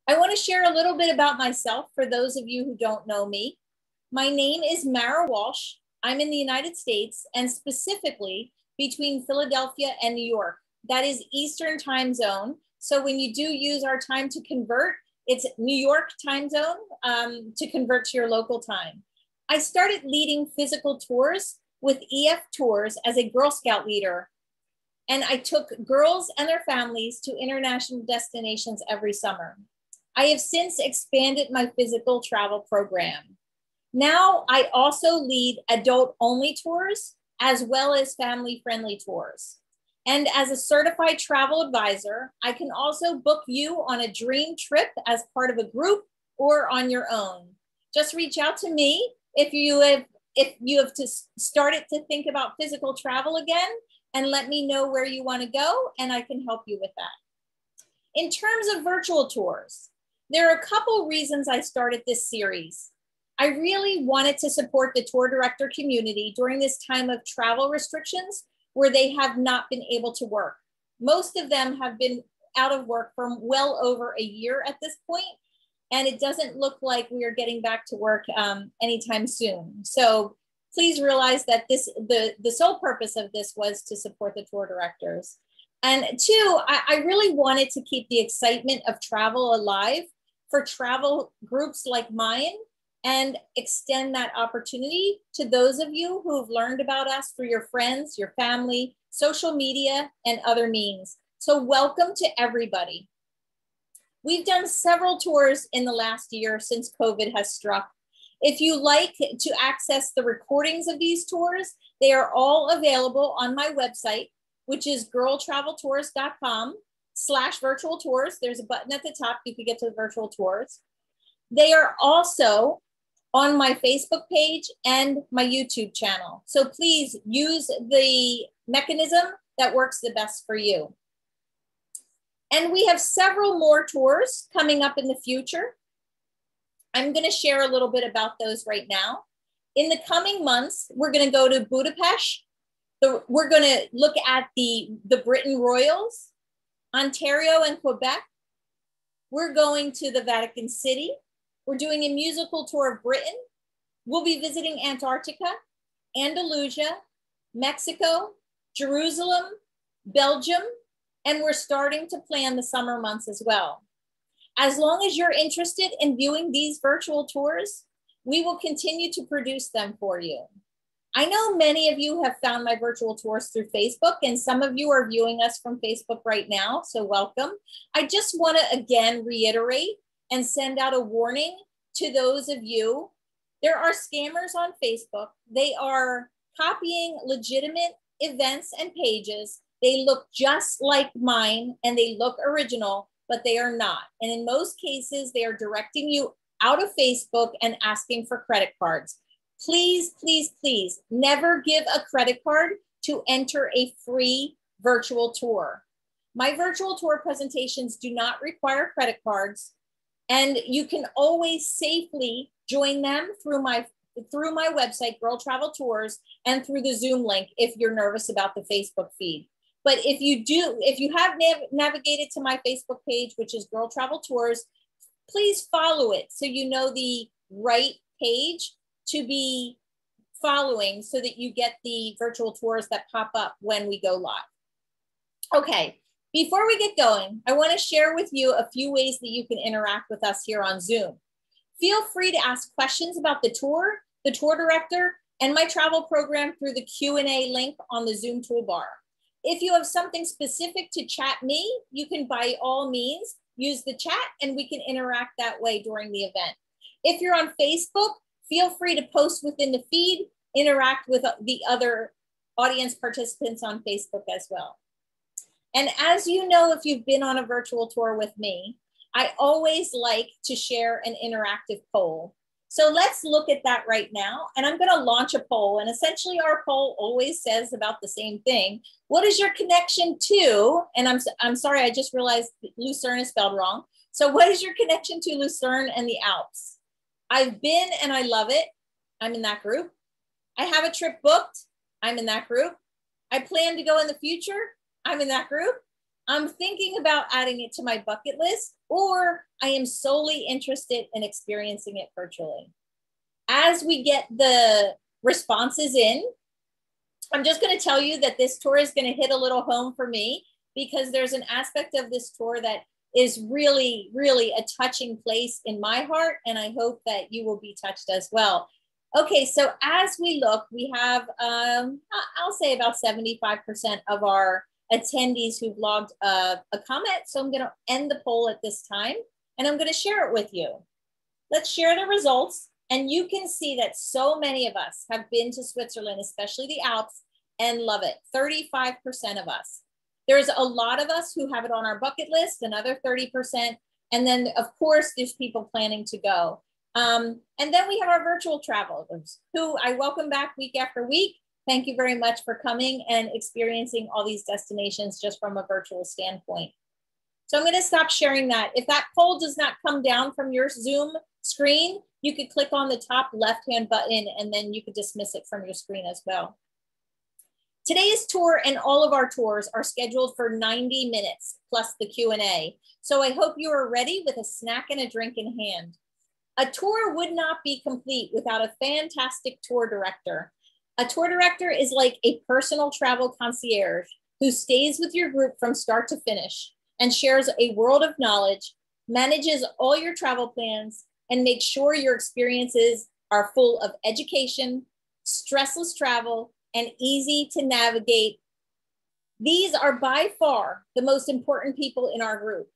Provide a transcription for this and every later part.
I want to share a little bit about myself for those of you who don't know me. My name is Mara Walsh. I'm in the United States and specifically between Philadelphia and New York. That is Eastern time zone. So when you do use our time to convert, it's New York time zone to convert to your local time. I started leading physical tours with EF Tours as a Girl Scout leader. And I took girls and their families to international destinations every summer. I have since expanded my physical travel program. Now I also lead adult-only tours as well as family-friendly tours. And as a certified travel advisor, I can also book you on a dream trip as part of a group or on your own. Just reach out to me if you have started to think about physical travel again, and let me know where you want to go, and I can help you with that. In terms of virtual tours, there are a couple reasons I started this series. I really wanted to support the tour director community during this time of travel restrictions where they have not been able to work. Most of them have been out of work for well over a year at this point, and it doesn't look like we are getting back to work anytime soon. So please realize that the sole purpose of this was to support the tour directors. And two, I really wanted to keep the excitement of travel alive for travel groups like mine and extend that opportunity to those of you who have learned about us through your friends, your family, social media, and other means. So welcome to everybody. We've done several tours in the last year since COVID has struck. If you like to access the recordings of these tours, they are all available on my website, which is girltraveltours.com/virtual tours. There's a button at the top, you can get to the virtual tours. They are also on my Facebook page and my YouTube channel. So please use the mechanism that works the best for you. And we have several more tours coming up in the future. I'm going to share a little bit about those right now. In the coming months, we're going to go to Budapest. We're going to look at the Britain Royals, Ontario and Quebec. We're going to the Vatican City. We're doing a musical tour of Britain. We'll be visiting Antarctica, Andalusia, Mexico, Jerusalem, Belgium, and we're starting to plan the summer months as well. As long as you're interested in viewing these virtual tours, we will continue to produce them for you. I know many of you have found my virtual tours through Facebook, and some of you are viewing us from Facebook right now, so welcome. I just want to again reiterate and send out a warning to those of you. There are scammers on Facebook. They are copying legitimate events and pages. They look just like mine and they look original, but they are not. And in most cases, they are directing you out of Facebook and asking for credit cards. Please, please, please never give a credit card to enter a free virtual tour. My virtual tour presentations do not require credit cards, and you can always safely join them through my website, Girl Travel Tours, and through the Zoom link if you're nervous about the Facebook feed. But if you have navigated to my Facebook page, which is Girl Travel Tours, please follow it so you know the right page to be following so that you get the virtual tours that pop up when we go live. Okay, before we get going, I want to share with you a few ways that you can interact with us here on Zoom. Feel free to ask questions about the tour director, and my travel program through the Q&A link on the Zoom toolbar. If you have something specific to chat me, you can by all means use the chat and we can interact that way during the event. If you're on Facebook, feel free to post within the feed, interact with the other audience participants on Facebook as well. And as you know, if you've been on a virtual tour with me, I always like to share an interactive poll. So let's look at that right now. And I'm going to launch a poll. And essentially our poll always says about the same thing. What is your connection to, and I'm sorry, I just realized Lucerne is spelled wrong. So what is your connection to Lucerne and the Alps? I've been and I love it. I'm in that group. I have a trip booked. I'm in that group. I plan to go in the future. I'm in that group. I'm thinking about adding it to my bucket list, or I am solely interested in experiencing it virtually. As we get the responses in, I'm just going to tell you that this tour is going to hit a little home for me, because there's an aspect of this tour that is really, really a touching place in my heart. And I hope that you will be touched as well. Okay, so as we look, we have, I'll say about 75% of our attendees who've logged a comment. So I'm going to end the poll at this time, and I'm going to share it with you. Let's share the results. And you can see that so many of us have been to Switzerland, especially the Alps, and love it. 35% of us. There's a lot of us who have it on our bucket list, another 30%. And then, of course, there's people planning to go. And then we have our virtual travelers, who I welcome back week after week. Thank you very much for coming and experiencing all these destinations just from a virtual standpoint. So I'm going to stop sharing that. If that poll does not come down from your Zoom screen, you could click on the top left-hand button, and then you could dismiss it from your screen as well. Today's tour and all of our tours are scheduled for 90 minutes plus the Q&A. So I hope you are ready with a snack and a drink in hand. A tour would not be complete without a fantastic tour director. A tour director is like a personal travel concierge who stays with your group from start to finish and shares a world of knowledge, manages all your travel plans, and makes sure your experiences are full of education, stressless travel, and easy to navigate. These are by far the most important people in our group.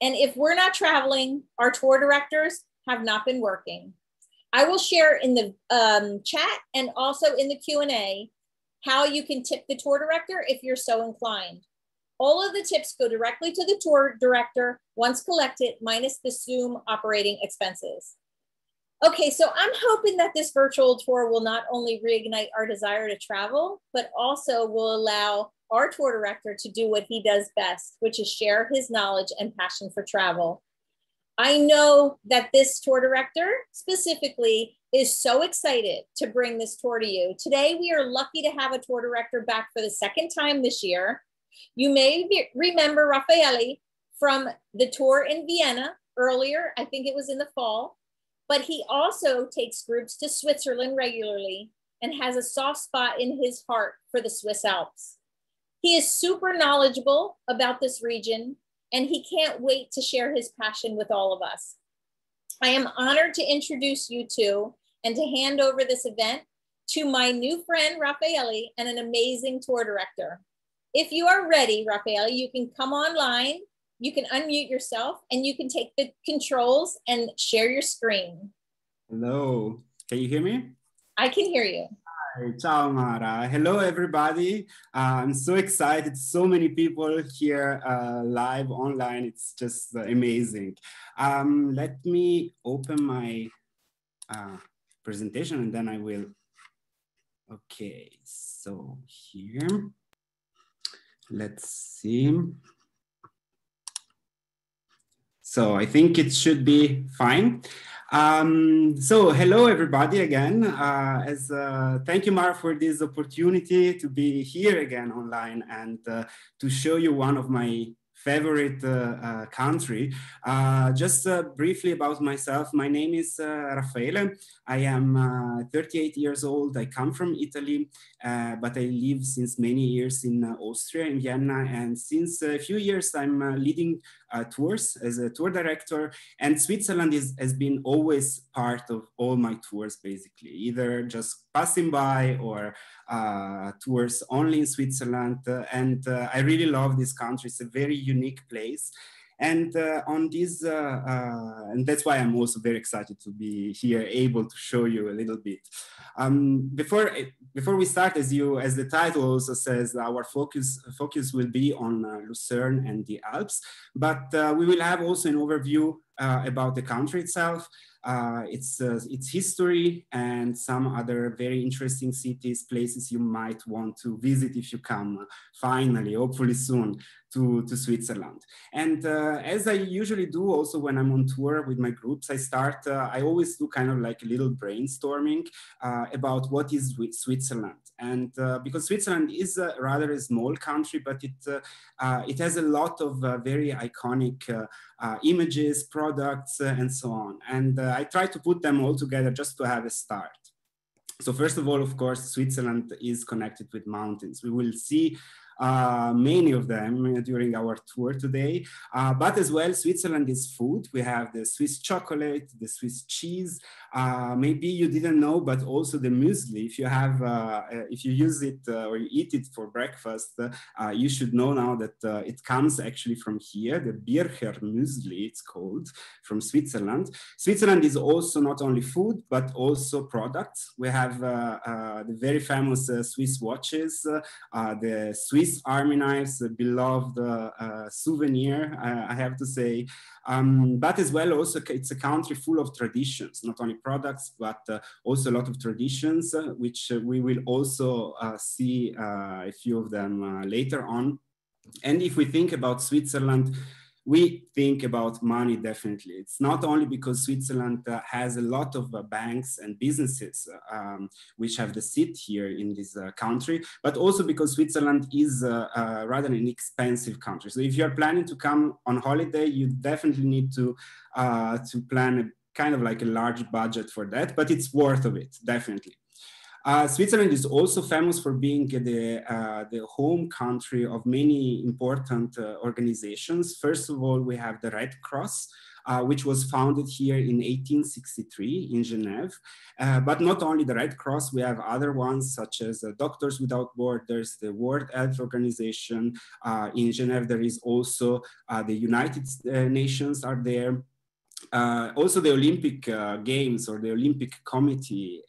And if we're not traveling, our tour directors have not been working. I will share in the chat and also in the Q&A how you can tip the tour director if you're so inclined. All of the tips go directly to the tour director once collected, minus the Zoom operating expenses. Okay, so I'm hoping that this virtual tour will not only reignite our desire to travel, but also will allow our tour director to do what he does best, which is share his knowledge and passion for travel. I know that this tour director specifically is so excited to bring this tour to you. Today, we are lucky to have a tour director back for the second time this year. You may remember Raffaele from the tour in Vienna earlier. I think it was in the fall. But he also takes groups to Switzerland regularly and has a soft spot in his heart for the Swiss Alps. He is super knowledgeable about this region, and he can't wait to share his passion with all of us. I am honored to introduce you to and to hand over this event to my new friend, Raffaele, and an amazing tour director. If you are ready, Raffaele, you can come online, you can unmute yourself, and you can take the controls and share your screen. Hello, can you hear me? I can hear you. Hi, ciao Mara. Hello everybody. I'm so excited. So many people here live online. It's just amazing. Let me open my presentation and then I will. Okay, so here, let's see. So I think it should be fine. So hello everybody again. Thank you, Mara, for this opportunity to be here again online and to show you one of my favorite country. Just briefly about myself, my name is Raffaele. I am 38 years old. I come from Italy, but I live since many years in Austria, in Vienna. And since a few years, I'm leading tours as a tour director. And Switzerland has been always part of all my tours, basically, either just passing by or tours only in Switzerland. And I really love this country. It's a very unique place. And on this, and that's why I'm also very excited to be here, able to show you a little bit. Before we start, as the title also says, our focus will be on Lucerne and the Alps, but we will have also an overview about the country itself, its history, and some other very interesting cities, places you might want to visit if you come finally, hopefully soon, to Switzerland. And as I usually do also when I'm on tour with my groups, I always do kind of like a little brainstorming about what is Switzerland. And because Switzerland is rather a small country, but it has a lot of very iconic images, products, and so on. And I try to put them all together just to have a start. So first of all, of course, Switzerland is connected with mountains. We will see many of them during our tour today, but as well, Switzerland is food. We have the Swiss chocolate, the Swiss cheese. Maybe you didn't know, but also the muesli. If you use it or you eat it for breakfast, you should know now that it comes actually from here, the Bircher muesli, it's called, from Switzerland. Switzerland is also not only food, but also products. We have the very famous Swiss watches, the Swiss army knives, a beloved souvenir, I have to say. But as well, also it's a country full of traditions, not only products, but also a lot of traditions, which we will also see a few of them later on. And if we think about Switzerland, we think about money, definitely. It's not only because Switzerland has a lot of banks and businesses which have the seat here in this country, but also because Switzerland is rather an expensive country. So if you're planning to come on holiday, you definitely need to plan a kind of like a large budget for that, but it's worth of it, definitely. Switzerland is also famous for being the home country of many important organizations. First of all, we have the Red Cross, which was founded here in 1863 in Geneva. But not only the Red Cross, we have other ones such as Doctors Without Borders, the World Health Organization. In Geneva, there is also the United Nations are there. Also, the Olympic Games or the Olympic Committee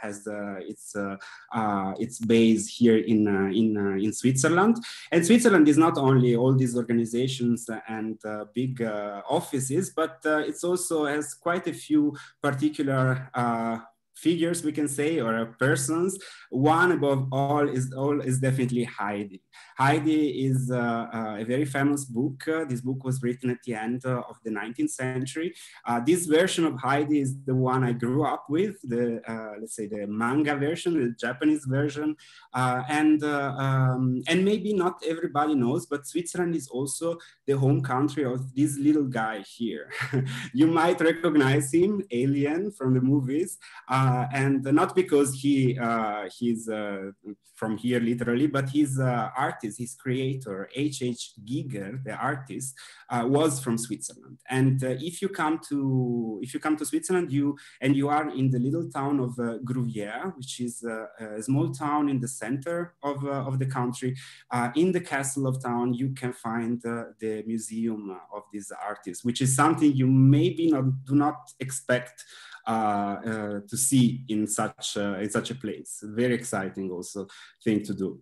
has its base here in Switzerland. And Switzerland is not only all these organizations and big offices, but it also has quite a few particular figures, we can say, or persons. One above all is definitely Heidi. Heidi is a very famous book. This book was written at the end of the 19th century. This version of Heidi is the one I grew up with, let's say the manga version, the Japanese version. And maybe not everybody knows, but Switzerland is also the home country of this little guy here. You might recognize him, Alien, from the movies. And not because he's from here literally, but his artist, his creator, H.H. Giger, the artist, was from Switzerland. And if you come to Switzerland, you are in the little town of Gruyère, which is a small town in the center of the country. In the castle of town, you can find the museum of this artist, which is something you maybe do not expect to see in such a place. Very exciting also thing to do.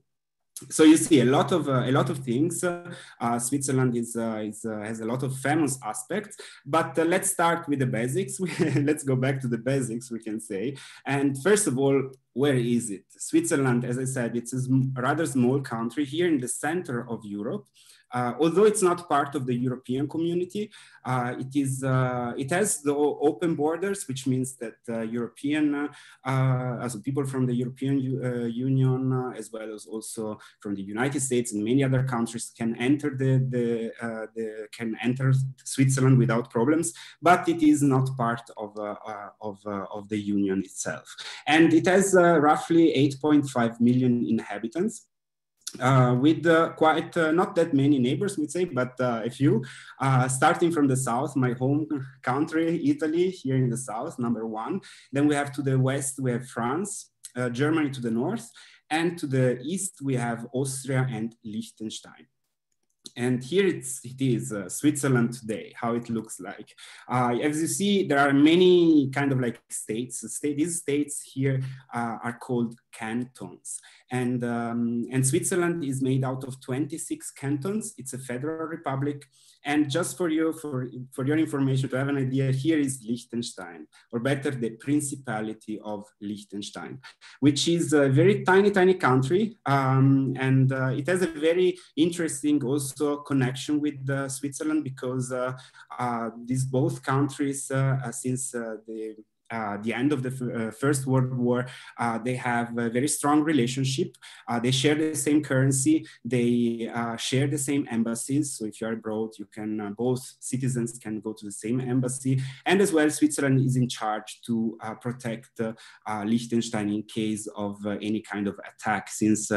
So you see a lot of things. Switzerland has a lot of famous aspects, but let's start with the basics. Let's go back to the basics, we can say. And first of all, where is it? Switzerland, as I said, it's a rather small country here in the center of Europe. Although it's not part of the European community, it has the open borders, which means that people from the European Union, as well as also from the United States and many other countries, can enter Switzerland without problems. But it is not part of the Union itself, and it has roughly 8.5 million inhabitants. With quite not that many neighbors, we'd say, but a few. Starting from the south, my home country, Italy, here in the south, number one. Then we have to the west, we have France, Germany to the north, and to the east, we have Austria and Liechtenstein. And here it is Switzerland today, how it looks like. As you see, there are many kind of like states. These states here are called cantons. And Switzerland is made out of 26 cantons. It's a federal republic. And just for your information, to have an idea, here is Liechtenstein, or better, the Principality of Liechtenstein, which is a very tiny country. And it has a very interesting also connection with Switzerland, because these both countries, since the end of the First World War, they have a very strong relationship. They share the same currency. They share the same embassies. So if you're abroad, you can, both citizens can go to the same embassy. And as well, Switzerland is in charge to protect Liechtenstein in case of any kind of attack, since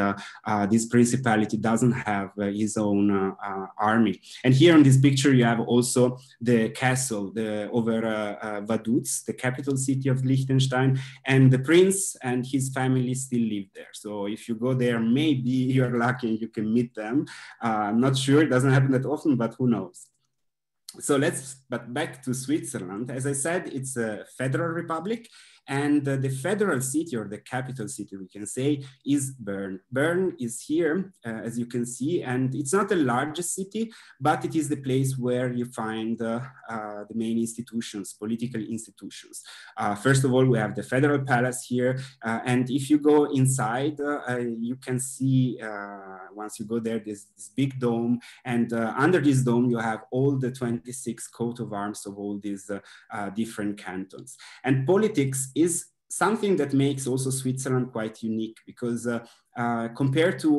this principality doesn't have his own army. And here on this picture, you have also the castle over Vaduz, the capital city of Liechtenstein, and the prince and his family still live there. So if you go there, maybe you're lucky and you can meet them. I'm not sure, it doesn't happen that often, but who knows. So but back to Switzerland. As I said, it's a federal republic, and the federal city, or the capital city, we can say, is Bern. Bern is here, as you can see, and it's not the largest city, but it is the place where you find the main institutions, political institutions. First of all, we have the federal palace here, and if you go inside, you can see, once you go there, this big dome, and under this dome, you have all the 26 coat of arms of all these different cantons. And politics is something that makes also Switzerland quite unique, because compared to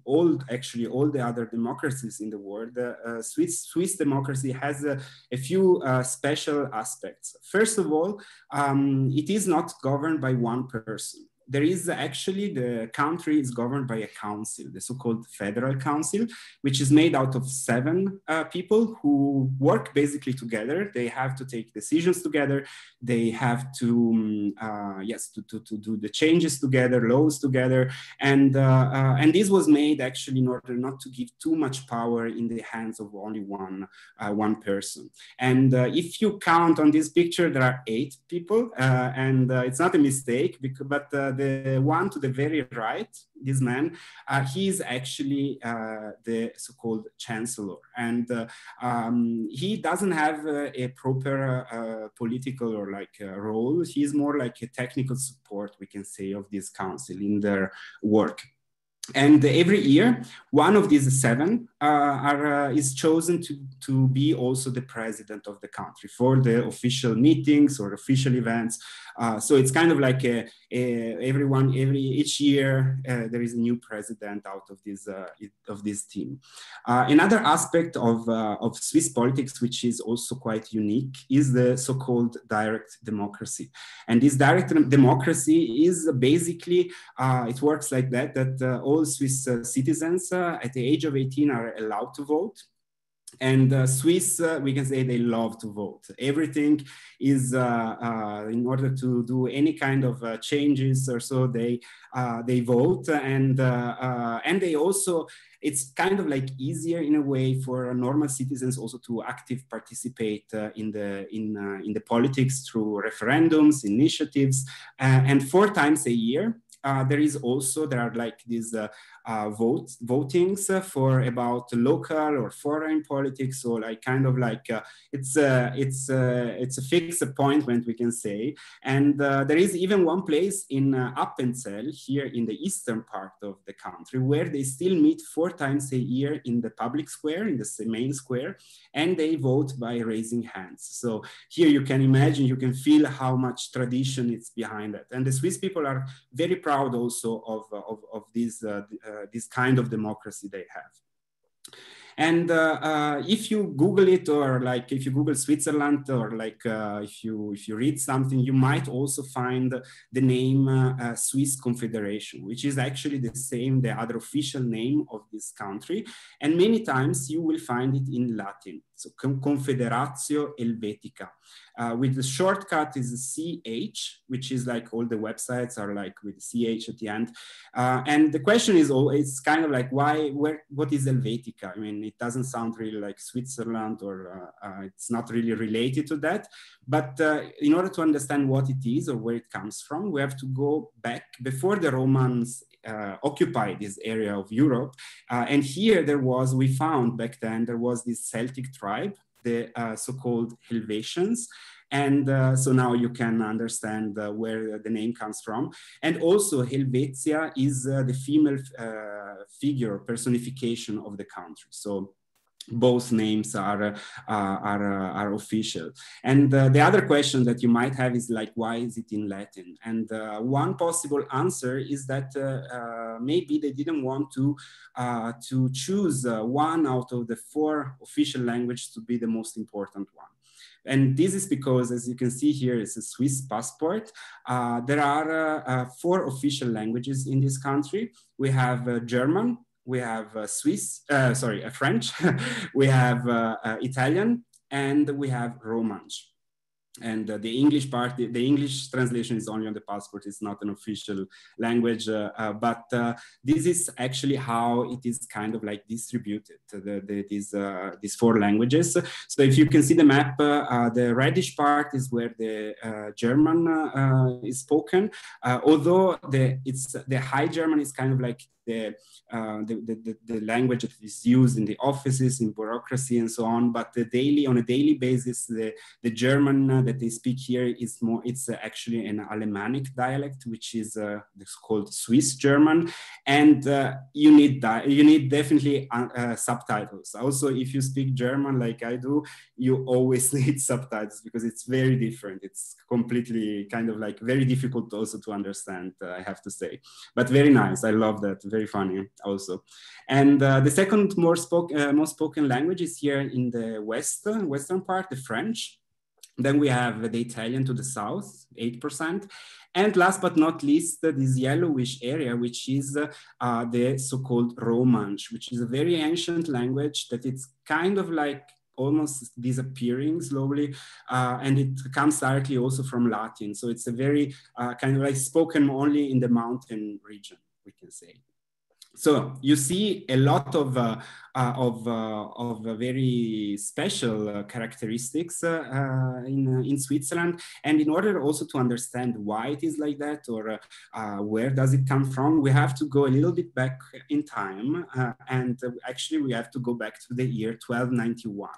all the other democracies in the world, Swiss democracy has a few special aspects. First of all, it is not governed by one person. There is actually, the country is governed by a council, the so-called Federal Council, which is made out of 7 people who work basically together. They have to take decisions together. They have to, to do the changes together, laws together. And this was made actually in order not to give too much power in the hands of only one person. And if you count on this picture, there are 8 people, and it's not a mistake, but the one to the very right, this man, he is actually the so-called chancellor, and he doesn't have a proper political or role. He's more like a technical support, we can say, of this council in their work. And every year, one of these 7 is chosen to be also the president of the country for the official meetings or official events. So it's kind of like each year there is a new president out of this team. Another aspect of Swiss politics, which is also quite unique, is the so-called direct democracy. And this direct democracy is basically, it works like that all Swiss citizens at the age of 18 are allowed to vote. And Swiss, we can say they love to vote. Everything is, in order to do any kind of changes or so, they vote. And they also, it's kind of like easier in a way for normal citizens also to active participate in the politics through referendums, initiatives, and 4 times a year. There are like these votings for about local or foreign politics, or like kind of like it's a fixed appointment, we can say. And there is even one place in Appenzell here in the eastern part of the country where they still meet 4 times a year in the public square, in the main square, and they vote by raising hands. So here you can imagine, you can feel how much tradition is behind it. And the Swiss people are very proud also of this kind of democracy they have. And if you Google it, or like if you Google Switzerland, or like if you read something, you might also find the name Swiss Confederation, which is actually the other official name of this country. And many times you will find it in Latin. So Confederatio Helvetica. With the shortcut is CH, which is like all the websites are like with CH at the end. And the question is always kind of like, what is Helvetica? I mean, it doesn't sound really like Switzerland, or it's not really related to that. But in order to understand what it is or where it comes from, we have to go back before the Romans occupy this area of Europe. And here we found back then, there was this Celtic tribe, the so-called Helvetians. And so now you can understand where the name comes from. And also Helvetia is the female figure, personification of the country. So both names are official. And the other question that you might have is like, why is it in Latin? And one possible answer is that maybe they didn't want to choose one out of the 4 official languages to be the most important one. And this is because, as you can see here, it's a Swiss passport. There are 4 official languages in this country. We have German, we have French, we have Italian, and we have Romansh. And the English part, the English translation is only on the passport. It's not an official language, but this is actually how it is kind of like distributed, these 4 languages. So if you can see the map, the reddish part is where the German is spoken, although the High German is kind of like the language that is used in the offices, in bureaucracy and so on, but on a daily basis, the German that they speak here is more, it's actually an Alemannic dialect, which is called Swiss German, and you need definitely subtitles. Also, if you speak German like I do, you always need subtitles because it's very different. It's completely kind of like very difficult also to understand, I have to say, but very nice. I love that. Very funny also. And the second most spoken language is here in the western part, the French. Then we have the Italian to the south, 8%. And last but not least, this yellowish area, which is the so-called Romansh, which is a very ancient language that it's kind of like almost disappearing slowly, and it comes directly also from Latin. So it's a very kind of like spoken only in the mountain region, we can say. So you see a lot of very special characteristics in Switzerland. And in order also to understand why it is like that, or where does it come from, we have to go a little bit back in time. And actually we have to go back to the year 1291.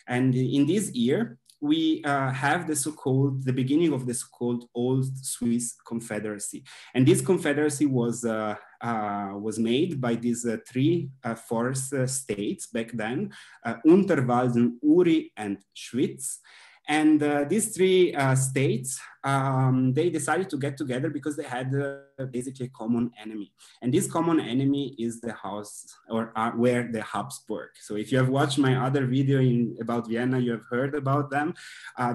And in this year, we have the beginning of the so-called Old Swiss Confederacy. And this confederacy was made by these 3 forest states back then, Unterwalden, Uri, and Schwyz. And these 3 states, they decided to get together because they had basically a common enemy. And this common enemy is the house, or where the Habsburg. So if you have watched my other video about Vienna, you have heard about them.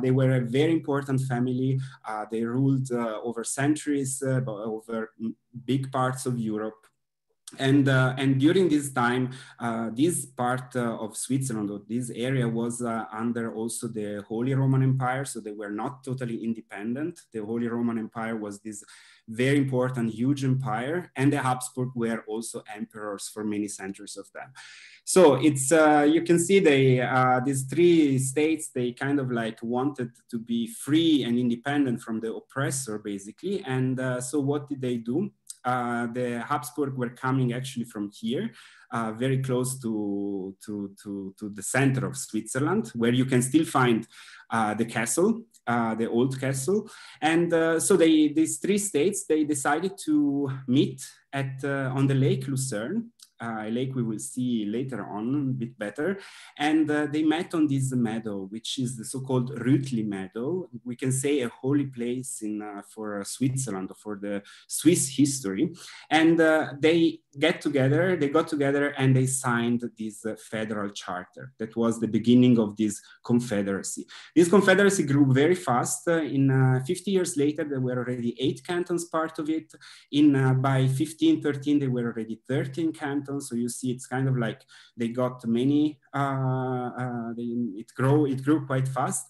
They were a very important family. They ruled over centuries, over big parts of Europe. And during this time, this part of Switzerland, or this area, was under also the Holy Roman Empire. So they were not totally independent. The Holy Roman Empire was this very important, huge empire, and the Habsburg were also emperors for many centuries of them. So it's you can see these 3 states, they kind of like wanted to be free and independent from the oppressor, basically. And so what did they do? The Habsburg were coming actually from here, very close to the center of Switzerland, where you can still find the castle, the old castle. And so these 3 states, they decided to meet on the Lake Lucerne, a lake we will see later on a bit better. And they met on this meadow, which is the so-called Rütli meadow. We can say a holy place for Switzerland, for the Swiss history. And they got together and they signed this federal charter. That was the beginning of this confederacy. This confederacy grew very fast. In 50 years later, there were already 8 cantons part of it. By 1513, there were already 13 cantons. So you see, it's kind of like they got many, it grew quite fast.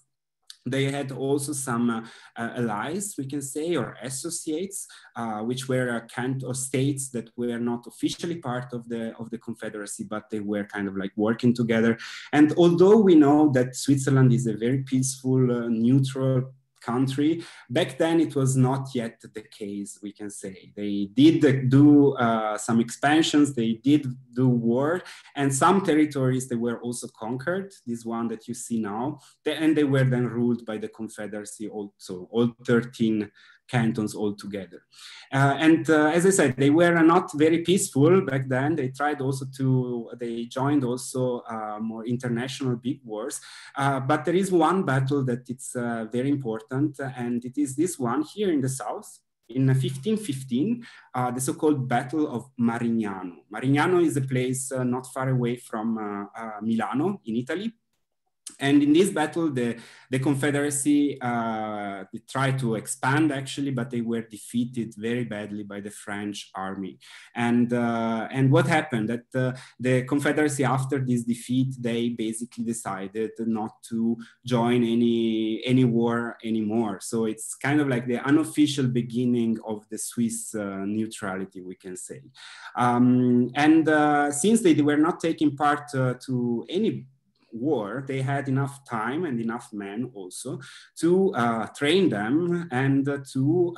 They had also some allies, we can say, or associates, which were states that were not officially part of the confederacy, but they were kind of like working together. And although we know that Switzerland is a very peaceful, neutral country. Back then, it was not yet the case, we can say. They did do some expansions, they did do war, and some territories they were also conquered, this one that you see now, and they were then ruled by the Confederacy also, all 13 cantons altogether. As I said, they were not very peaceful back then. They tried also they joined also more international big wars. But there is one battle that it's very important, and it is this one here in the south. In 1515, the so-called Battle of Marignano. Marignano is a place not far away from Milano in Italy. And in this battle, the Confederacy they tried to expand actually, but they were defeated very badly by the French army. And what happened? That the Confederacy, after this defeat, they basically decided not to join any war anymore. So it's kind of like the unofficial beginning of the Swiss neutrality, we can say. Since they were not taking part to any war, they had enough time and enough men also to train them and to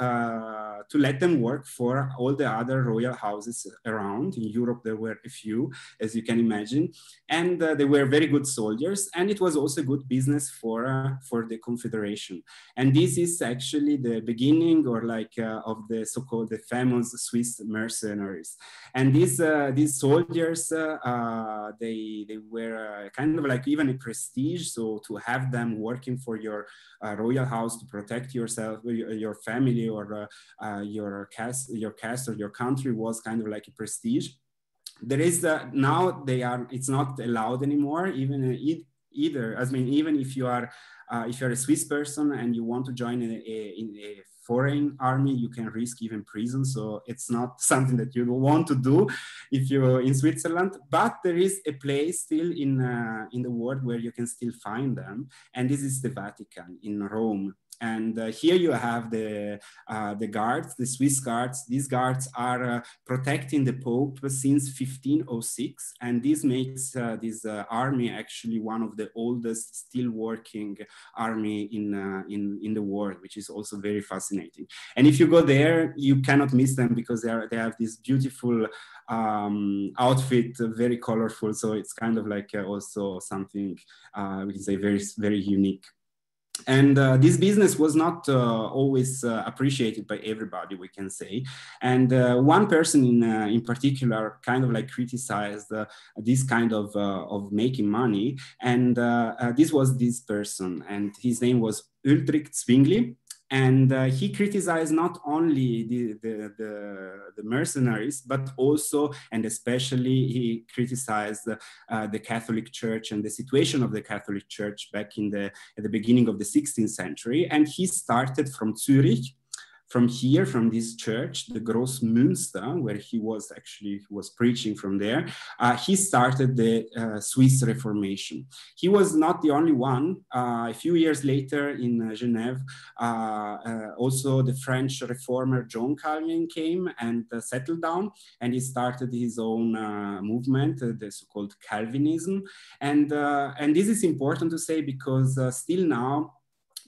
let them work for all the other royal houses around. In Europe, there were a few, as you can imagine, and they were very good soldiers, and it was also good business for the Confederation. And this is actually the beginning, or like of the so-called the famous Swiss mercenaries. And these soldiers, they were kind of like even a prestige. So to have them working for your royal house to protect yourself, your family, or your caste or your country was kind of like a prestige. There is now it's not allowed anymore, even either. I mean, even if you're a Swiss person and you want to join a foreign army, you can risk even prison. So it's not something that you want to do if you're in Switzerland. But there is a place still in the world where you can still find them, and this is the Vatican in Rome. And here you have the guards, the Swiss guards. These guards are protecting the Pope since 1506. And this makes this army actually one of the oldest still working army in the world, which is also very fascinating. And if you go there, you cannot miss them because they have this beautiful outfit, very colorful. So it's kind of like also something we can say very, very unique. And this business was not always appreciated by everybody, we can say. And one person in particular kind of like criticized this kind of making money. And this was this person, and his name was Ulrich Zwingli. And he criticized not only the mercenaries, but also, and especially, he criticized the Catholic Church and the situation of the Catholic Church back at the beginning of the 16th century. And he started from Zurich, from this church, the Grossmünster, where he was preaching from there. He started the Swiss Reformation. He was not the only one. A few years later in Geneva, also the French reformer John Calvin came and settled down, and he started his own movement, the so-called Calvinism. And this is important to say because still now,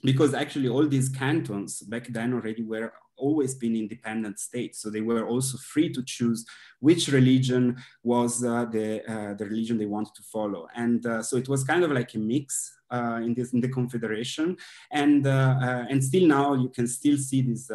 because actually all these cantons back then already were always been independent states. So they were also free to choose which religion was the religion they wanted to follow. And so it was kind of like a mix in the Confederation. And still now you can still see this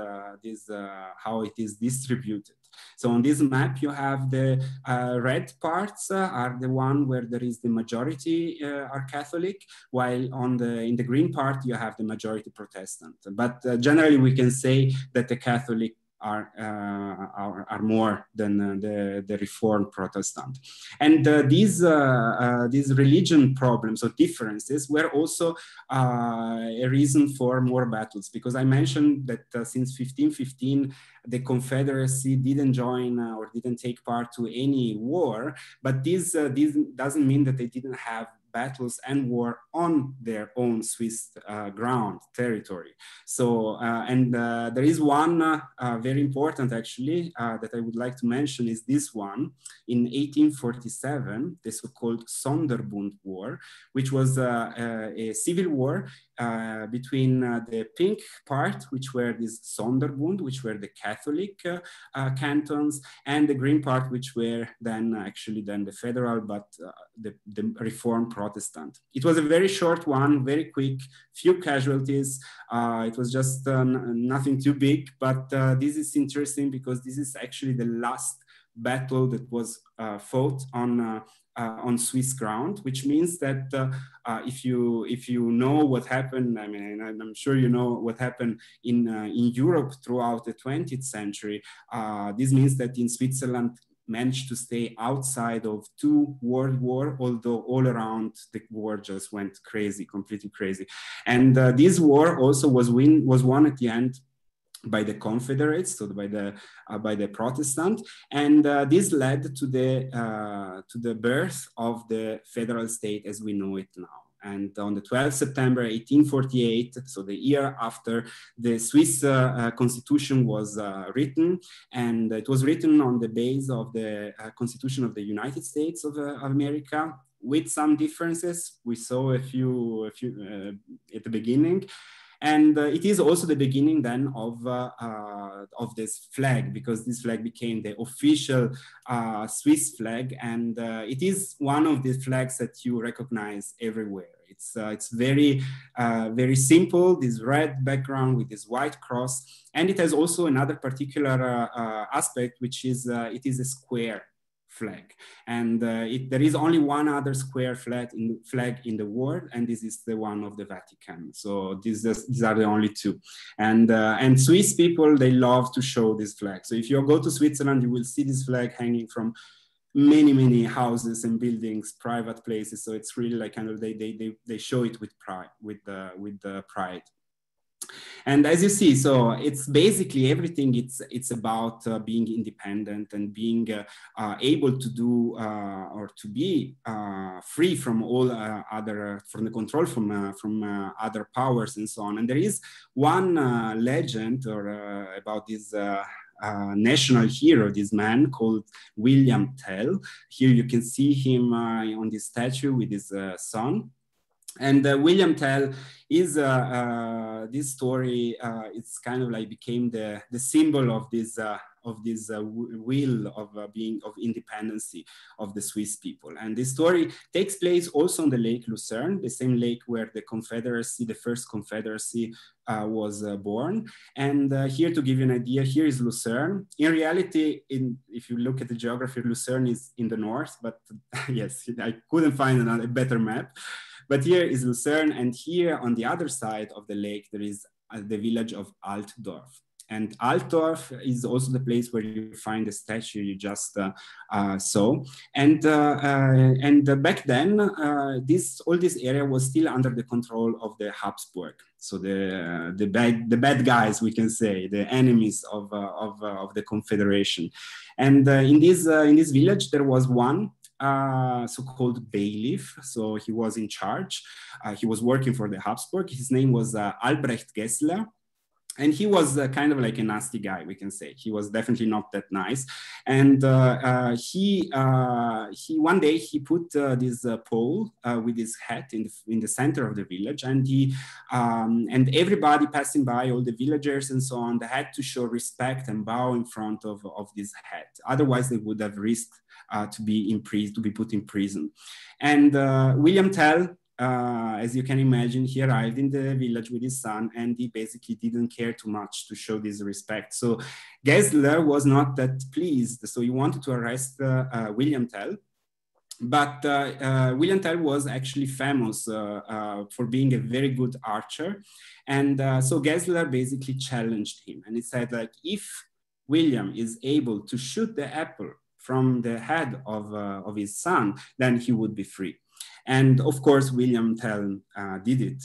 how it is distributed. So on this map, you have the red parts are the one where there is the majority are Catholic, while in the green part, you have the majority Protestant. But generally, we can say that the Catholic are more than the Reformed Protestant. And these religion problems or differences were also a reason for more battles, because I mentioned that since 1515, the Confederacy didn't join or didn't take part to any war, but this doesn't mean that they didn't have battles and war on their own Swiss ground territory. So, there is one very important actually that I would like to mention is this one in 1847, the so-called Sonderbund War, which was a civil war the pink part, which were this Sonderbund, which were the Catholic cantons, and the green part, which were then actually then the federal, but the Reformed Protestant. It was a very short one, very quick, few casualties. It was just nothing too big, but this is interesting because this is actually the last battle that was fought on Swiss ground, which means that if you know what happened, I mean, I'm sure you know what happened in Europe throughout the 20th century. This means that in Switzerland managed to stay outside of 2 world wars, although all around the war just went crazy, completely crazy. And this war also was won at the end by the Confederates, so by the Protestant, and this led to the birth of the federal state as we know it now. And on the 12th September 1848, so the year after the Swiss Constitution was written, and it was written on the base of the Constitution of the United States of America, with some differences. We saw a few at the beginning. And it is also the beginning then of this flag, because this flag became the official Swiss flag, and it is one of the flags that you recognize everywhere. It's very very simple, this red background with this white cross, and it has also another particular aspect, which is it is a square flag, and there is only one other square flag in the world, and this is the one of the Vatican. So these are the only two, and Swiss people, they love to show this flag. So if you go to Switzerland, you will see this flag hanging from many houses and buildings, private places. So it's really like kind of they show it with pride, with pride. And as you see, so it's basically everything. It's about being independent and being able to do or to be free from all from the control from other powers and so on. And there is one legend or about this national hero, this man called William Tell. Here you can see him on this statue with his son. And William Tell is this story. It's kind of like became the symbol of this will of being of independency of the Swiss people. And this story takes place also on the Lake Lucerne, the same lake where the Confederacy, the first Confederacy, was born. And here, to give you an idea, here is Lucerne. In reality, if you look at the geography, Lucerne is in the north, but yes, I couldn't find a better map. But here is Lucerne, and here on the other side of the lake, there is the village of Altdorf. And Altdorf is also the place where you find the statue you just saw. And back then, all this area was still under the control of the Habsburg. So the bad guys, we can say, the enemies of the Confederation. And in this village, there was one so-called bailiff. So he was in charge. He was working for the Habsburg. His name was Albrecht Gessler. And he was kind of like a nasty guy, we can say. He was definitely not that nice. And he one day he put this pole with his hat in the center of the village, and and everybody passing by, all the villagers and so on, they had to show respect and bow in front of this hat. Otherwise, they would have risked to be put in prison. And William Tell, as you can imagine, he arrived in the village with his son, and he basically didn't care too much to show this respect. So Gessler was not that pleased. So he wanted to arrest William Tell. But William Tell was actually famous for being a very good archer. And so Gessler basically challenged him. And he said, like, if William is able to shoot the apple from the head of his son, then he would be free. And of course, William Tell did it.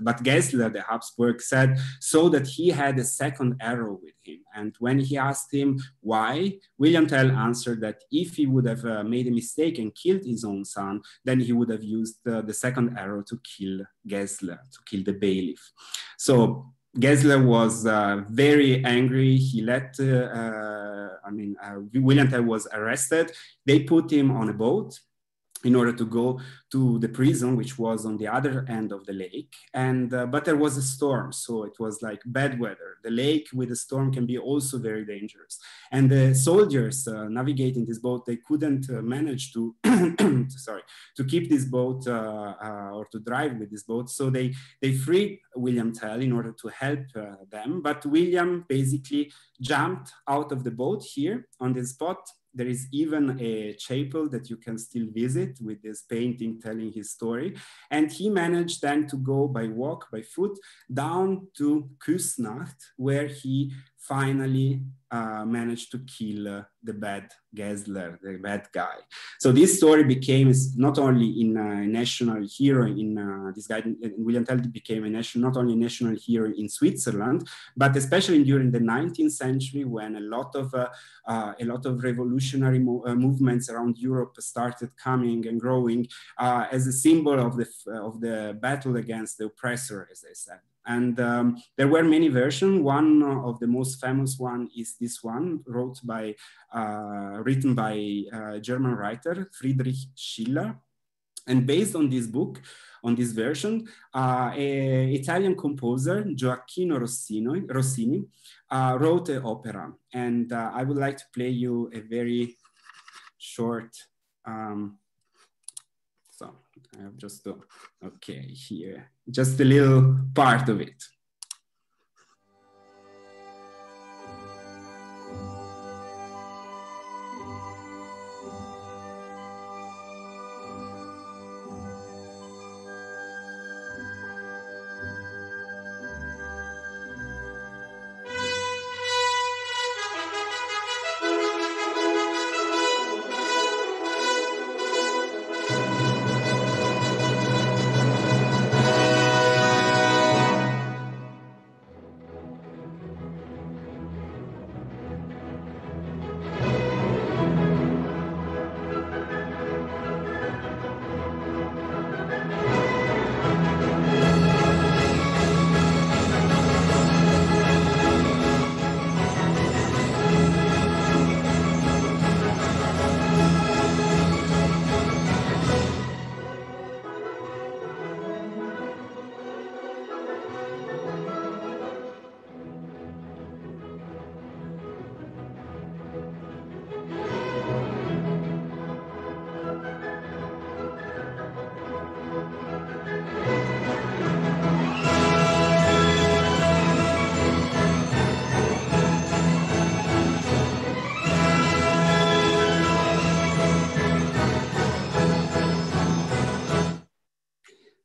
But Gessler, the Habsburg, said so that he had a second arrow with him. And when he asked him why, William Tell answered that if he would have made a mistake and killed his own son, then he would have used the second arrow to kill Gessler, to kill the bailiff. So Gessler was very angry. He William Tell was arrested. They put him on a boat. in order to go to the prison, which was on the other end of the lake. And but there was a storm, so it was like bad weather. The lake with a storm can be also very dangerous. And the soldiers navigating this boat, they couldn't manage to, sorry, to keep this boat or to drive with this boat. So they freed William Tell in order to help them. But William basically jumped out of the boat here on this spot. There is even a chapel that you can still visit with this painting telling his story. And he managed then to go by foot, down to Küsnacht, where he finally managed to kill the bad Gessler, the bad guy. So this story became not only in a national hero in this guy, William Tell became not only a national hero in Switzerland, but especially during the 19th century, when a lot of revolutionary movements around Europe started coming and growing as a symbol of the battle against the oppressor, as I said. And there were many versions. One of the most famous one is this one, written by a German writer, Friedrich Schiller. And based on this book, on this version, an Italian composer, Gioacchino Rossini, wrote an opera. And I would like to play you a very short, so I have just to, okay, here, just a little part of it.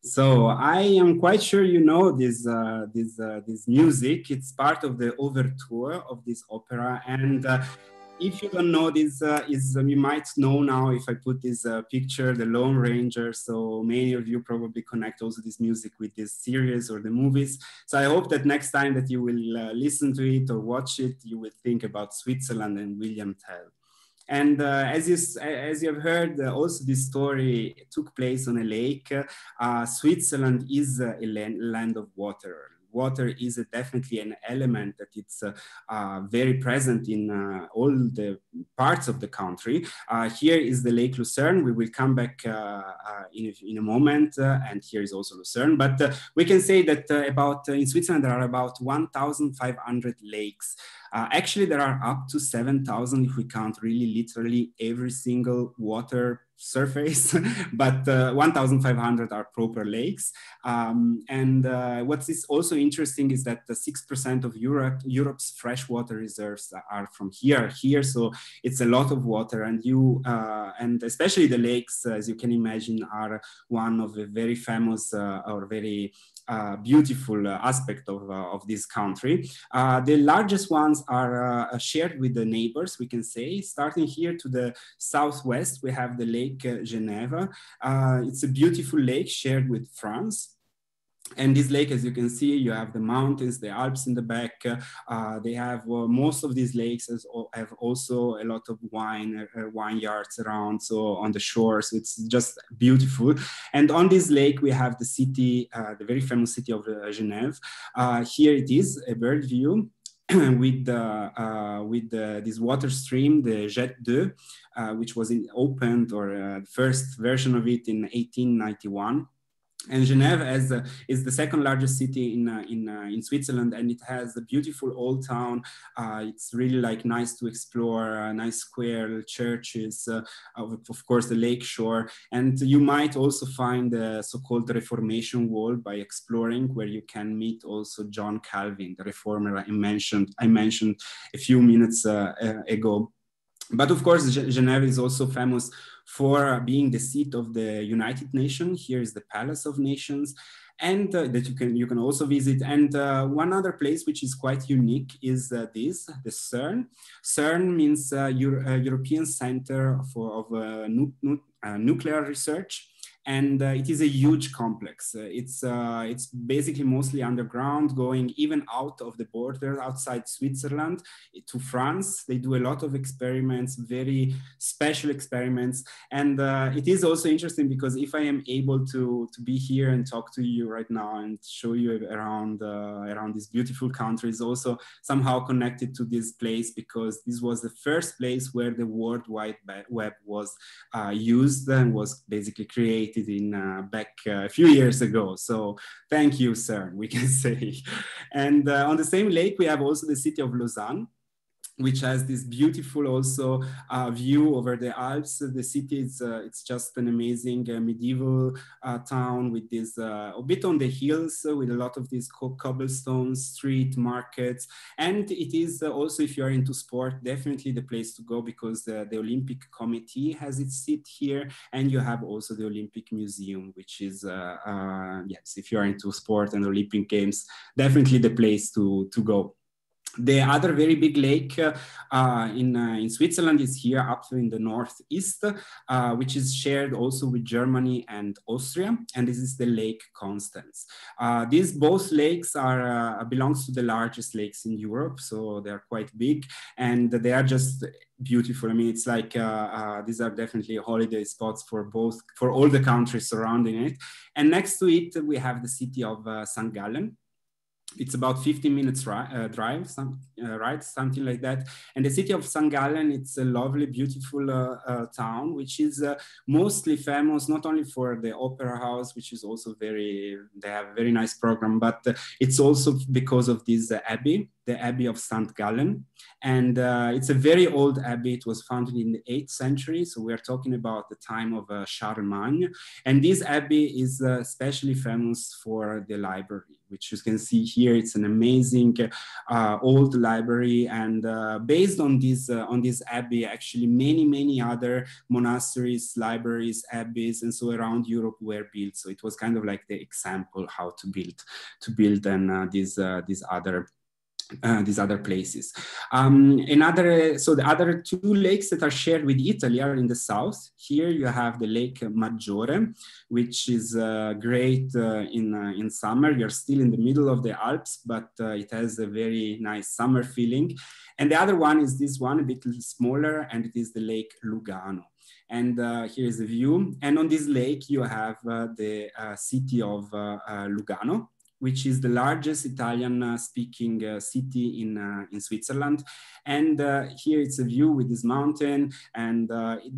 So I am quite sure you know this music. It's part of the overture of this opera. And if you don't know this, you might know now if I put this picture, The Lone Ranger. So many of you probably connect also this music with this series or the movies. So I hope that next time that you will listen to it or watch it, you will think about Switzerland and William Tell. And as you have heard, also this story took place on a lake. Switzerland is a land of water. Water is definitely an element that it's very present in all the parts of the country. Here is the Lake Lucerne. We will come back in a moment, and here is also Lucerne. But we can say that in Switzerland, there are about 1,500 lakes. Actually, there are up to 7,000 if we count really literally every single water surface, but 1,500 are proper lakes. And what is also interesting is that 6% of Europe's freshwater reserves are from here. So it's a lot of water, and and especially the lakes, as you can imagine, are one of the very famous or very beautiful aspect of this country. The largest ones are shared with the neighbors, we can say. Starting here to the southwest, we have the Lake Geneva. It's a beautiful lake shared with France. And this lake, as you can see, you have the mountains, the Alps in the back. They have most of these lakes have also a lot of vineyards around, so on the shores. It's just beautiful. And on this lake, we have the city, the very famous city of Genève. Here it is, a bird view. with this water stream, the Jet 2, which was opened, or the first version of it, in 1891. And Geneva is the second largest city in Switzerland, and it has a beautiful old town. It's really like nice to explore, nice square, churches, of course the lake shore, and you might also find the so-called Reformation Wall by exploring, where you can meet also John Calvin, the reformer I mentioned a few minutes ago. But of course, Geneva is also famous for being the seat of the United Nations. Here is the Palace of Nations, and that you can also visit. And one other place which is quite unique is the CERN. CERN means European Center of Nuclear Research. And it is a huge complex. It's basically mostly underground, going even out of the border, outside Switzerland to France. They do a lot of experiments, very special experiments. And it is also interesting because if I am able to be here and talk to you right now and show you around this beautiful country, is also somehow connected to this place, because this was the first place where the World Wide Web was used and was basically created in back a few years ago. So thank you, sir, we can say. And on the same lake, we have also the city of Lausanne, which has this beautiful also view over the Alps. The city is it's just an amazing medieval town with this a bit on the hills with a lot of these cobblestone street markets. And it is also, if you are into sport, definitely the place to go, because the Olympic Committee has its seat here, and you have also the Olympic Museum, which is yes, if you are into sport and Olympic Games, definitely the place to go. The other very big lake in Switzerland is here up in the northeast, which is shared also with Germany and Austria, and this is the Lake Constance. These both lakes are belongs to the largest lakes in Europe, so they are quite big, and they are just beautiful. I mean, it's like these are definitely holiday spots for all the countries surrounding it. And next to it, we have the city of St. Gallen. It's about 15 minutes drive, something like that. And the city of St. Gallen, it's a lovely, beautiful town, which is mostly famous not only for the opera house, which is also they have a very nice program, but it's also because of this abbey, the Abbey of St. Gallen. And it's a very old abbey. It was founded in the 8th century. So we are talking about the time of Charlemagne. And this abbey is especially famous for the library, which you can see here. It's an amazing old library. And based on this abbey, actually many other monasteries, libraries, abbeys, and so around Europe were built. So it was kind of like the example how to build and these other places. So the other two lakes that are shared with Italy are in the south. Here you have the Lake Maggiore, which is great in summer. You're still in the middle of the Alps, but it has a very nice summer feeling. And the other one is this one, a bit smaller, and it is the Lake Lugano. And here is the view. And on this lake, you have the city of Lugano, which is the largest Italian-speaking city in Switzerland. And here it's a view with this mountain. And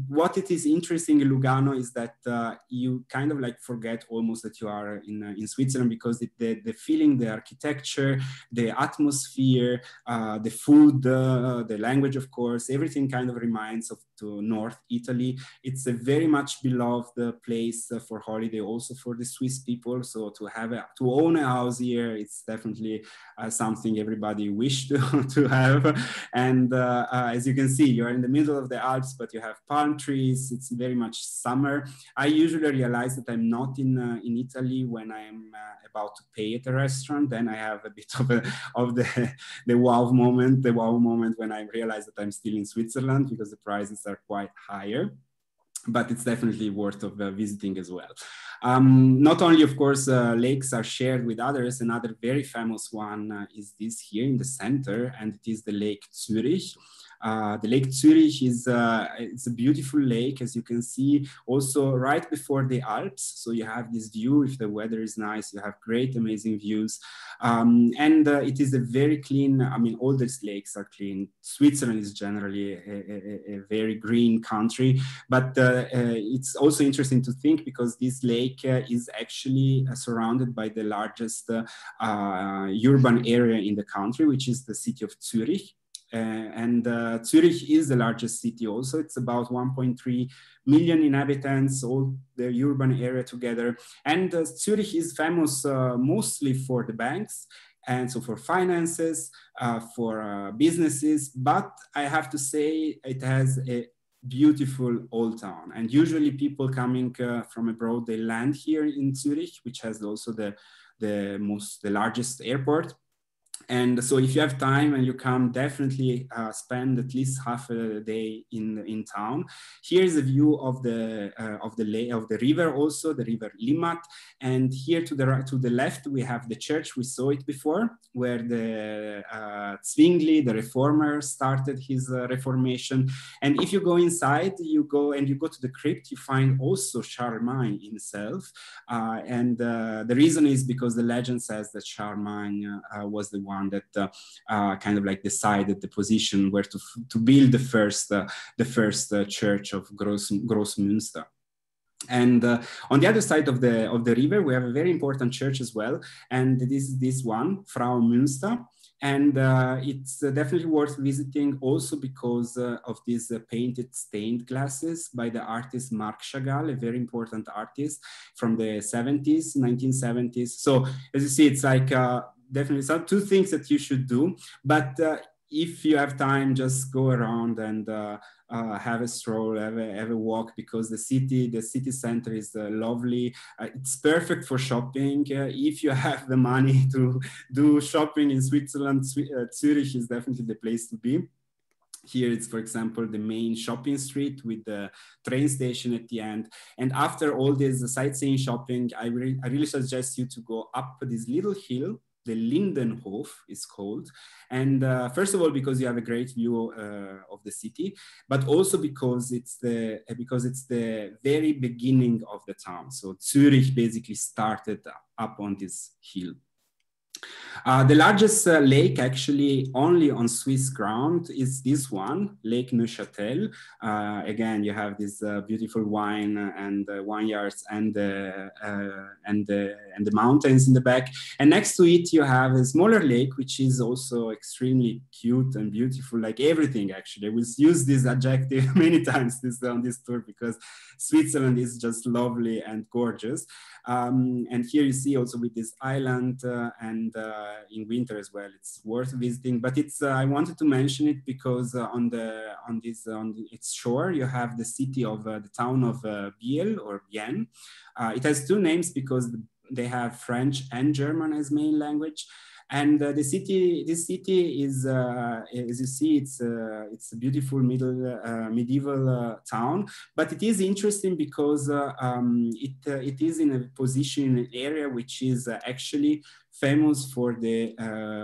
what it is interesting in Lugano is that you kind of like forget almost that you are in Switzerland, because the feeling, the architecture, the atmosphere, the food, the language, of course, everything kind of reminds of to North Italy. It's a very much beloved place for holiday, also for the Swiss people. So to own a house here, it's definitely something everybody wish to have. And as you can see, you're in the middle of the Alps, but you have palm trees. It's very much summer. I usually realize that I'm not in Italy when I'm about to pay at a restaurant. Then I have a bit of the wow moment when I realize that I'm still in Switzerland, because the prices are quite higher. But it's definitely worth of visiting as well. Not only, of course, lakes are shared with others. Another very famous one is this here in the center, and it is the Lake Zurich. The Lake Zurich is it's a beautiful lake, as you can see, also right before the Alps. So you have this view. If the weather is nice, you have great, amazing views. And it is a very clean, I mean, all these lakes are clean. Switzerland is generally a very green country, but it's also interesting to think because this lake is actually surrounded by the largest urban area in the country, which is the city of Zurich. And Zurich is the largest city also. It's about 1.3 million inhabitants, all the urban area together. And Zurich is famous mostly for the banks, and so for finances, for businesses. But I have to say it has a beautiful old town. And usually people coming from abroad, they land here in Zurich, which has also the largest airport. And so if you have time and you come, definitely spend at least half a day in town. Here's a view of the river, also the river Limmat. And here to the left, we have the church. We saw it before, where the Zwingli, the reformer, started his reformation. And if you go inside, you go to the crypt, you find also Charlemagne himself. And the reason is because the legend says that Charlemagne was the one that kind of like decided the position where to build the first church of Grossmünster. And on the other side of the river, we have a very important church as well, and this is this one, Frau Münster. And it's definitely worth visiting also because of these painted stained glasses by the artist Marc Chagall, a very important artist from the 70s, 1970s. So as you see, it's like definitely some two things that you should do. But if you have time, just go around and have a stroll, have a walk, because the city center is lovely. It's perfect for shopping. If you have the money to do shopping in Switzerland, Zurich is definitely the place to be. Here it's, for example, the main shopping street with the train station at the end. And after all this sightseeing shopping, I really suggest you to go up this little hill. The Lindenhof is called. And first of all, because you have a great view of the city, but also because it's the very beginning of the town. So Zurich basically started up on this hill. The largest lake actually only on Swiss ground is this one, Lake Neuchâtel. Again, you have this beautiful wine and vineyards and the mountains in the back. And next to it, you have a smaller lake, which is also extremely cute and beautiful, like everything actually. We'll use this adjective many times on this tour because Switzerland is just lovely and gorgeous. And here you see also with this island and in winter as well, it's worth visiting. But it's I wanted to mention it because on its shore you have the city of the town of Biel or Bienne. It has two names because they have French and German as main language. And this city is, as you see, it's a beautiful medieval town. But it is interesting because it is in a position in an area which is actually famous for the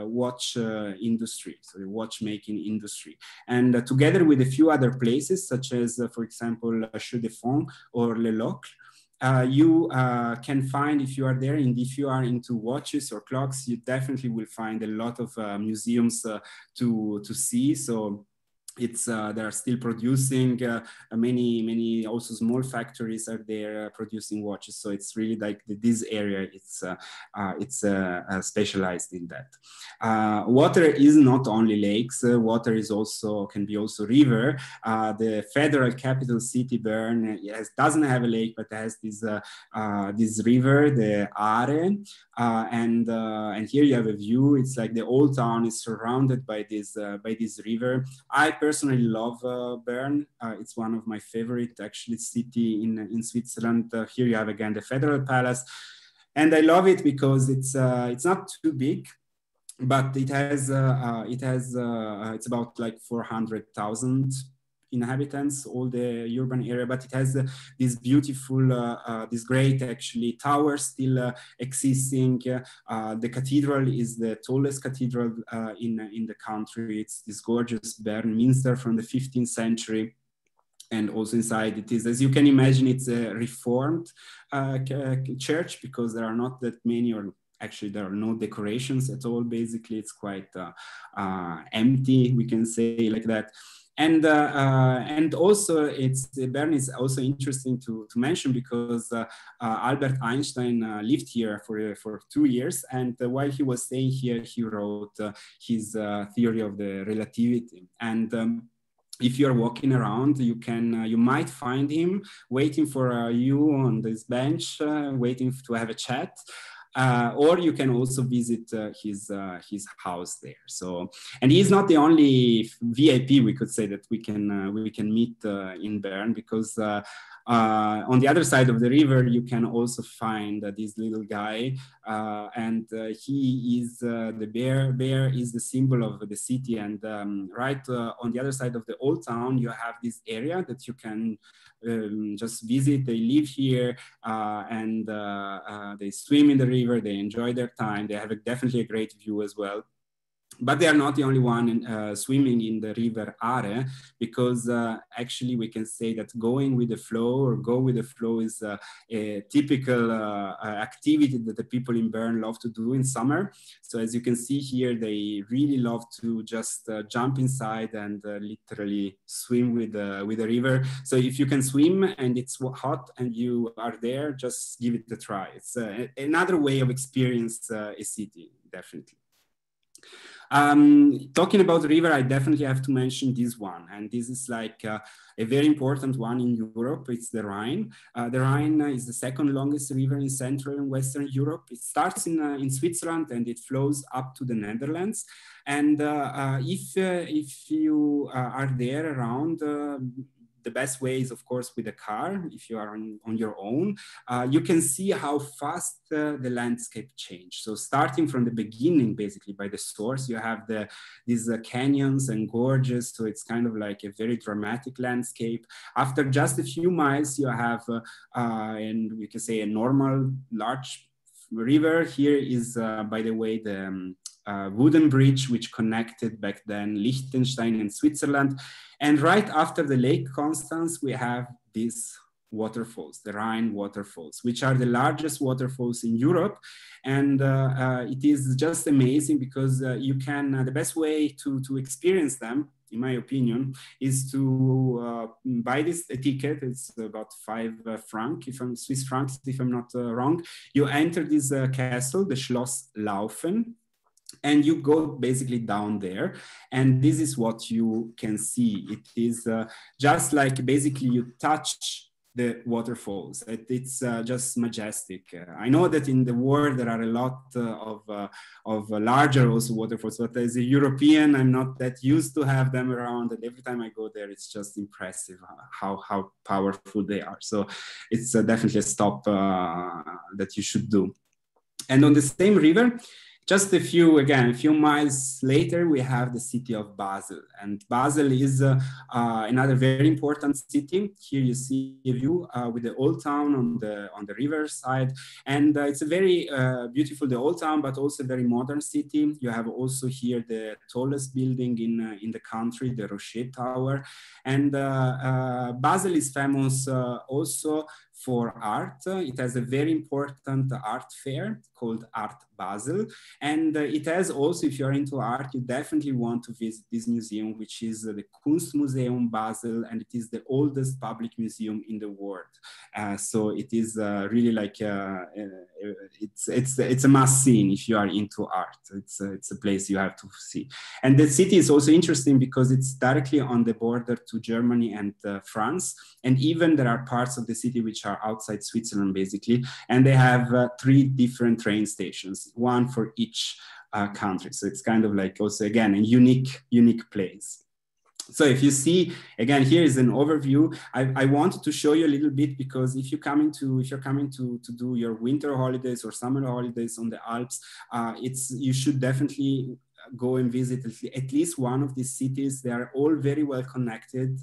watch industry, so the watchmaking industry. And together with a few other places, such as, for example, Chaux de Fonds or Le Locle, you can find, if you are there and if you are into watches or clocks, you definitely will find a lot of museums to see. So it's they are still producing many also small factories are there producing watches. So it's really like this area, it's specialized in that. Water is not only lakes, water is also can be also river. The federal capital city Bern doesn't have a lake, but has this this river, the Aare, and here you have a view. It's like the old town is surrounded by this river. I personally love Bern. It's one of my favorite actually city in Switzerland. Here you have again the Federal Palace, and I love it because it's not too big, but it has it's about like 400,000 inhabitants, all the urban area, but it has this beautiful, this great actually tower still existing. The cathedral is the tallest cathedral in the country. It's this gorgeous Bern Minster from the 15th century. And also inside it is, as you can imagine, it's a reformed church, because there are not that many, or actually there are no decorations at all. Basically, it's quite empty, we can say like that. And also Bern is also interesting to mention, because Albert Einstein lived here for 2 years, and while he was staying here, he wrote his theory of the relativity. And if you're walking around, you might find him waiting for you on this bench, waiting to have a chat. Or you can also visit his house there. So, and he's not the only VIP, we could say, that we can meet in Bern, because on the other side of the river, you can also find this little guy, and he is the bear. Bear is the symbol of the city, and right on the other side of the old town, you have this area that you can just visit. They live here, and they swim in the river. They enjoy their time. They have definitely a great view as well. But they are not the only one swimming in the river Are, because actually we can say that going with the flow, or go with the flow, is a typical activity that the people in Bern love to do in summer. So as you can see here, they really love to just jump inside and literally swim with the river. So if you can swim and it's hot and you are there, just give it a try. It's another way of experience a city, definitely. Talking about the river, I definitely have to mention this one, and this is like a very important one in Europe. It's the Rhine. The Rhine is the second longest river in Central and Western Europe. It starts in Switzerland and it flows up to the Netherlands. And if you are there around, the best way is, of course, with a car. If you are on your own, you can see how fast the landscape changed. So starting from the beginning, basically by the source, you have these canyons and gorges. So it's kind of like a very dramatic landscape. After just a few miles, you have, and we can say, a normal large river. Here is, by the way, the wooden bridge which connected back then Liechtenstein and Switzerland. And right after the Lake Constance, we have these waterfalls, the Rhine waterfalls, which are the largest waterfalls in Europe. And it is just amazing, because you can, the best way to experience them, in my opinion, is to buy this ticket. It's about 5 francs, Swiss francs, if I'm not wrong. You enter this castle, the Schloss Laufen, and you go basically down there, and this is what you can see. It is just like basically you touch the waterfalls. It's just majestic. I know that in the world there are a lot of larger also waterfalls, but as a European, I'm not that used to have them around, and every time I go there, it's just impressive how powerful they are. So it's definitely a stop that you should do. And on the same river, just a few miles later, we have the city of Basel. And Basel is another very important city. Here you see a view with the old town on the river side. And it's a very beautiful, the old town, but also a very modern city. You have also here the tallest building in the country, the Rocher Tower. And Basel is famous also for art. It has a very important art fair called Art Basel. And it has also, if you're into art, you definitely want to visit this museum, which is the Kunstmuseum Basel, and it is the oldest public museum in the world. So it is really like, it's a must see if you are into art. It's a place you have to see. And the city is also interesting because it's directly on the border to Germany and France. And even there are parts of the city which are outside Switzerland, basically. And they have 3 different train stations, one for each country. So it's kind of like also, again, a unique place. So if you see, again, here is an overview. I wanted to show you a little bit, because if you're coming to do your winter holidays or summer holidays on the Alps, you should definitely go and visit at least one of these cities. They are all very well connected.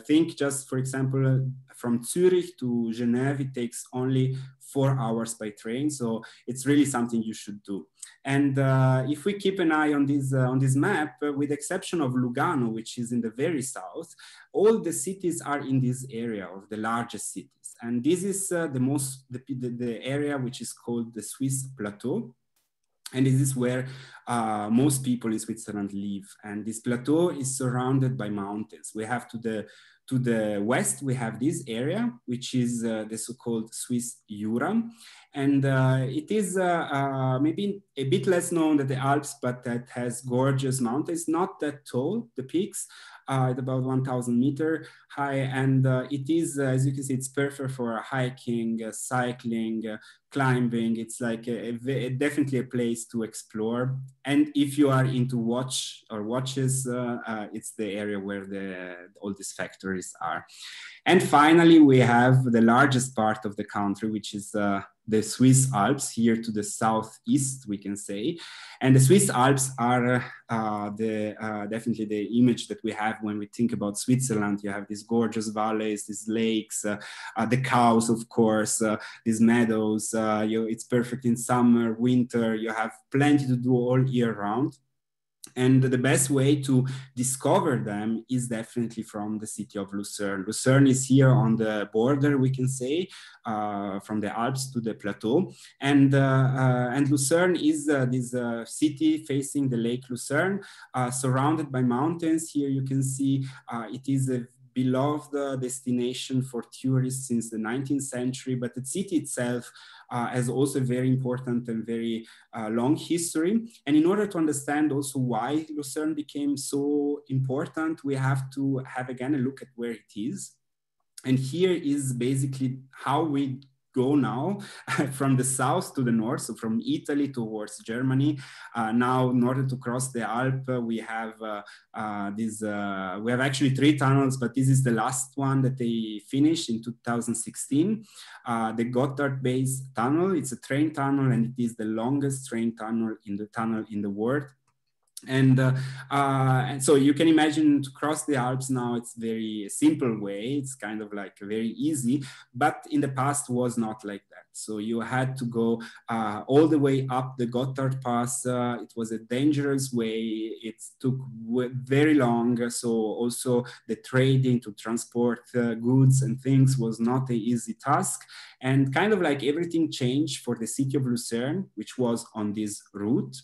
Think just, for example, from Zurich to Geneva, it takes only 4 hours by train. So it's really something you should do. And if we keep an eye on this map, with the exception of Lugano, which is in the very south, all the cities are in this area of the largest cities. And this is the area which is called the Swiss Plateau. And this is where most people in Switzerland live. And this plateau is surrounded by mountains. We have to the west, we have this area, which is the so-called Swiss Jura. And it is maybe a bit less known than the Alps, but that has gorgeous mountains, not that tall, the peaks, at about 1,000 meters high. And it is, as you can see, it's perfect for hiking, cycling, climbing. It's like definitely a place to explore. And if you are into watches, it's the area where all these factories are. And finally, we have the largest part of the country, which is the Swiss Alps, here to the southeast, we can say. And the Swiss Alps are definitely the image that we have when we think about Switzerland. You have these gorgeous valleys, these lakes, the cows, of course, these meadows. It's perfect in summer, winter. You have plenty to do all year round. And the best way to discover them is definitely from the city of Lucerne. Lucerne is here on the border, we can say, from the Alps to the plateau. And Lucerne is this city facing the Lake Lucerne, surrounded by mountains. Here you can see it is a beloved destination for tourists since the 19th century, but the city itself has also a very important and very long history. And in order to understand also why Lucerne became so important, we have to have again a look at where it is. And here is basically how we go now from the south to the north, so from Italy towards Germany. Now, in order to cross the Alps, we have we have actually 3 tunnels, but this is the last one that they finished in 2016. The Gotthard Base Tunnel, it's a train tunnel, and it is the longest train tunnel in the world. And so you can imagine to cross the Alps now, it's very simple way. It's kind of like very easy, but in the past was not like that. So you had to go all the way up the Gotthard Pass. It was a dangerous way. It took very long. So also the trading to transport goods and things was not an easy task. And kind of like everything changed for the city of Lucerne, which was on this route.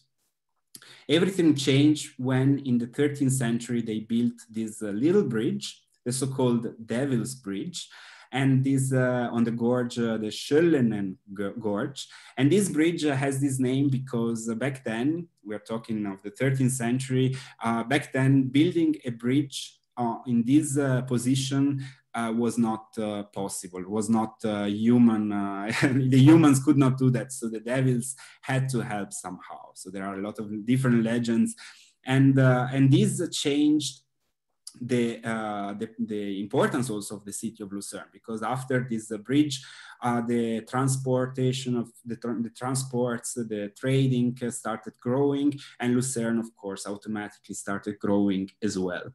Everything changed when in the 13th century, they built this little bridge, the so-called Devil's Bridge. And this on the gorge, the Schöllenen Gorge. And this bridge has this name because back then, we're talking of the 13th century, back then building a bridge in this position was not possible, was not human. The humans could not do that. So the devils had to help somehow. So there are a lot of different legends. And this changed the importance also of the city of Lucerne, because after this bridge, the transportation of the transports, the trading started growing, and Lucerne, of course, automatically started growing as well.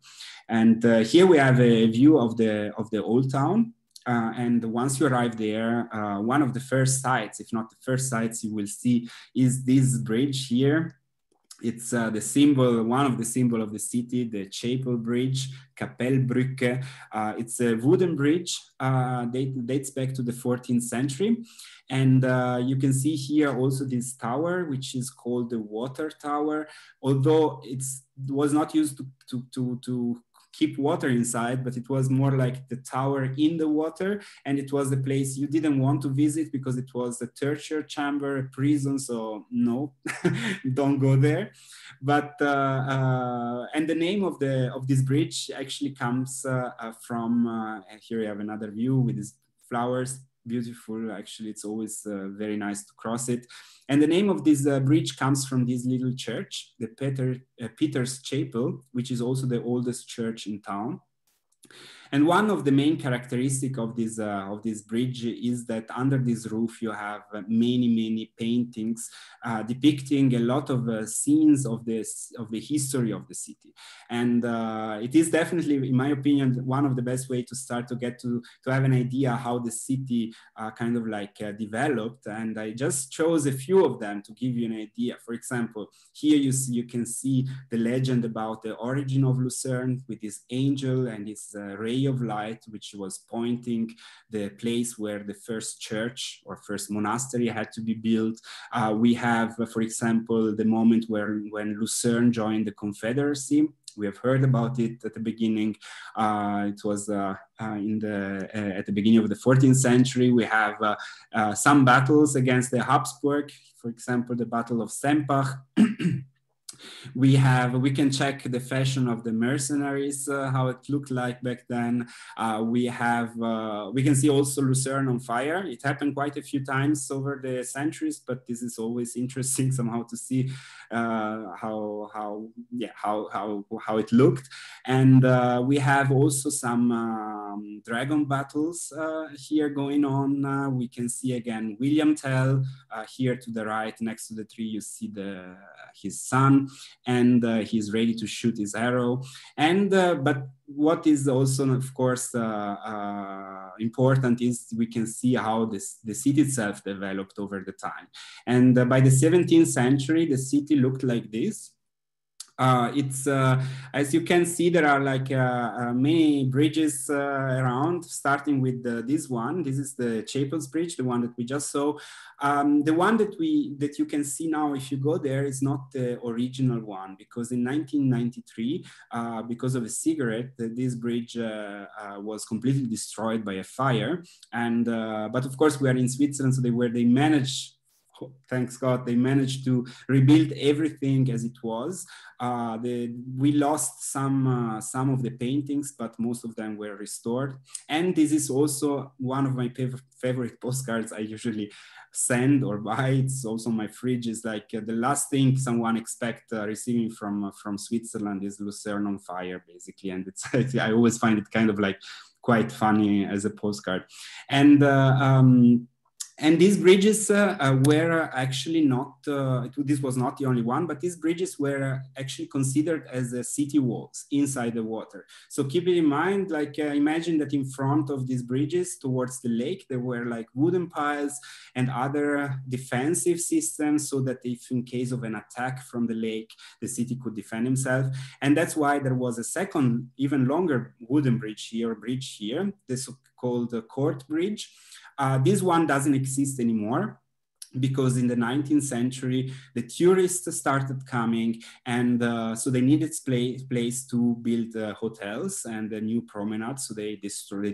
And here we have a view of the old town. And once you arrive there, one of the first sites, if not the first sites you will see, is this bridge here. It's the symbol, one of the symbols of the city, the Chapel Bridge, Kapellbrücke. It's a wooden bridge, dates back to the 14th century. And you can see here also this tower, which is called the Water Tower, although it was not used to keep water inside, but it was more like the tower in the water. And it was a place you didn't want to visit because it was a torture chamber, a prison. So no, don't go there. But, and the name of this bridge actually comes from, here you have another view with these flowers. Beautiful, actually, it's always very nice to cross it. And the name of this bridge comes from this little church, the Peter's Chapel, which is also the oldest church in town. And one of the main characteristics of this bridge is that under this roof you have many paintings depicting a lot of scenes of the history of the city. And it is definitely, in my opinion, one of the best way to start to get to have an idea how the city kind of like developed. And I just chose a few of them to give you an idea. For example, here you can see the legend about the origin of Lucerne with this angel and this ray of light, which was pointing the place where the first church or first monastery had to be built. We have, for example, the moment when Lucerne joined the Confederacy. We have heard about it at the beginning. It was at the beginning of the 14th century. We have some battles against the Habsburg, for example, the Battle of Sempach. We can check the fashion of the mercenaries, how it looked like back then. We can see also Lucerne on fire. It happened quite a few times over the centuries, but this is always interesting somehow to see how it looked. And we have also some dragon battles here going on. We can see again William Tell here to the right, next to the tree. You see his son, and he's ready to shoot his arrow. And but what is also, of course, important is we can see how the city itself developed over the time. And by the 17th century, the city looked like this. As you can see, there are like many bridges around, starting with this one. This is the Chapel's Bridge, the one that we just saw. The one that you can see now, if you go there, is not the original one, because in 1993, because of a cigarette, this bridge was completely destroyed by a fire. And but of course, we are in Switzerland, so they managed. Thanks God, they managed to rebuild everything as it was. We lost some of the paintings, but most of them were restored. And this is also one of my favorite postcards I usually send or buy. It's also my fridge. Is like the last thing someone expects receiving from Switzerland is Lucerne on fire, basically. And I always find it kind of like quite funny as a postcard. And these bridges were actually not, this was not the only one, but these bridges were actually considered as city walls inside the water. So keep it in mind, like imagine that in front of these bridges towards the lake, there were like wooden piles and other defensive systems, so that if in case of an attack from the lake, the city could defend himself. And that's why there was a second, even longer wooden bridge here, the so-called Court Bridge. This one doesn't exist anymore, because in the 19th century, the tourists started coming, and so they needed place to build hotels and a new promenade, so they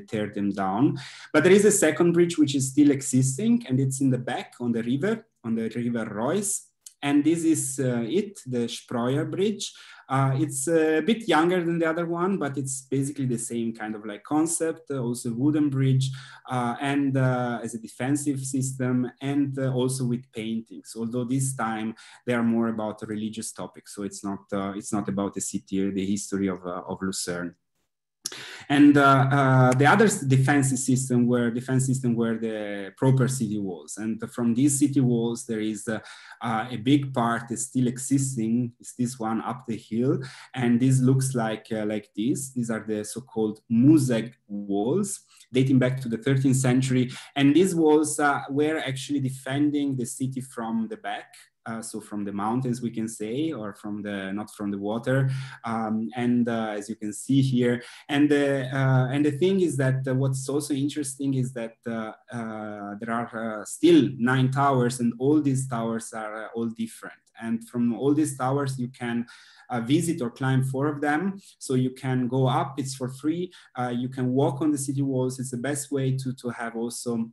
tear them down. But there is a second bridge which is still existing, and it's in the back on the river Reuss. And this is the Spreuer Bridge. It's a bit younger than the other one, but it's basically the same kind of like concept, also wooden bridge, and as a defensive system, and also with paintings. Although this time they are more about religious topics, so it's not about the city or the history of Lucerne. And the other defensive system were the proper city walls. And from these city walls, there is a big part is still existing. Is this one up the hill, and this looks like this. These are the so-called Museg walls, dating back to the 13th century. And these walls were actually defending the city from the back. So from the mountains, we can say, or not from the water, and as you can see here, and the thing is that what's also interesting is that there are still 9 towers, and all these towers are all different. And from all these towers, you can visit or climb 4 of them. So you can go up; it's for free. You can walk on the city walls. It's the best way to have also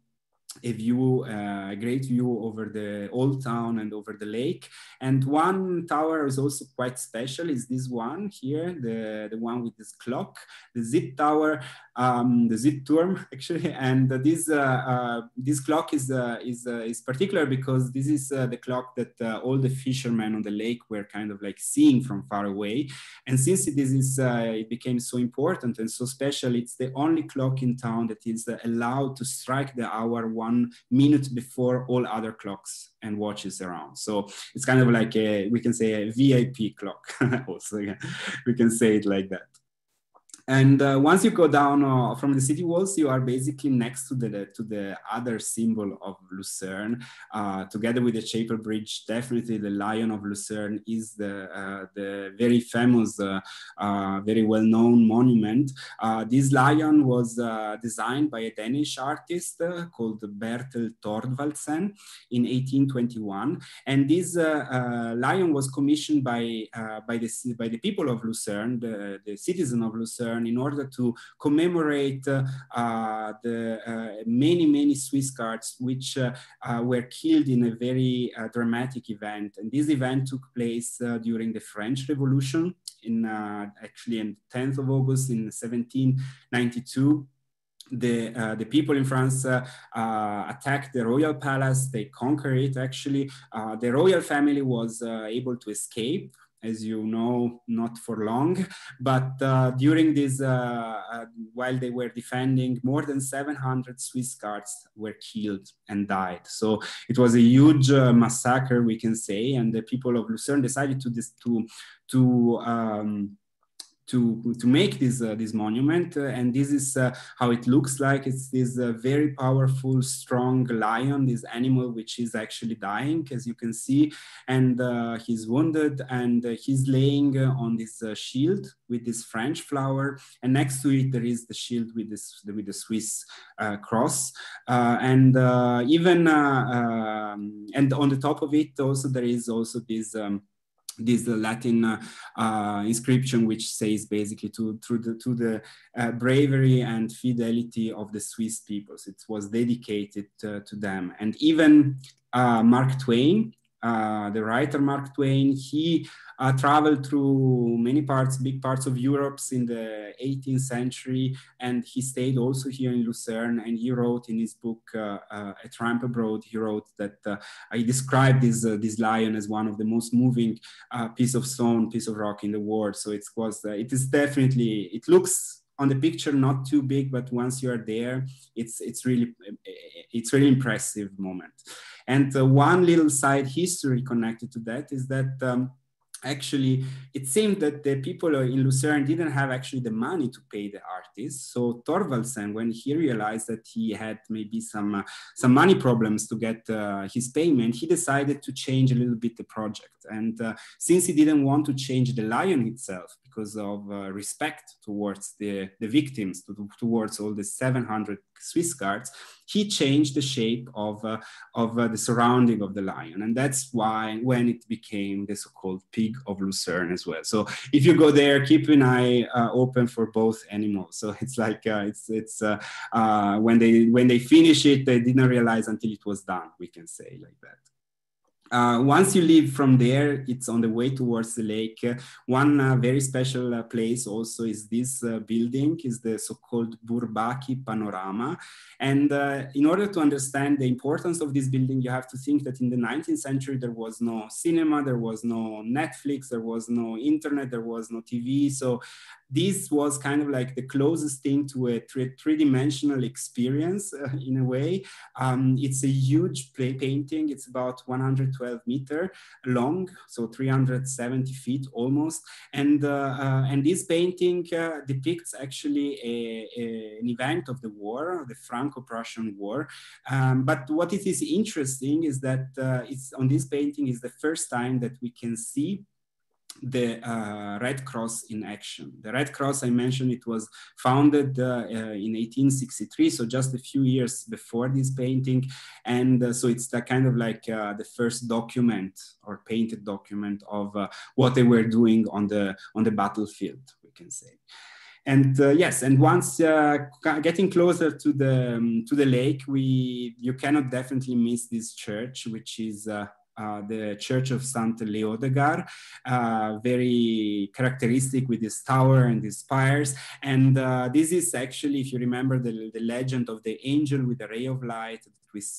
a view, a great view over the old town and over the lake. And one tower is also quite special, is this one here, the one with this clock, the Zit Tower, the Zit Turm actually. And this clock is particular because this is the clock that all the fishermen on the lake were kind of like seeing from far away. And since it became so important and so special, it's the only clock in town that is allowed to strike the hour 1 minute before all other clocks and watches around. So it's kind of like we can say a VIP clock also, yeah. We can say it like that. And once you go down from the city walls, you are basically next to the other symbol of Lucerne, together with the Chapel Bridge. Definitely, the Lion of Lucerne is the very famous, very well-known monument. This lion was designed by a Danish artist called Bertel Thorvaldsen in 1821, and this lion was commissioned by the people of Lucerne, the citizen of Lucerne, in order to commemorate the many Swiss guards which were killed in a very dramatic event. And this event took place during the French Revolution actually on 10th of August in 1792. The people in France attacked the royal palace. They conquered it actually. The royal family was able to escape, as you know, not for long, but during this, while they were defending, more than 700 Swiss guards were killed and died. So it was a huge massacre, we can say, and the people of Lucerne decided to make this monument, and this is how it looks like. It's this very powerful, strong lion, this animal which is actually dying, as you can see, and he's wounded, and he's laying on this shield with this French flower, and next to it there is the shield with the Swiss cross, and even and on the top of it also there is also this Latin inscription, which says basically to the bravery and fidelity of the Swiss peoples. It was dedicated to them. And even Mark Twain, the writer Mark Twain, he traveled through big parts of Europe in the 18th century, and he stayed also here in Lucerne, and he wrote in his book, A Tramp Abroad, he wrote that he described this lion as one of the most moving piece of rock in the world. So it is definitely, it looks on the picture not too big, but once you are there, it's really impressive moment. And one little side history connected to that is that actually, it seemed that the people in Lucerne didn't have actually the money to pay the artists. So Thorvaldsen, when he realized that he had maybe some money problems to get his payment, he decided to change a little bit the project. And since he didn't want to change the lion itself because of respect towards the victims, towards all the 700 Swiss guards, he changed the shape of the surrounding of the lion. And that's why when it became the so-called pig of Lucerne as well. So if you go there, keep an eye open for both animals. So it's like, when they finish it, they didn't realize until it was done, we can say like that. Once you leave from there, it's on the way towards the lake. One very special place also is this building, is the so-called Bourbaki Panorama. And in order to understand the importance of this building, you have to think that in the 19th century, there was no cinema, there was no Netflix, there was no internet, there was no TV. So this was kind of like the closest thing to a three-dimensional experience in a way. It's a huge painting. It's about 112 meters long, so 370 feet almost. And this painting depicts actually an event of the war, the Franco-Prussian War. But what it is interesting is that on this painting is the first time that we can see the Red Cross in action. The Red Cross, I mentioned, it was founded in 1863, so just a few years before this painting. And so it's the kind of like the first document or painted document of what they were doing on the battlefield, we can say. And yes, and once getting closer to the lake, you cannot definitely miss this church, which is the Church of St. Leodegar, very characteristic with this tower and these spires. And this is actually, if you remember the legend of the angel with the ray of light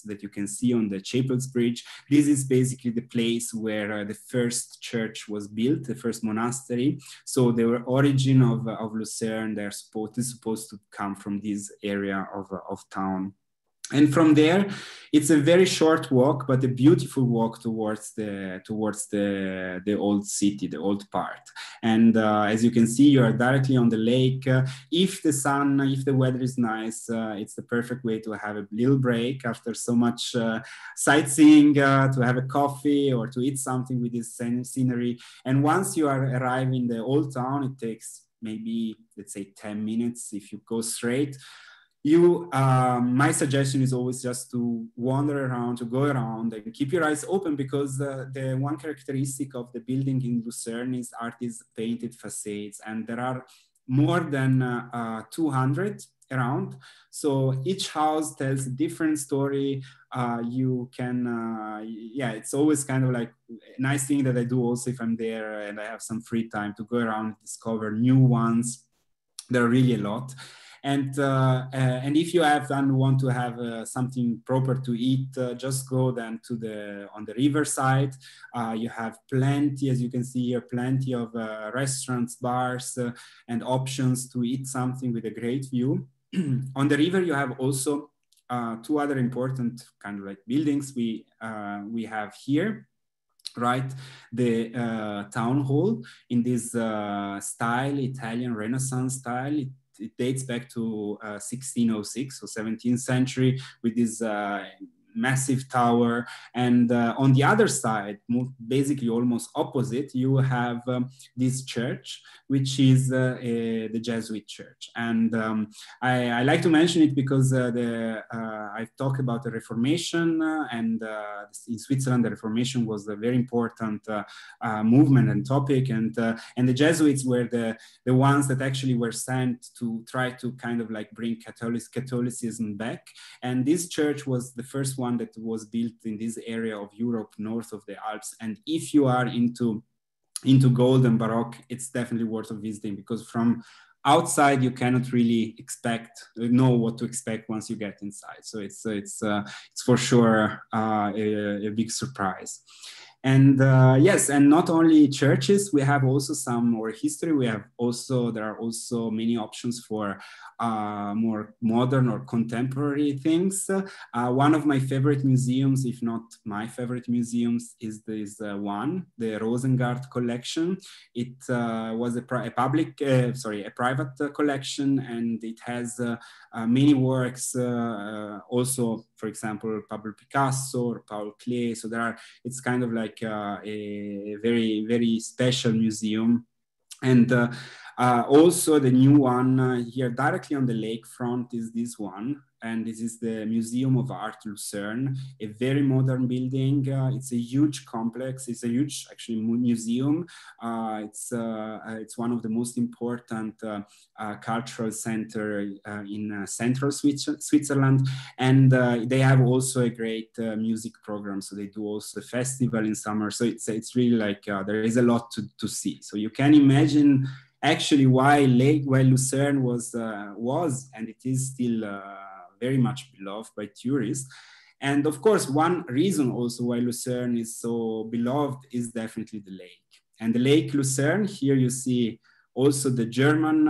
that you can see on the Chapel's Bridge, this is basically the place where the first church was built, the first monastery. So the origin of Lucerne, they're supposed to come from this area of town. And from there, it's a very short walk, but a beautiful walk towards the old city, the old part. And as you can see, you are directly on the lake. If the weather is nice, it's the perfect way to have a little break after so much sightseeing, to have a coffee or to eat something with this scenery. And once you are arriving in the old town, it takes maybe, let's say, 10 minutes if you go straight. My suggestion is always just to wander around, to go around and keep your eyes open, because the one characteristic of the building in Lucerne is these painted facades, and there are more than 200 around. So each house tells a different story. It's always kind of like a nice thing that I do also if I'm there and I have some free time, to go around and discover new ones. There are really a lot. And if you want to have something proper to eat, just go then on the riverside. You have plenty, as you can see here, plenty of restaurants, bars, and options to eat something with a great view. On the river, you have also two other important kind of like buildings we have here. Right, the town hall in this style, Italian Renaissance style. It dates back to 1606, so 17th century, with this massive tower. And on the other side, basically almost opposite, you have this church, which is the Jesuit church. And I like to mention it because I've talked about the Reformation, and in Switzerland, the Reformation was a very important movement and topic. And the Jesuits were the ones that actually were sent to try to kind of like bring Catholicism back. And this church was the first one that was built in this area of Europe, north of the Alps. And if you are into gold and Baroque, it's definitely worth of visiting, because from outside you cannot really know what to expect once you get inside. So it's for sure a big surprise. And yes, and not only churches, we have also some more history. There are also many options for more modern or contemporary things. One of my favorite museums, if not my favorite museums, is this one, the Rosengart collection. It was a private collection, and it has many works, also, for example, Pablo Picasso or Paul Klee. So it's kind of like a very, very special museum. And also the new one here directly on the lakefront is this one. And this is the Museum of Art Lucerne, a very modern building. It's a huge complex. It's a huge, actually, museum. It's one of the most important cultural center in central Switzerland. And they have also a great music program. So they do also a festival in summer. So it's really like there is a lot to see. So you can imagine actually why Lucerne was and it is still very much beloved by tourists. And of course, one reason also why Lucerne is so beloved is definitely the lake. And the Lake Lucerne, here you see also the German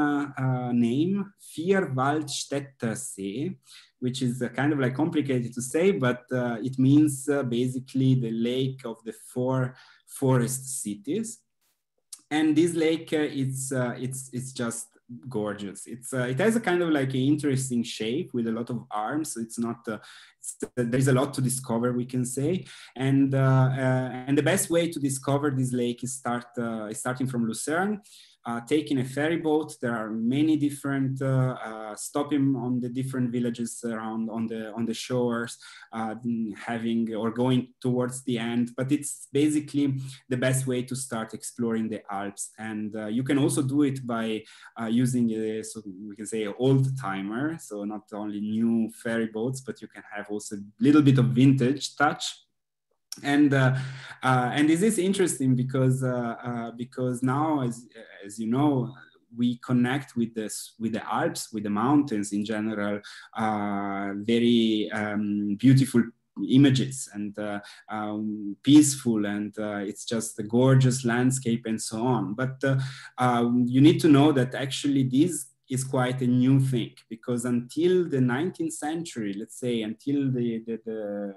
name, Vierwaldstätter See, which is kind of like complicated to say, but it means basically the lake of the 4 forest cities. And this lake, it's just gorgeous. It has a kind of like an interesting shape with a lot of arms. So it's not there's a lot to discover, we can say. And the best way to discover this lake is starting from Lucerne. taking a ferry boat. There are many different stopping on the different villages around on the shores, having or going towards the end. But it's basically the best way to start exploring the Alps. And you can also do it by using a, so we can say, old timer. So not only new ferry boats, but you can have also a little bit of vintage touch. And this is interesting because now, as you know, we connect with the Alps, with the mountains in general, very beautiful images and peaceful, and it's just a gorgeous landscape and so on. But you need to know that actually this is quite a new thing, because until the 19th century, let's say until the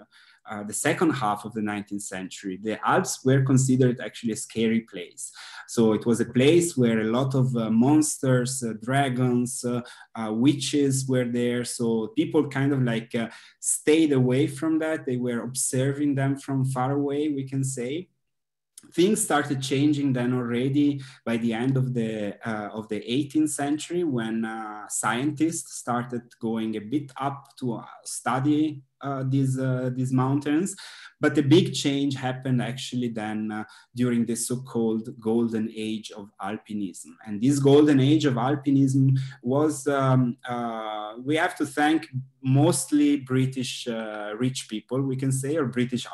second half of the 19th century, the Alps were considered actually a scary place. So it was a place where a lot of monsters, dragons, witches were there. So people kind of like stayed away from that. They were observing them from far away, we can say. Things started changing then already by the end of the 18th century, when scientists started going a bit up to study these mountains. But the big change happened actually then during the so-called golden age of alpinism. And this golden age of alpinism was, we have to thank mostly British rich people, we can say, or British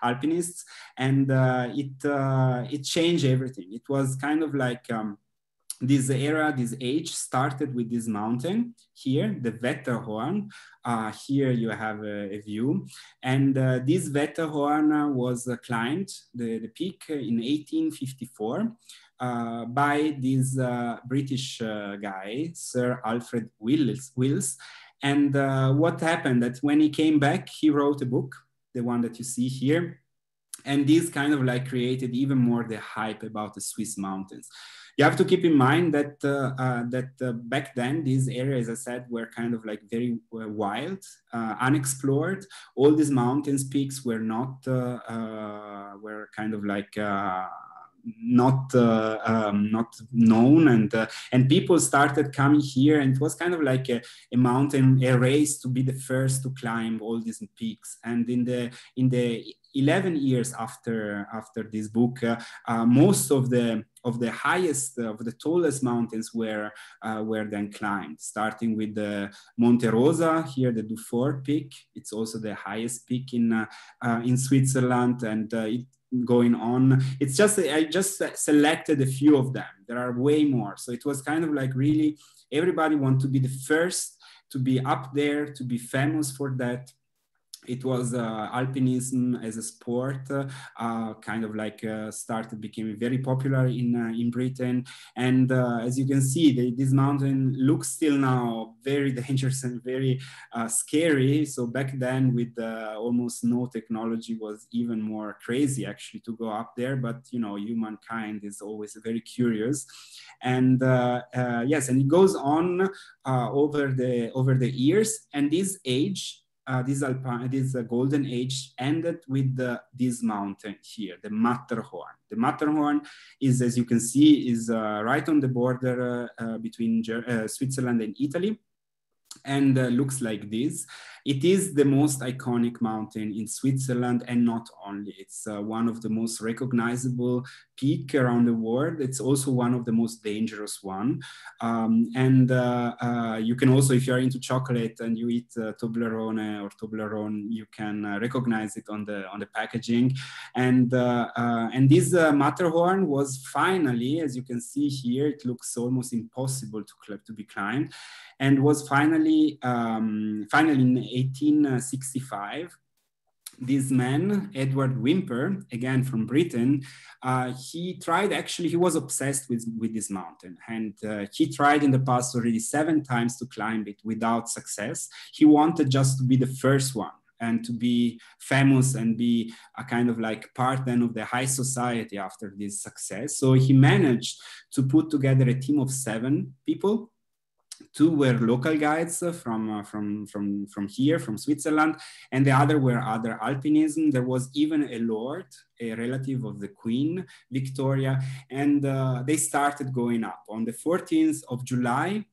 alpinists. And it changed everything. It was kind of like this era, this age started with this mountain here, the Wetterhorn. Here you have a view. And this Wetterhorn was climbed, the peak, in 1854 by this British guy, Sir Alfred Wills. And what happened, that when he came back, he wrote a book, the one that you see here. And this kind of like created even more the hype about the Swiss mountains. You have to keep in mind that back then, these areas, as I said, were kind of like very wild, unexplored. All these mountains peaks were not, were kind of like not known, and people started coming here, and it was kind of like a mountain, a race to be the first to climb all these peaks. And in the 11 years after this book, most of the highest, of the tallest mountains were then climbed, starting with the Monte Rosa here, the Dufour peak. It's also the highest peak in Switzerland, and going on. It's just, I just selected a few of them. There are way more. So it was kind of like really everybody want to be the first to be up there, to be famous for that. It was alpinism as a sport, kind of like became very popular in Britain. And as you can see, this mountain looks still now very dangerous and very scary. So back then, with almost no technology, was even more crazy actually to go up there. But you know, humankind is always very curious. And yes, and it goes on over the years. And this age, this golden age ended with this mountain here, the Matterhorn. The Matterhorn is, as you can see, is right on the border between Switzerland and Italy, and looks like this. It is the most iconic mountain in Switzerland, and not only. It's one of the most recognizable peak around the world. It's also one of the most dangerous one. And you can also, if you're into chocolate and you eat Toblerone or Toblerone, you can recognize it on the packaging. And this Matterhorn was finally, as you can see here, it looks almost impossible to be climbed, and was finally in 1865. This man, Edward Whymper, again from Britain, he was obsessed with this mountain, and he tried in the past already 7 times to climb it without success. He wanted just to be the first one and to be famous and be a kind of like part then of the high society after this success. So he managed to put together a team of 7 people. Two were local guides from here, from Switzerland, and the other were other alpinism. There was even a lord, a relative of the Queen Victoria, and they started going up. On the 14th of July,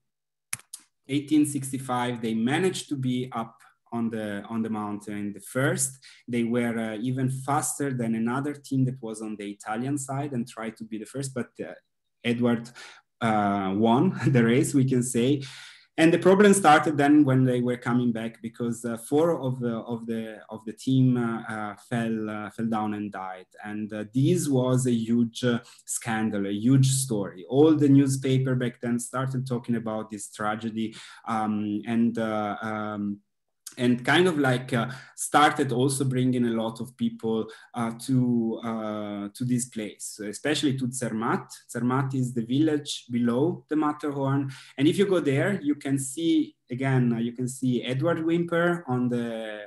1865, they managed to be up on the mountain. The first, they were even faster than another team that was on the Italian side and tried to be the first, but Edward won the race, we can say. And the problem started then when they were coming back, because four of the team fell down and died, and this was a huge scandal, a huge story. All the newspaper back then started talking about this tragedy, and kind of like started also bringing a lot of people to this place, especially to Zermatt. Zermatt is the village below the Matterhorn. And if you go there, you can see, again, you can see Edward Whymper on the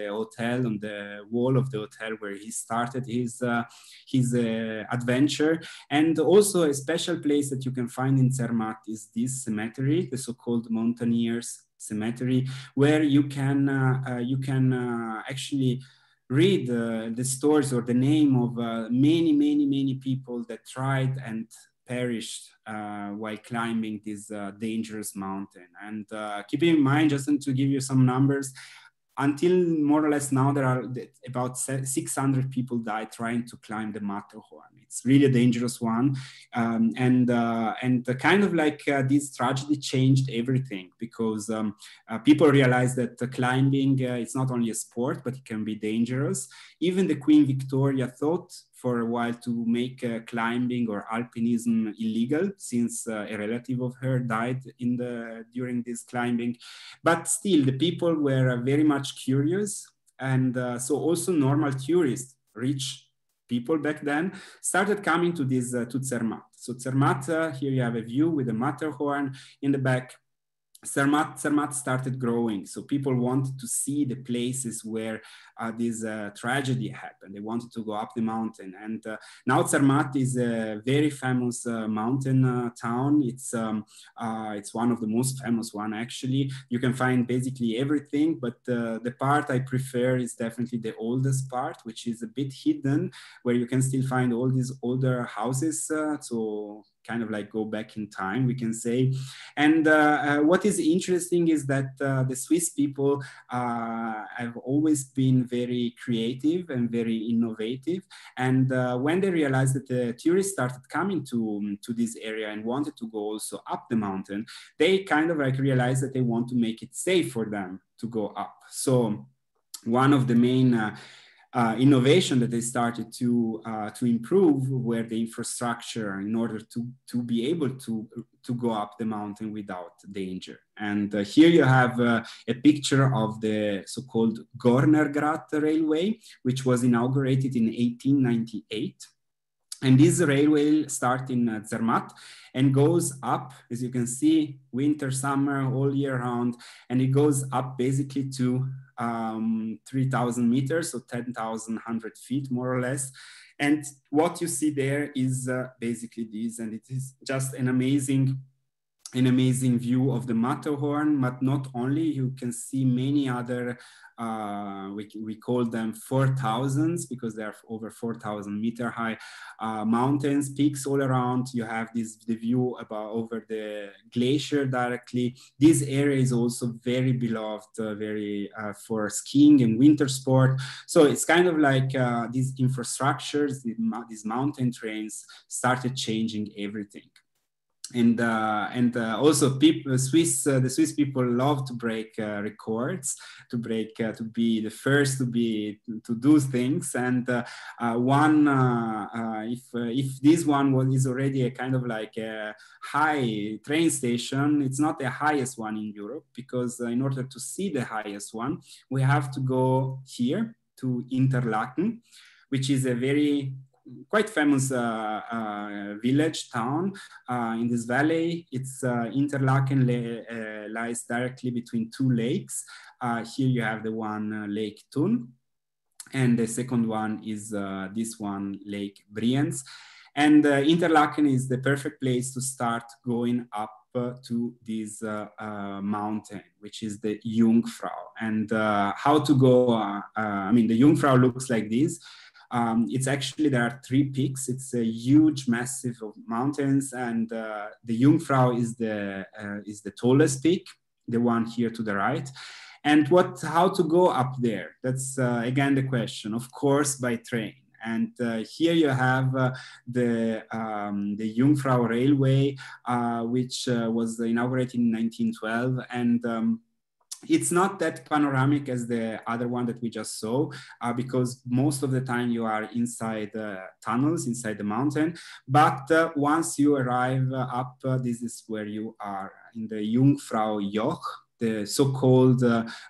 hotel, on the wall of the hotel where he started his adventure. And also a special place that you can find in Zermatt is this cemetery, the so-called Mountaineers Cemetery, where you can actually read the stories or the name of many people that tried and perished while climbing this dangerous mountain. And keep in mind, just to give you some numbers, until more or less now, there are about 600 people died trying to climb the Matterhorn. It's really a dangerous one. And kind of like this tragedy changed everything, because people realized that climbing, it's not only a sport, but it can be dangerous. Even the Queen Victoria thought for a while to make climbing or alpinism illegal, since a relative of her died during this climbing. But still, the people were very much curious, and so also normal tourists, rich people back then, started coming to this to Zermatt. So Zermatt, here you have a view with the Matterhorn in the back. Zermatt started growing. So people wanted to see the places where this tragedy happened. They wanted to go up the mountain. And now Zermatt is a very famous mountain town. It's one of the most famous one, actually. You can find basically everything, but the part I prefer is definitely the oldest part, which is a bit hidden, where you can still find all these older houses. So kind of like go back in time, we can say. And what is interesting is that the Swiss people have always been very creative and very innovative. And when they realized that the tourists started coming to this area and wanted to go also up the mountain, they kind of like realized that they want to make it safe for them to go up. So one of the main innovation that they started to improve were the infrastructure, in order to be able to go up the mountain without danger. And here you have a picture of the so-called Gornergrat Railway, which was inaugurated in 1898. And this railway starts in Zermatt and goes up, as you can see, winter, summer, all year round. And it goes up basically to 3,000 meters, so 10,100 feet, more or less. And what you see there is basically this, and it is just an amazing view of the Matterhorn. But not only, you can see many other, we call them 4,000s, because they are over 4,000 meter high mountains, peaks all around. You have the view over the glacier directly. This area is also very beloved, for skiing and winter sport. So it's kind of like these infrastructures, these mountain trains started changing everything. And also the Swiss people love to break records, to be the first to do things. And if this one is already a kind of like a high train station, it's not the highest one in Europe, because in order to see the highest one, we have to go here to Interlaken, which is a quite famous village town in this valley. It's Interlaken lies directly between two lakes. Here you have the one, Lake Thun, and the second one is this one, Lake Brienz. And Interlaken is the perfect place to start going up to this mountain, which is the Jungfrau. And how to go, I mean, the Jungfrau looks like this. It's actually, there are 3 peaks. It's a huge, massive of mountains, and the Jungfrau is the tallest peak, the one here to the right. And how to go up there? That's again the question. Of course, by train. And here you have the Jungfrau Railway, which was inaugurated in 1912, and it's not that panoramic as the other one that we just saw, because most of the time you are inside tunnels, inside the mountain. But once you arrive up, this is where you are in the Jungfrau Joch, the so-called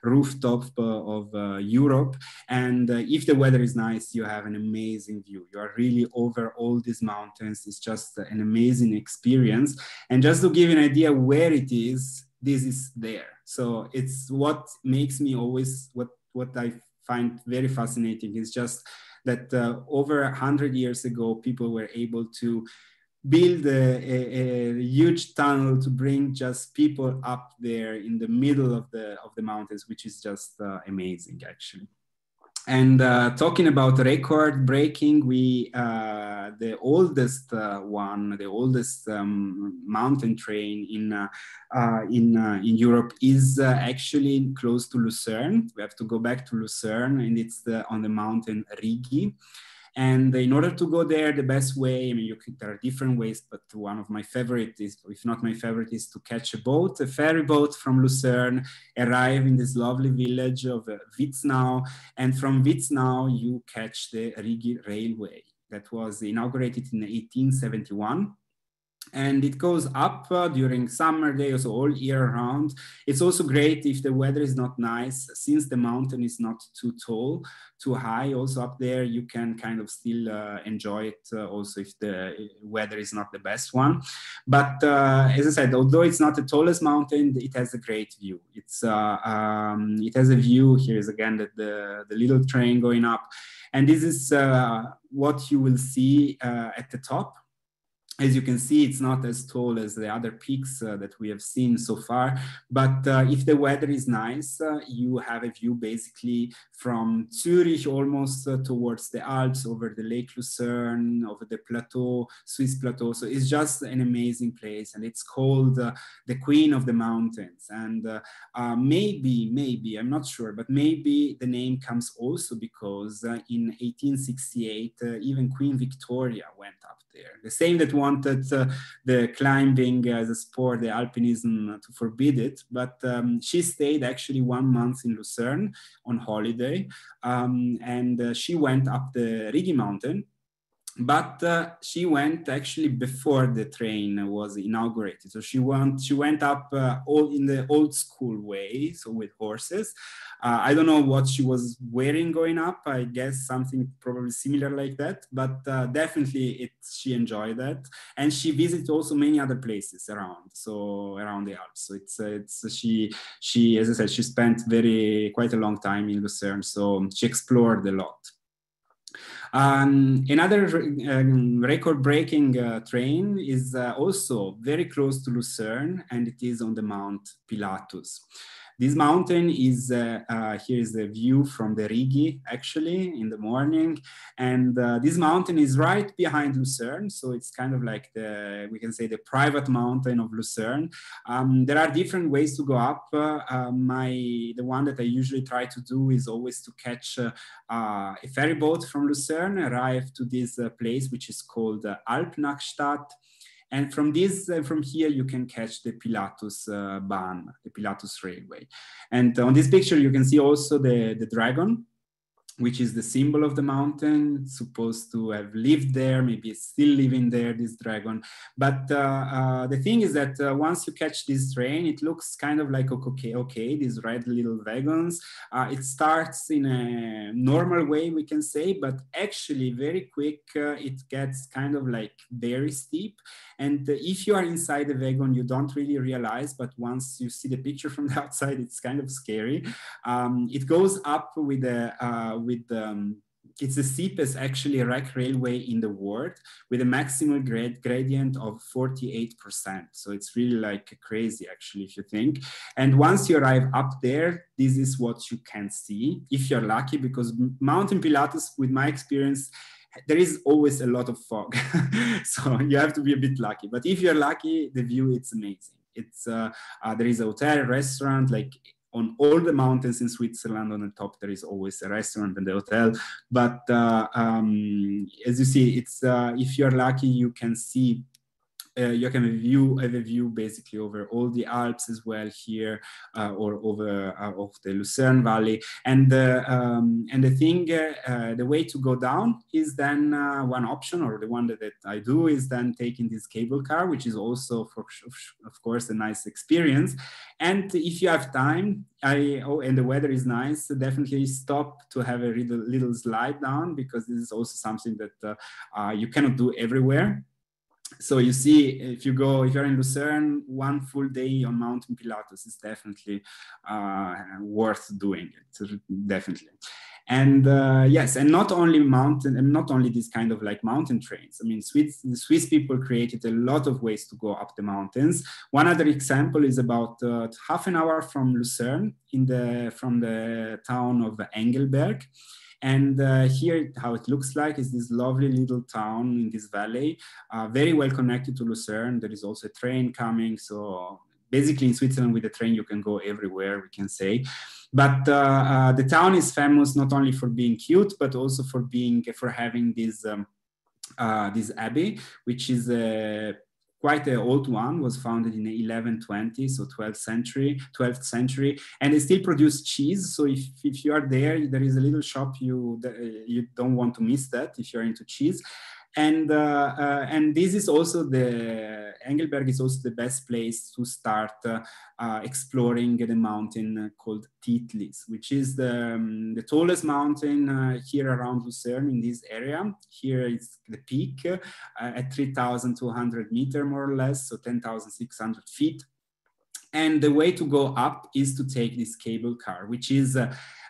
rooftop of Europe. And if the weather is nice, you have an amazing view. You are really over all these mountains. It's just an amazing experience. And just to give you an idea where it is, this is there. So it's what makes me always, what I find very fascinating is just that over 100 years ago, people were able to build a huge tunnel to bring just people up there in the middle of the mountains, which is just amazing, actually. And talking about record breaking, the oldest one, the oldest mountain train in Europe is actually close to Lucerne. We have to go back to Lucerne, and it's on the mountain Rigi. And in order to go there, the best way, I mean, there are different ways, but one of my favorite is, if not my favorite, is to catch a boat, a ferry boat from Lucerne, arrive in this lovely village of Witznau, and from Witznau you catch the Rigi Railway that was inaugurated in 1871. And it goes up during summer days, so all year round. It's also great if the weather is not nice, since the mountain is not too tall, too high. Also up there, you can kind of still enjoy it, also if the weather is not the best one. But as I said, although it's not the tallest mountain, it has a great view. It has a view. Here is again the little train going up. And this is what you will see at the top. As you can see, it's not as tall as the other peaks that we have seen so far. But if the weather is nice, you have a view basically from Zurich almost towards the Alps, over the Lake Lucerne, over the plateau, Swiss plateau. So it's just an amazing place. And it's called the Queen of the Mountains. And maybe, I'm not sure, but maybe the name comes also because in 1868, even Queen Victoria went up there. The same that wanted the climbing as a sport, the alpinism, to forbid it. But she stayed actually 1 month in Lucerne on holiday. And she went up the Rigi mountain. But she went actually before the train was inaugurated. So she went up all in the old school way, so with horses. I don't know what she was wearing going up. I guess something probably similar like that. But definitely she enjoyed that, and she visited also many other places around the Alps. So she, as I said, she spent quite a long time in Lucerne. So she explored a lot. Another record-breaking train is also very close to Lucerne, and it is on the Mount Pilatus. This mountain is, here is the view from the Rigi, actually, in the morning. And this mountain is right behind Lucerne. So it's kind of like we can say the private mountain of Lucerne. There are different ways to go up. The one that I usually try to do is always to catch a ferry boat from Lucerne, arrive to this place, which is called Alpnachstadt. And from here, you can catch the Pilatus Bahn, the Pilatus Railway. And on this picture, you can see also the dragon, which is the symbol of the mountain, supposed to have lived there, maybe it's still living there, this dragon. But the thing is that once you catch this train, it looks kind of like, okay, these red little wagons. It starts in a normal way, we can say, but actually very quick, it gets kind of like very steep. And if you are inside the wagon, you don't really realize, but once you see the picture from the outside, it's kind of scary. It goes up with it's the steepest actually rack railway in the world, with a maximal gradient of 48%. So it's really like crazy actually, if you think. And once you arrive up there, this is what you can see if you're lucky, because Mountain Pilatus, with my experience, there is always a lot of fog. So you have to be a bit lucky. But if you're lucky, the view, it's amazing. It's there is a hotel, restaurant, like on all the mountains in Switzerland, on the top, there is always a restaurant and a hotel. But as you see, it's if you're lucky, you can see you can have a view basically over all the Alps as well here, or over of the Lucerne Valley. And the thing, the way to go down is then one option, or the one that I do, is then taking this cable car, which is also, of course, a nice experience. And if you have time, and the weather is nice, definitely stop to have a little slide down, because this is also something that you cannot do everywhere. So you see, if you're in Lucerne, one full day on Mountain Pilatus is definitely worth doing it, definitely. And yes, and not only this kind of like mountain trains. I mean, the Swiss people created a lot of ways to go up the mountains. One other example is about half an hour from Lucerne, from the town of Engelberg. And here, how it looks like is this lovely little town in this valley, very well connected to Lucerne. There is also a train coming. So basically in Switzerland, with the train, you can go everywhere, we can say. But the town is famous not only for being cute, but also for having this abbey, which is quite an old one, was founded in 1120, so 12th century, and they still produce cheese. So if you are there, there is a little shop, you don't want to miss that if you're into cheese. And this is also Engelberg is also the best place to start exploring the mountain called Titlis, which is the tallest mountain here around Lucerne in this area. Here is the peak at 3,200 meters more or less, so 10,600 feet. And the way to go up is to take this cable car, which is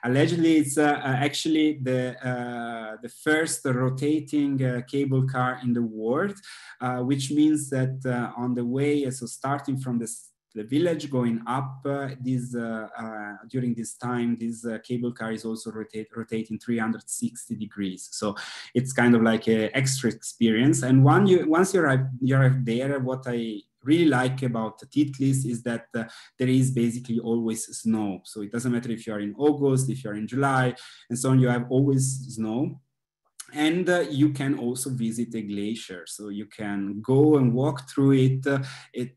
allegedly it's actually the first rotating cable car in the world, which means that on the way, so starting from the village going up, during this time, this cable car is also rotating 360 degrees. So it's kind of like an extra experience. And once you arrive there, what I really like about Titlis is that there is basically always snow. So it doesn't matter if you're in August, if you're in July, and so on, you have always snow. And you can also visit a glacier. So you can go and walk through it,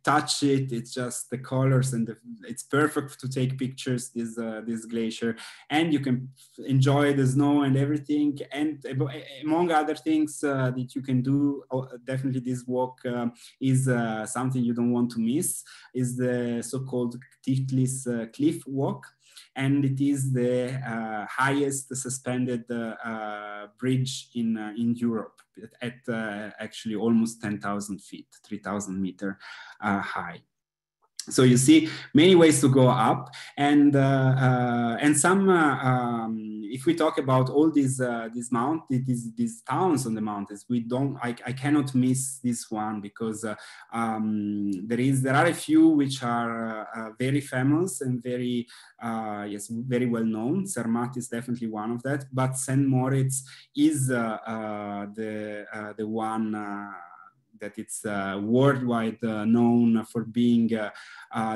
touch it. It's just the colors, and it's perfect to take pictures, this glacier. And you can enjoy the snow and everything. And among other things that you can do, definitely this walk is something you don't want to miss, is the so-called Titlis Cliff Walk. And it is the highest suspended bridge in Europe, at actually almost 10,000 feet, 3,000 meters high. So you see many ways to go up, and some. If we talk about all these towns on the mountains, I cannot miss this one, because there are a few which are very famous and very well known. Zermatt is definitely one of that, but St. Moritz is the one. That it's worldwide known for being the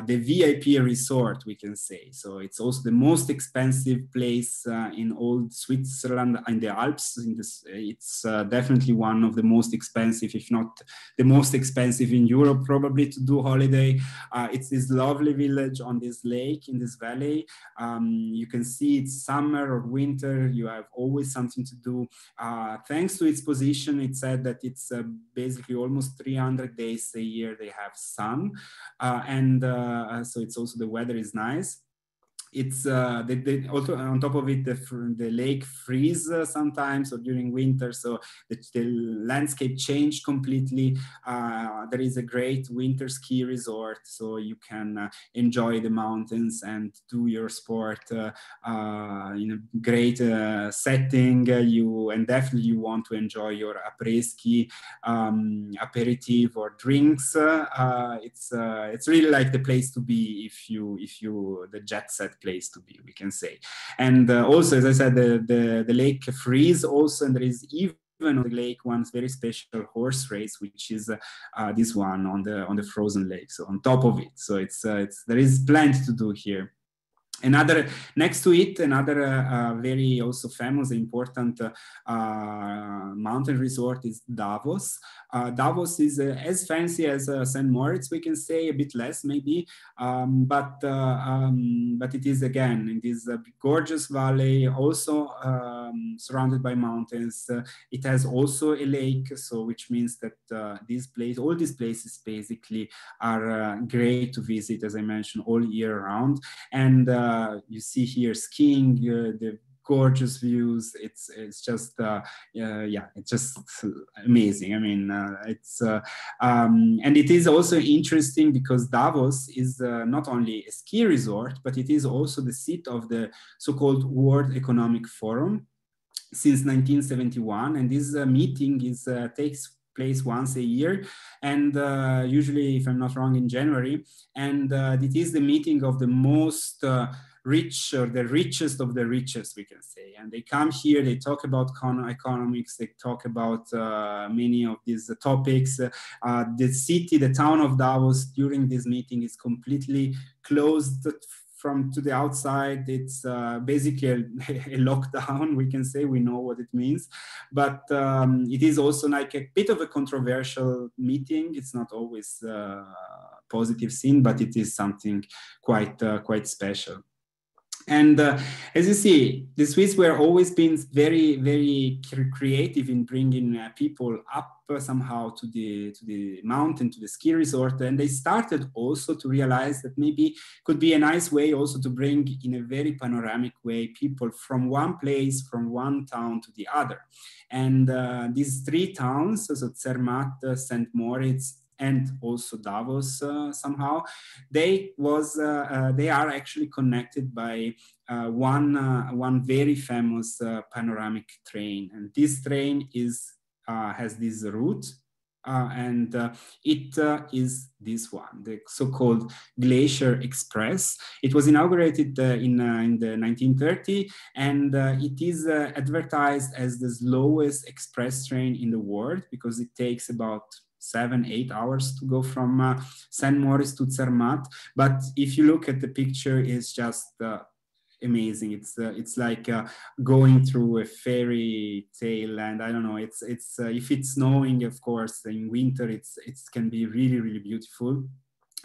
VIP resort, we can say. So it's also the most expensive place in all Switzerland and the Alps. It's definitely one of the most expensive, if not the most expensive in Europe, probably, to do holiday. It's this lovely village on this lake in this valley. You can see it's summer or winter, you have always something to do. Thanks to its position, it's said that it's basically almost 300 days a year they have sun, and so it's also, the weather is nice. it's also on top of it, the lake freeze sometimes or during winter, so the landscape changed completely. There is a great winter ski resort, so you can enjoy the mountains and do your sport in a great setting. And definitely you want to enjoy your après ski aperitif or drinks. It's really like the place to be if you the jet set place to be, we can say. And also, as I said, the lake freeze also, and there is even on the lake one very special horse race, which is this one on the frozen lake. So on top of it, so it's there is plenty to do here. Another next to it, another very also famous, important mountain resort is Davos. Davos is as fancy as St. Moritz, we can say, a bit less maybe, but it is again in this gorgeous valley, also surrounded by mountains. It has also a lake, so which means that all these places basically are great to visit, as I mentioned, all year round. And you see here skiing, the gorgeous views. It's just yeah, it's just amazing. I mean, and it is also interesting because Davos is not only a ski resort, but it is also the seat of the so-called World Economic Forum since 1971, and this meeting takes place once a year, and usually, if I'm not wrong, in January. And it is the meeting of the most rich, or the richest of the richest, we can say. And they come here, they talk about economics, they talk about many of these topics. The city, the town of Davos during this meeting is completely closed to the outside. It's basically a lockdown, we can say. We know what it means, but it is also like a bit of a controversial meeting. It's not always positive seen, but it is something quite special. And as you see, the Swiss were always been very, very creative in bringing people up somehow to the mountain, to the ski resort. And they started also to realize that maybe could be a nice way also to bring in a very panoramic way people from one place, from one town to the other. And these three towns, so Zermatt, St. Moritz, and also Davos somehow, they are actually connected by one very famous panoramic train, and this train has this route, and it is this one, the so-called Glacier Express. It was inaugurated in the 1930, and it is advertised as the slowest express train in the world because it takes about 7-8 hours to go from St. Moritz to Zermatt. But if you look at the picture, it's just amazing. It's like going through a fairy tale, and I don't know. It's if it's snowing, of course, in winter, it can be really, really beautiful.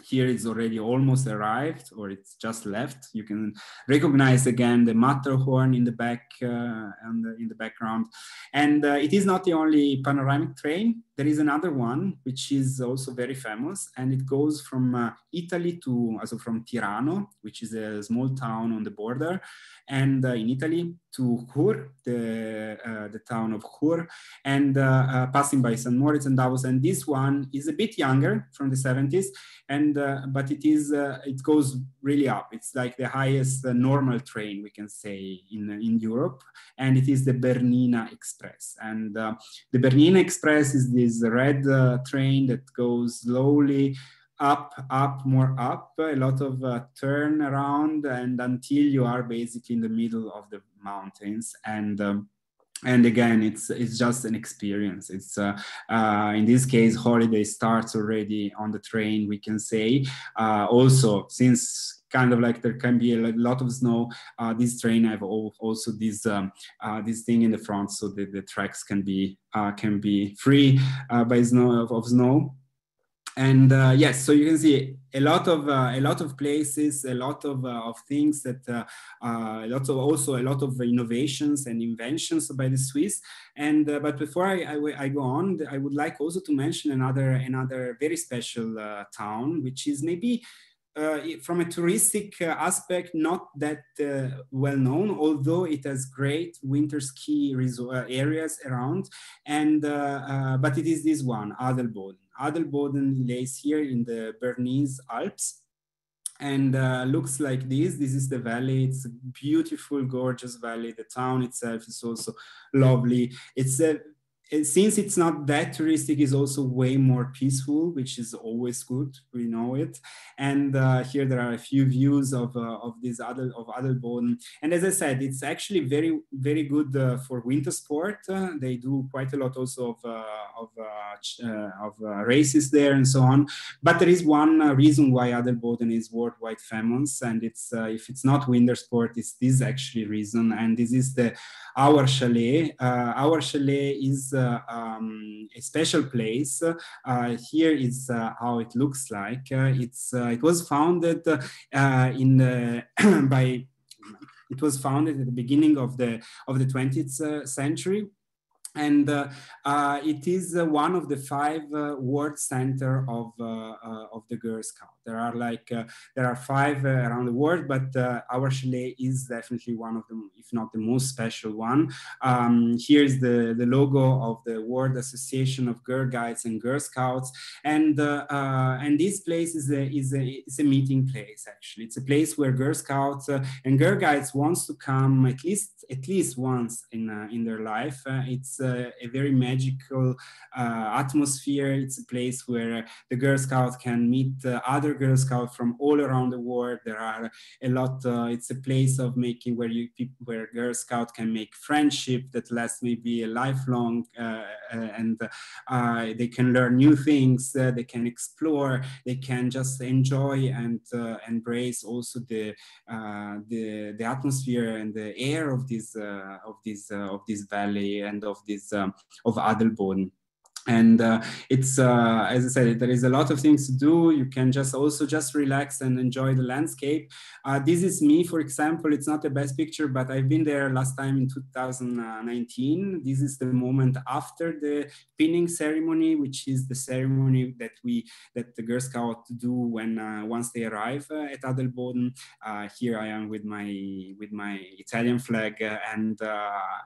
Here it's already almost arrived, or it's just left. You can recognize again the Matterhorn in the back and in the background. And it is not the only panoramic train. There is another one which is also very famous, and it goes from Italy from Tirano, which is a small town on the border, and in Italy, to Chur, the town of Chur, and passing by St. Moritz and Davos. And this one is a bit younger, from the 70s, and but it goes really up. It's like the highest normal train, we can say, in Europe, and it is the Bernina Express. And the Bernina Express is this red train that goes slowly more up, a lot of turn around, and until you are basically in the middle of the mountains. And again, it's just an experience. It's in this case, holiday starts already on the train, we can say. Also, since kind of like there can be a lot of snow, this train have also this thing in the front, so the tracks can be free by snow. And yes, so you can see a lot of places, a lot of things that a lot of innovations and inventions by the Swiss. And but before I go on, I would like also to mention another very special town, which is maybe from a touristic aspect, not that well known, although it has great winter ski areas around. And but it is this one, Adelboden. Adelboden lays here in the Bernese Alps, and looks like this. This is the valley. It's a beautiful, gorgeous valley. The town itself is also lovely. It's a since it's not that touristic, is also way more peaceful, which is always good. We know it. And here there are a few views of Adelboden. And as I said, it's actually very, very good for winter sport. They do quite a lot also of races there and so on. But there is one reason why Adelboden is worldwide famous, and it's if it's not winter sport, it's this actually reason. And this is the Our Chalet. Our Chalet is a special place. Here is how it looks like. It was founded in the by. It was founded at the beginning of the 20th century. And it is one of the 5 world center of the Girl Scout. There are 5 around the world, but Our Chalet is definitely one of them, if not the most special one. Here's the logo of the World Association of Girl Guides and Girl Scouts, and this place is a meeting place. Actually, it's a place where Girl Scouts and Girl Guides wants to come at least once in their life. It's a very magical atmosphere. It's a place where the Girl Scout can meet other Girl Scouts from all around the world. There are a lot. It's a place of making where Girl Scout can make friendship that lasts maybe a lifelong, and they can learn new things. They can explore. They can just enjoy and embrace also the atmosphere and the air of this valley and of Adelboden. And it's as I said, there is a lot of things to do. You can just relax and enjoy the landscape. This is me, for example. It's not the best picture, but I've been there last time in 2019. This is the moment after the pinning ceremony, which is the ceremony that the Girl Scouts do when once they arrive at Adelboden. Here I am with my Italian flag, and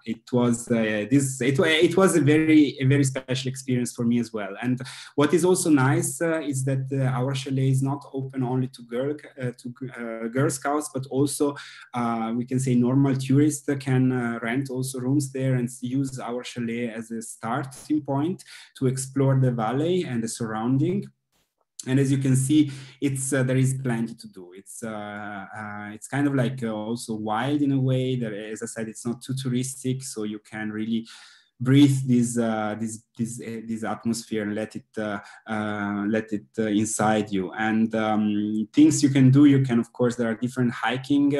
it was it was a very special experience for me as well. And what is also nice is that Our Chalet is not open only to Girl Scouts, but also we can say normal tourists can rent also rooms there and use Our Chalet as a starting point to explore the valley and the surrounding. And as you can see, it's there is plenty to do. It's kind of like also wild in a way. That, as I said, it's not too touristic, so you can really breathe this atmosphere and let it inside you. And things you can do, you can, of course, there are different hiking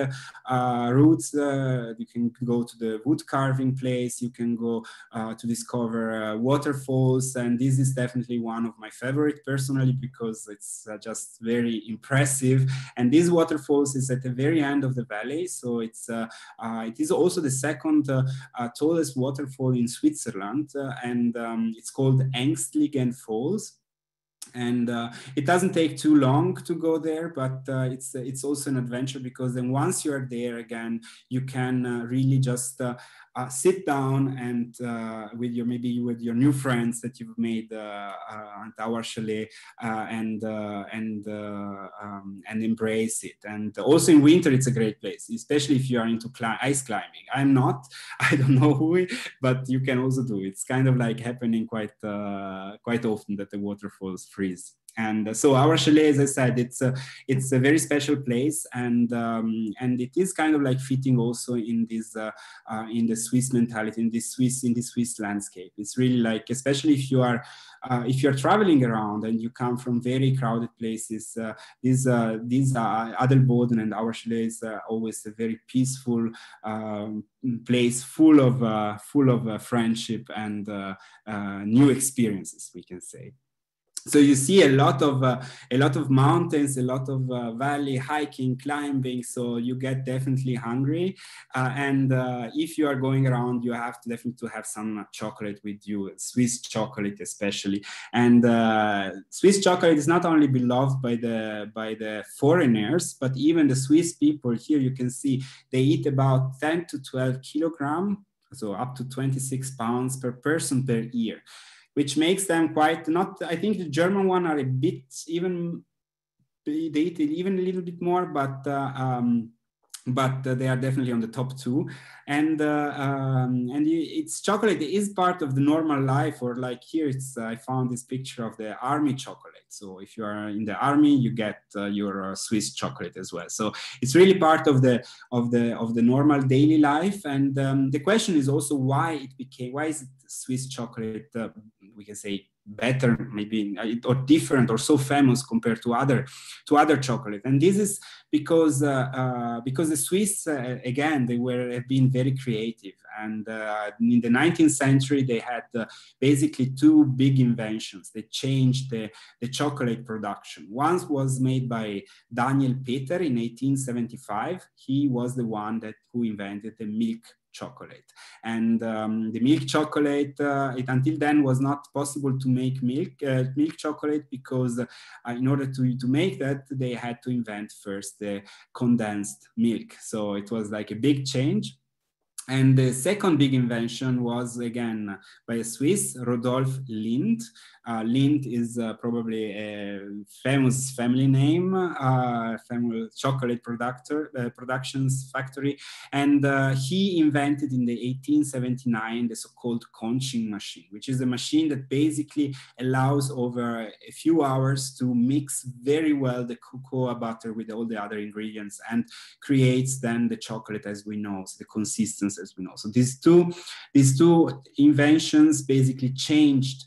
routes. You can go to the wood carving place. You can go to discover waterfalls, and this is definitely one of my favorite personally, because it's just very impressive. And this waterfalls is at the very end of the valley, so it is also the second tallest waterfall in Switzerland, and it's called Ängstligen Falls. And it doesn't take too long to go there, but it's also an adventure, because then once you are there again, you can really just sit down and with your new friends that you've made at Our Chalet, and embrace it. And also in winter, it's a great place, especially if you are into ice climbing. I'm not. I don't know who, but you can also do it. It's kind of like happening quite often that the waterfalls freeze. And so Our Chalet, as I said, it's a very special place, and it is kind of like fitting also in this in the Swiss mentality, in this Swiss landscape. It's really like, especially if you are traveling around and you come from very crowded places, these Adelboden and Our Chalet is always a very peaceful place, full of friendship and new experiences, we can say. So you see a lot of mountains, a lot of valley hiking, climbing. So you get definitely hungry, and if you are going around, you have to definitely have some chocolate with you, Swiss chocolate especially. And Swiss chocolate is not only beloved by the foreigners, but even the Swiss people here. You can see they eat about 10 to 12 kilogram, so up to 26 pounds per person per year, which makes them quite not, I think the German one are a bit even, they eat even a little bit more, but they are definitely on the top two. And it's chocolate is part of the normal life, or like here, I found this picture of the army chocolate. So if you are in the army, you get your Swiss chocolate as well. So it's really part of the normal daily life. And the question is also why is it Swiss chocolate, we can say, better maybe, or different, or so famous compared to other chocolate. And this is because the Swiss, again, they have been very creative. And in the 19th century, they had basically two big inventions. They changed the chocolate production. One was made by Daniel Peter in 1875. He was the one who invented the milk chocolate. And the milk chocolate, it until then was not possible to make milk chocolate, because in order to make that, they had to invent first the condensed milk. So it was like a big change. And the second big invention was, again, by a Swiss, Rodolphe Lindt. Lindt is probably a famous family name, famous chocolate productions factory. And he invented in the 1879 the so-called conching machine, which is a machine that basically allows over a few hours to mix very well the cocoa butter with all the other ingredients, and creates then the chocolate as we know, so the consistency as we know. So these two inventions basically changed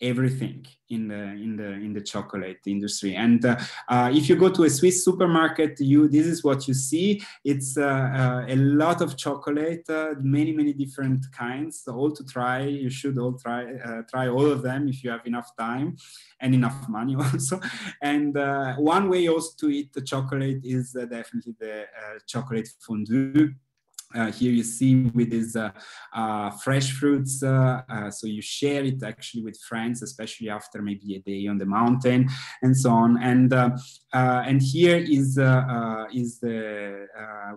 everything in the chocolate industry. And if you go to a Swiss supermarket, this is what you see. It's a lot of chocolate, many different kinds, all to try. You should all try all of them if you have enough time and enough money also. And one way also to eat the chocolate is definitely the chocolate fondue. Here you see with these fresh fruits, so you share it actually with friends, especially after maybe a day on the mountain and so on. And here is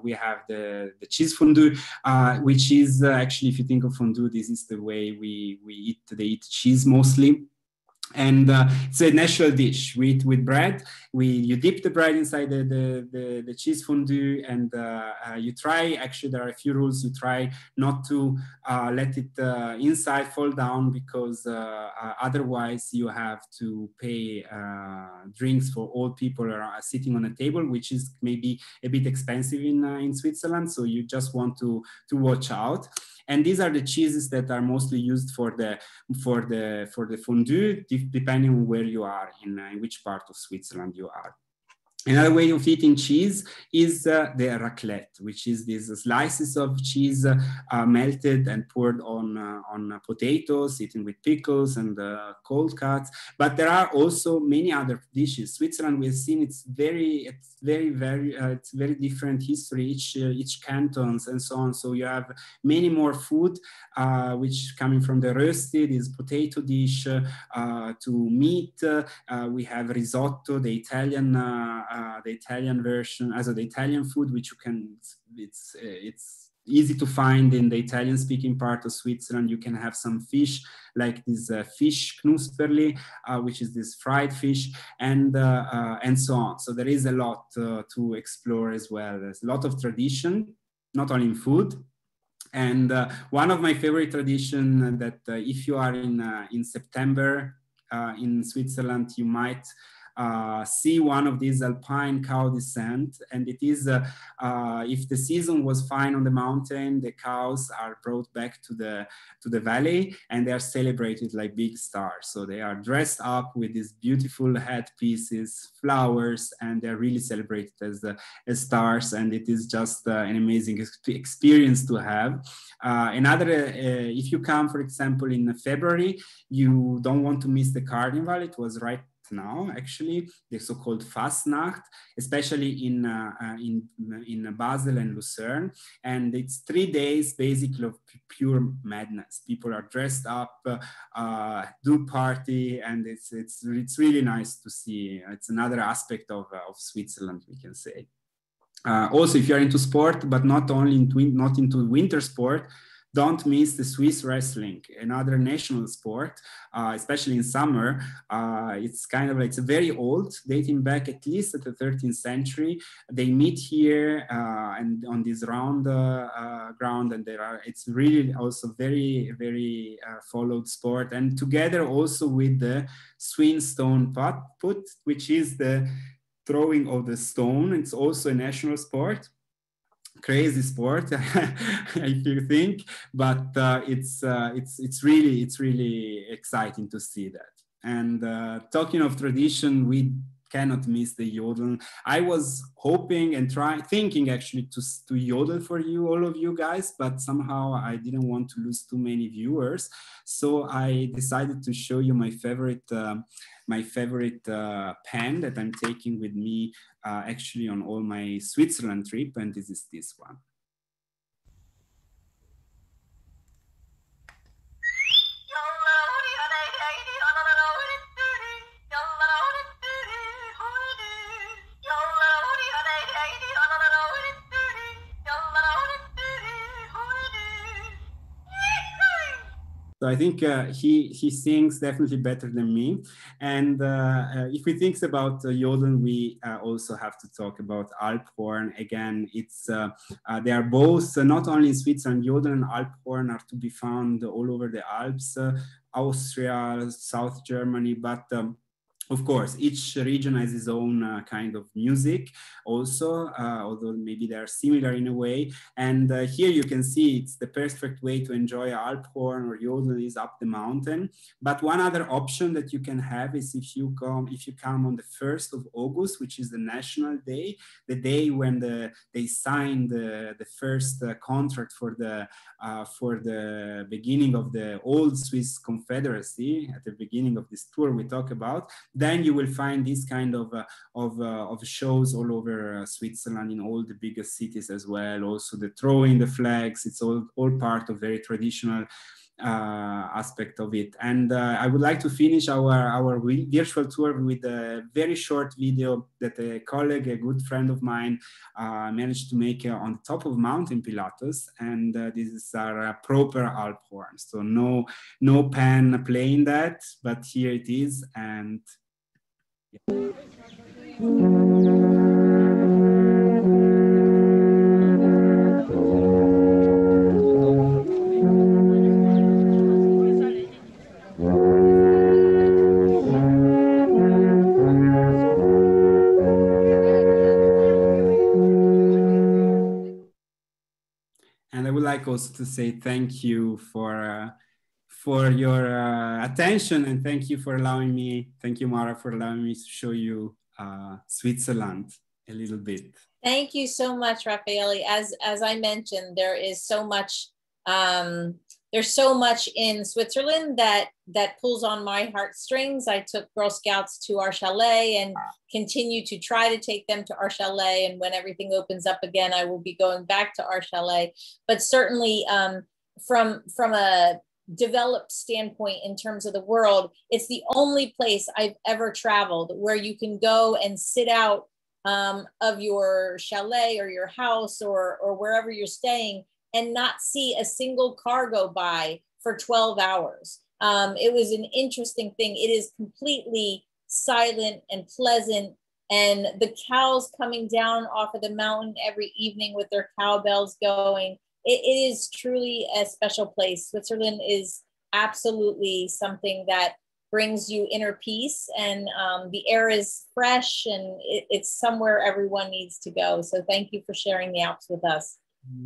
we have the cheese fondue, which is actually, if you think of fondue, this is the way they eat cheese mostly. And it's a national dish. We eat with bread. You dip the bread inside the cheese fondue, and you try. Actually, there are a few rules. You try not to let it inside fall down, because otherwise you have to pay drinks for all people sitting on a table, which is maybe a bit expensive in Switzerland. So you just want to watch out. And these are the cheeses that are mostly used for the fondue, depending on where you are, in which part of Switzerland you are. Another way of eating cheese is the raclette, which is these slices of cheese melted and poured on potatoes, eaten with pickles and cold cuts. But there are also many other dishes. Switzerland, we've seen it's very different history, each cantons and so on. So you have many more food, which coming from the roasted is potato dish to meat. We have risotto, the Italian version, also the Italian food, which you can, it's easy to find in the Italian-speaking part of Switzerland. You can have some fish, like this fish knusperli, which is this fried fish, and so on. So there is a lot to explore as well. There's a lot of tradition, not only in food. And one of my favorite tradition that if you are in September in Switzerland, you might see one of these alpine cow descent. And it is, if the season was fine on the mountain, the cows are brought back to the valley, and they are celebrated like big stars. So they are dressed up with these beautiful headpieces, flowers, and they're really celebrated as stars. And it is just an amazing experience to have. If you come, for example, in February, you don't want to miss the carnival. It was right now, actually, the so-called Fastnacht, especially in Basel and Lucerne. And it's 3 days basically of pure madness. People are dressed up, do party, and it's really nice to see. It's another aspect of Switzerland, we can say. Also, if you're into sport, but not into winter sport, don't miss the Swiss wrestling, another national sport, especially in summer. It's very old, dating back at least at the 13th century. They meet here and on this round ground, and it's really also very, very followed sport. And together also with the swing stone put, which is the throwing of the stone. It's also a national sport. Crazy sport, if you think, but it's really exciting to see that. And talking of tradition, we cannot miss the yodel. I was hoping and thinking actually to yodel for you, all of you guys, but somehow I didn't want to lose too many viewers, so I decided to show you my favorite pen that I'm taking with me actually on all my Switzerland trip, and this is this one. So I think he sings definitely better than me. And if we think about yodel, we also have to talk about Alp horn. Again, they are both not only in Switzerland. Yodel and Alp horn are to be found all over the Alps, Austria, South Germany, but of course, each region has its own kind of music also, although maybe they are similar in a way. And here you can see it's the perfect way to enjoy Alp horn or yodel is up the mountain. But one other option that you can have is if you come on the 1st of August, which is the National Day, the day when they signed the first contract for the beginning of the old Swiss Confederacy, at the beginning of this tour we talk about. Then you will find this kind of shows all over Switzerland, in all the biggest cities as well. Also the throwing the flags, it's all part of very traditional aspect of it. And I would like to finish our virtual tour with a very short video that a colleague, a good friend of mine, managed to make on the top of Mountain Pilatus. And this is our proper Alp horn. So no pan playing that, but here it is. And I would like also to say thank you for your attention, and thank you for allowing me. Thank you, Mara, for allowing me to show you Switzerland a little bit. Thank you so much, Raffaele. As I mentioned, there is so much. There's so much in Switzerland that pulls on my heartstrings. I took Girl Scouts to our chalet and continue to try to take them to our chalet. And when everything opens up again, I will be going back to our chalet. But certainly from a developed standpoint in terms of the world, it's the only place I've ever traveled where you can go and sit out of your chalet or your house or wherever you're staying and not see a single car go by for 12 hours. It was an interesting thing. It is completely silent and pleasant. And the cows coming down off of the mountain every evening with their cowbells going. It is truly a special place. Switzerland is absolutely something that brings you inner peace, and the air is fresh, and it's somewhere everyone needs to go. So thank you for sharing the Alps with us.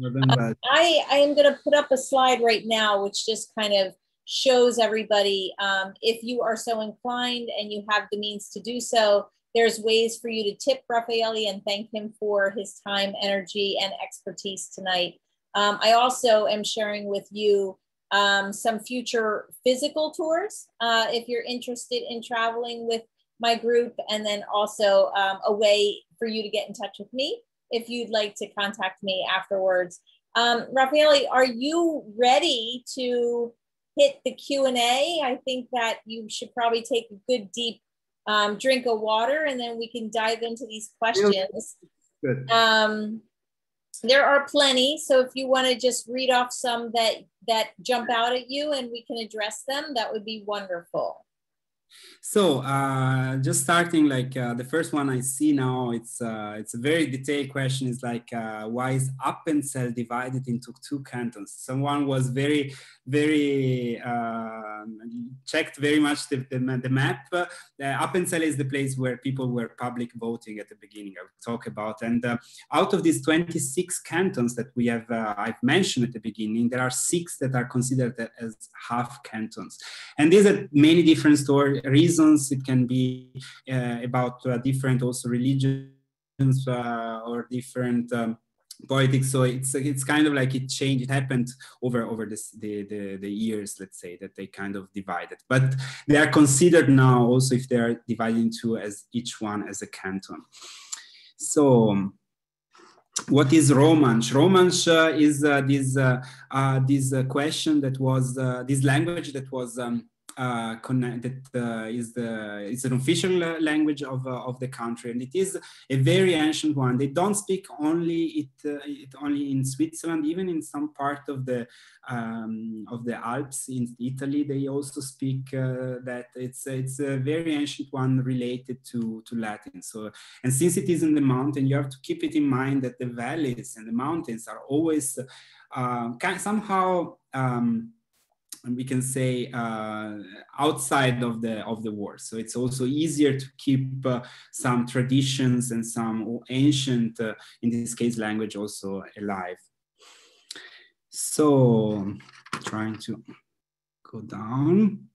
I am going to put up a slide right now, which just kind of shows everybody, if you are so inclined and you have the means to do so, there's ways for you to tip Raffaele and thank him for his time, energy, and expertise tonight. I also am sharing with you some future physical tours if you're interested in traveling with my group, and then also a way for you to get in touch with me if you'd like to contact me afterwards. Raffaele, are you ready to hit the Q&A? I think that you should probably take a good deep drink of water, and then we can dive into these questions. Good. There are plenty, so if you want to just read off some that jump out at you and we can address them, that would be wonderful. So just starting, like the first one I see now, it's a very detailed question. It's like, why is Appenzell divided into 2 cantons? Someone was very checked very much the map. Appenzell is the place where people were public voting at the beginning. I will talk about, and out of these 26 cantons that we have, I've mentioned at the beginning, there are 6 that are considered as half cantons, and these are many different reasons. It can be about different also religions or different politics. So it's kind of like it changed. It happened over the years, let's say, that they kind of divided. But they are considered now also, if they are divided into as each one as a canton. So what is Romansh? Romansh is this question that was this language that was it's an official language of the country, and it is a very ancient one. They don't speak only it only in Switzerland, even in some part of the Alps in Italy. They also speak that. It's a very ancient one related to Latin. So, and since it is in the mountain, you have to keep it in mind that the valleys and the mountains are always somehow. We can say outside of the war, so it's also easier to keep some traditions and some ancient, in this case, language also alive. So, trying to go down.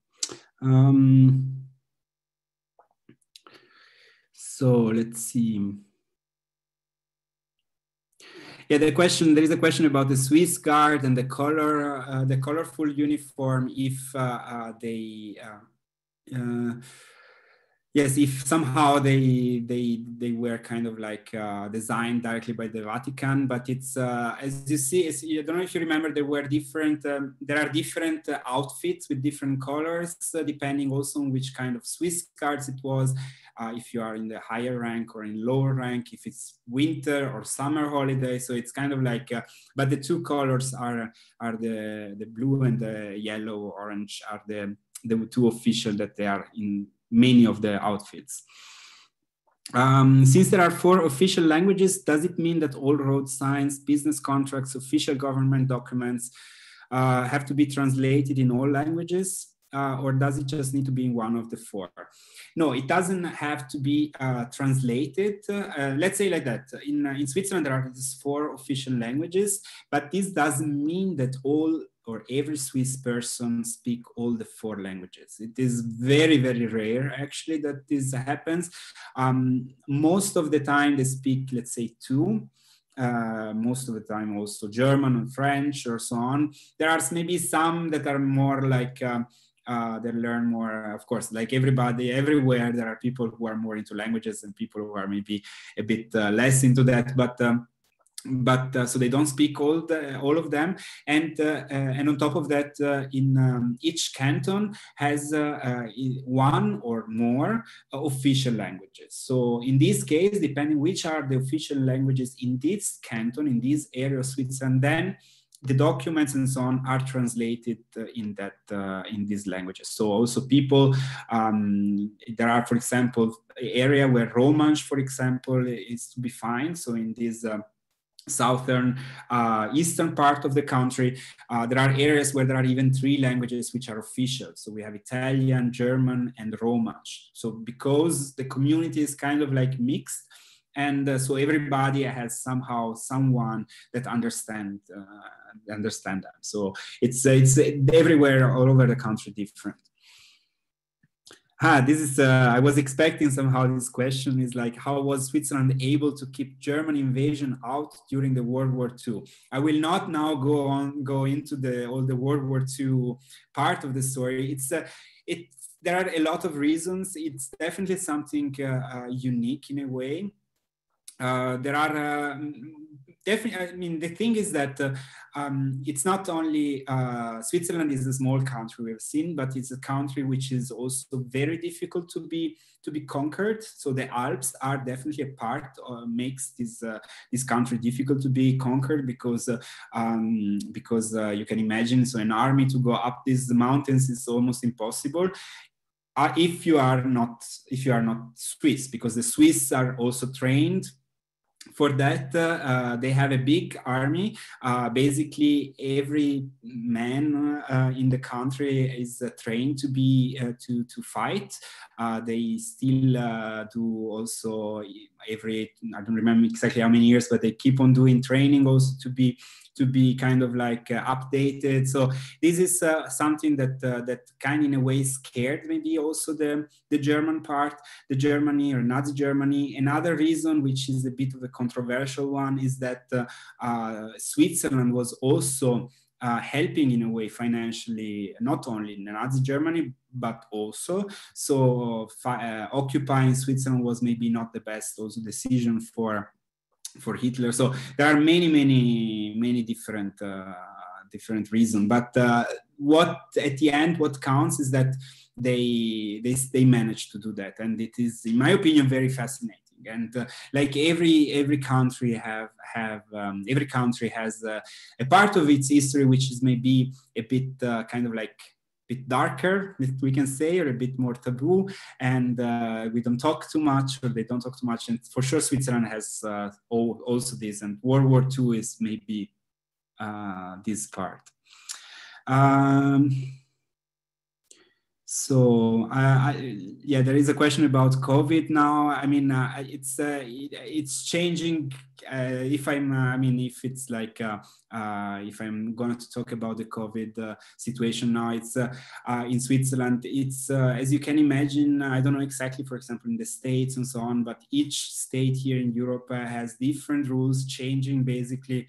So let's see. Yeah, there is a question about the Swiss Guard and the colorful uniform. If yes, if somehow they were kind of like designed directly by the Vatican, but it's as you see, I don't know if you remember, there are different outfits with different colors, depending also on which kind of Swiss Guards it was. If you are in the higher rank or in lower rank, if it's winter or summer holiday. So it's kind of like, but the 2 colors are the blue and the yellow, orange are the 2 official that they are in many of the outfits. Since there are 4 official languages, does it mean that all road signs, business contracts, official government documents have to be translated in all languages? Or does it just need to be in one of the 4? No, it doesn't have to be translated. Let's say like that. In Switzerland, there are these 4 official languages, but this doesn't mean that all or every Swiss person speak all the 4 languages. It is very, very rare, actually, that this happens. Most of the time, they speak, let's say, 2. Most of the time also German and French or so on. There are maybe some that are more like they learn more, of course, like everybody, everywhere there are people who are more into languages and people who are maybe a bit less into that, but so they don't speak all of them, and on top of that, in each canton has 1 or more official languages. So in this case, depending which are the official languages in this canton, in this area of Switzerland, then the documents and so on are translated in these languages. So also people, there are, for example, area where Romansh, for example, is to be found. So in this southern eastern part of the country. There are areas where there are even 3 languages which are official. So we have Italian, German, and Romansh. So because the community is kind of like mixed, and so everybody has somehow someone that understand them. So it's everywhere, all over the country, different. This is, I was expecting somehow this question is like, how was Switzerland able to keep German invasion out during the World War II? I will not now go into all the World War II part of the story. There are a lot of reasons. It's definitely something unique in a way. There are definitely, I mean, the thing is that it's not only Switzerland is a small country, we have seen, but it's a country which is also very difficult to be conquered. So the Alps are definitely a part, makes this country difficult to be conquered, because you can imagine, so an army to go up these mountains is almost impossible. If you are not Swiss, because the Swiss are also trained for that. They have a big army. Basically, every man in the country is trained to be to fight. They still do also every, I don't remember exactly how many years, but they keep on doing training also to be kind of like updated. So this is something that kind of in a way scared maybe also the German part, the Germany or Nazi Germany. Another reason, which is a bit of a controversial one, is that Switzerland was also helping in a way financially, not only in Nazi Germany, but also, so occupying Switzerland was maybe not the best also decision for Hitler. So there are many different reasons, but what at the end, what counts is that they managed to do that, and it is, in my opinion, very fascinating. And like every country every country has a part of its history which is maybe a bit kind of like bit darker, if we can say, or a bit more taboo, and we don't talk too much, or they don't talk too much. And for sure, Switzerland has also this, and World War II is maybe this part. So yeah, there is a question about COVID now. I mean, it's changing. If it's like if I'm going to talk about the COVID situation now, it's in Switzerland. It's as you can imagine. I don't know exactly, for example, in the States and so on, but each state here in Europe has different rules, changing basically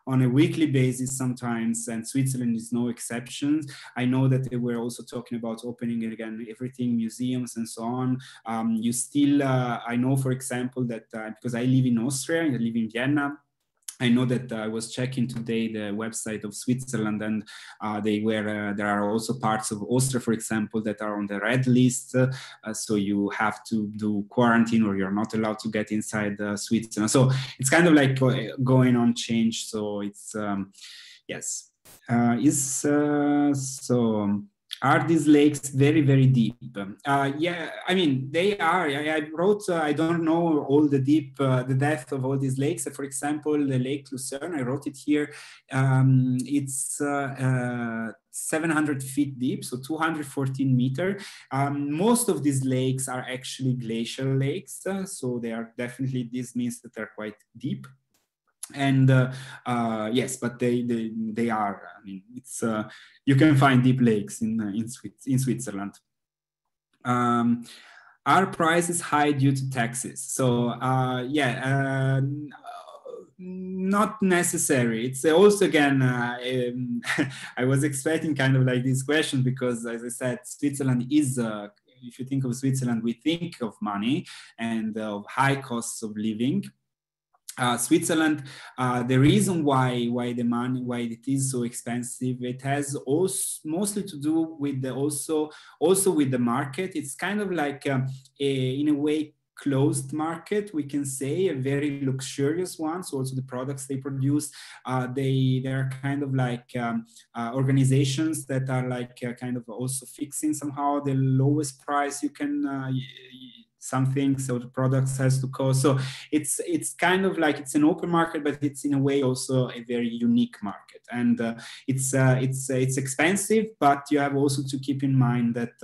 on a weekly basis sometimes, and Switzerland is no exception. I know that they were also talking about opening again everything, museums and so on. You still, I know, for example, that because I live in Austria, I live in Vienna, I know that I was checking today the website of Switzerland, and there are also parts of Austria, for example, that are on the red list. So you have to do quarantine, or you're not allowed to get inside Switzerland. So it's kind of like going on change. So it's, yes. Are these lakes very, very deep? Yeah, I mean, they are. I wrote, I don't know all the depth of all these lakes. For example, the Lake Lucerne, I wrote it here. It's 700 feet deep, so 214 meters. Most of these lakes are actually glacial lakes. So they are definitely, this means that they're quite deep. And yes, but they are. I mean, it's you can find deep lakes in Switzerland. Our price is high due to taxes. So yeah, not necessary. It's also, again, I was expecting kind of like this question, because as I said, Switzerland is. If you think of Switzerland, we think of money and of high costs of living. Switzerland, the reason why it is so expensive, it has also mostly to do with also with the market. It's kind of like in a way closed market, we can say, a very luxurious one. So also the products they produce, they are kind of like organizations that are like kind of also fixing somehow the lowest price you can some things, so the products has to cost. So it's kind of like it's an open market, but it's in a way also a very unique market, and it's expensive, but you have also to keep in mind that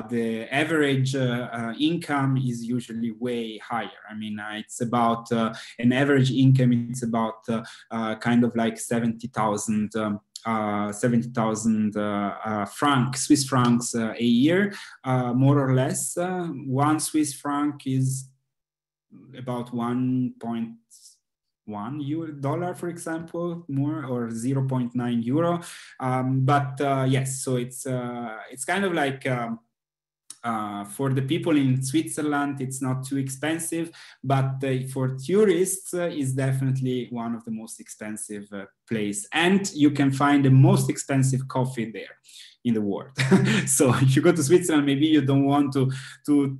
the average income is usually way higher. I mean, it's about an average income. It's about kind of like 70,000 Swiss francs a year, more or less. 1 Swiss franc is about 1.1 dollar, for example, more, or 0.9 euro. But yes, so it's kind of like for the people in Switzerland, it's not too expensive, but for tourists, it's definitely one of the most expensive place. And you can find the most expensive coffee there in the world. So if you go to Switzerland, maybe you don't want to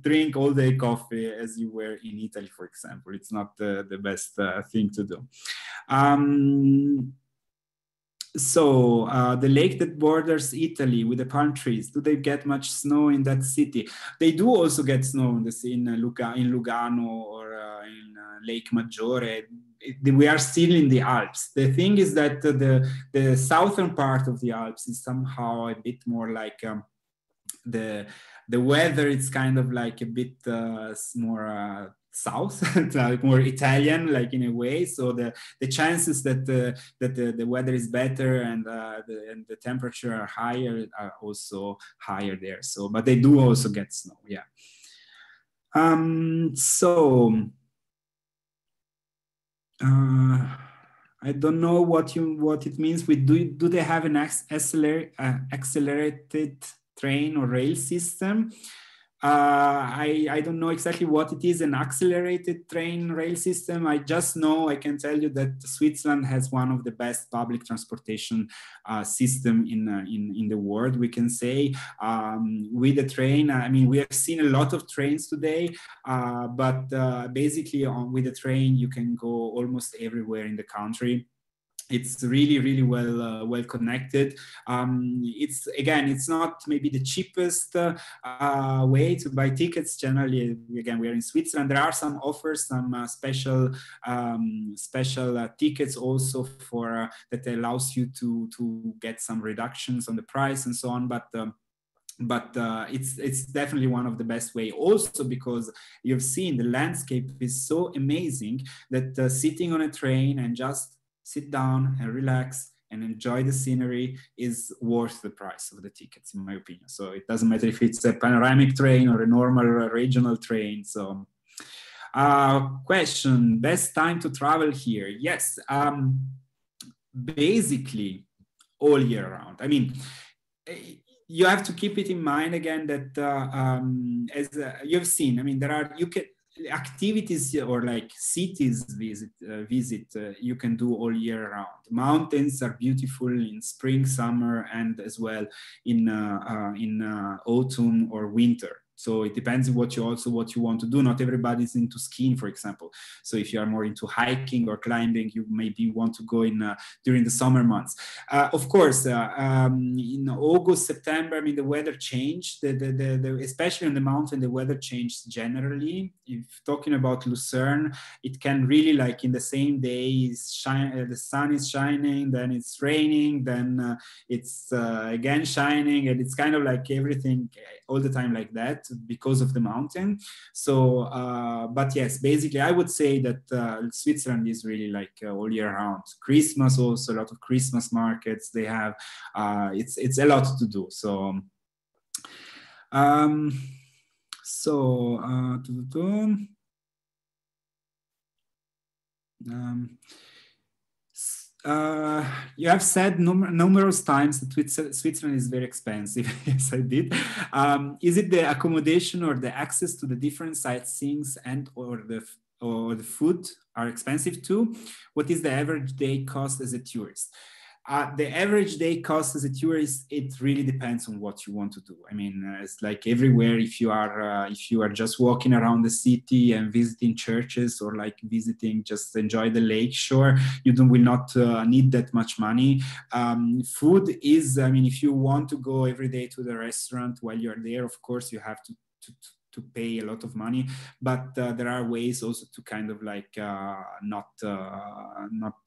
drink all day coffee as you were in Italy, for example. It's not the best thing to do. So the lake that borders Italy with the palm trees, do they get much snow in that city? They do also get snow in Lugano or in Lake Maggiore. We are still in the Alps. The thing is that the southern part of the Alps is somehow a bit more like the weather. It's kind of like a bit more south, like more Italian, like in a way. So the chances that the weather is better and the temperature are higher are also higher there. So, but they do also get snow. Yeah. So I don't know what it means. Do they have an accelerated train or rail system? I don't know exactly what it is, an accelerated train rail system. I just know, I can tell you that Switzerland has one of the best public transportation system in the world, we can say. With the train, I mean, we have seen a lot of trains today, but basically with the train, you can go almost everywhere in the country. It's really well connected. It's not maybe the cheapest way to buy tickets. Generally, again, we are in Switzerland. There are some offers, some special tickets also for that allows you to get some reductions on the price and so on. But it's definitely one of the best way, also because you've seen the landscape is so amazing that sitting on a train and just sit down and relax and enjoy the scenery is worth the price of the tickets, in my opinion. So it doesn't matter if it's a panoramic train or a normal regional train. So question, best time to travel here? Yes, basically all year round. I mean, you have to keep it in mind again that as you've seen, I mean, activities or like cities visit you can do all year round. Mountains are beautiful in spring, summer, and as well in autumn or winter. So it depends on what you want to do. Not everybody's into skiing, for example. So if you are more into hiking or climbing, you maybe want to go in during the summer months. Of course, in August, September, I mean, the weather changed. Especially on the mountain, the weather changed generally. If talking about Lucerne, it can really, like in the same day, the sun is shining, then it's raining, then it's again shining, and it's kind of like everything all the time like that, because of the mountain. So but yes, basically I would say that Switzerland is really like all year round. Christmas also, a lot of Christmas markets they have. It's a lot to do. So you have said numerous times that Switzerland is very expensive. Yes, I did. Is it the accommodation or the access to the different sightseeings and or the food are expensive too? What is the average day cost as a tourist? The average day cost as a tourist, it really depends on what you want to do. I mean, it's like everywhere. If you are just walking around the city and visiting churches, or like visiting, just enjoy the lake shore, you will not need that much money. Food is, I mean, if you want to go every day to the restaurant while you're there, of course you have to pay a lot of money, but there are ways also to kind of like not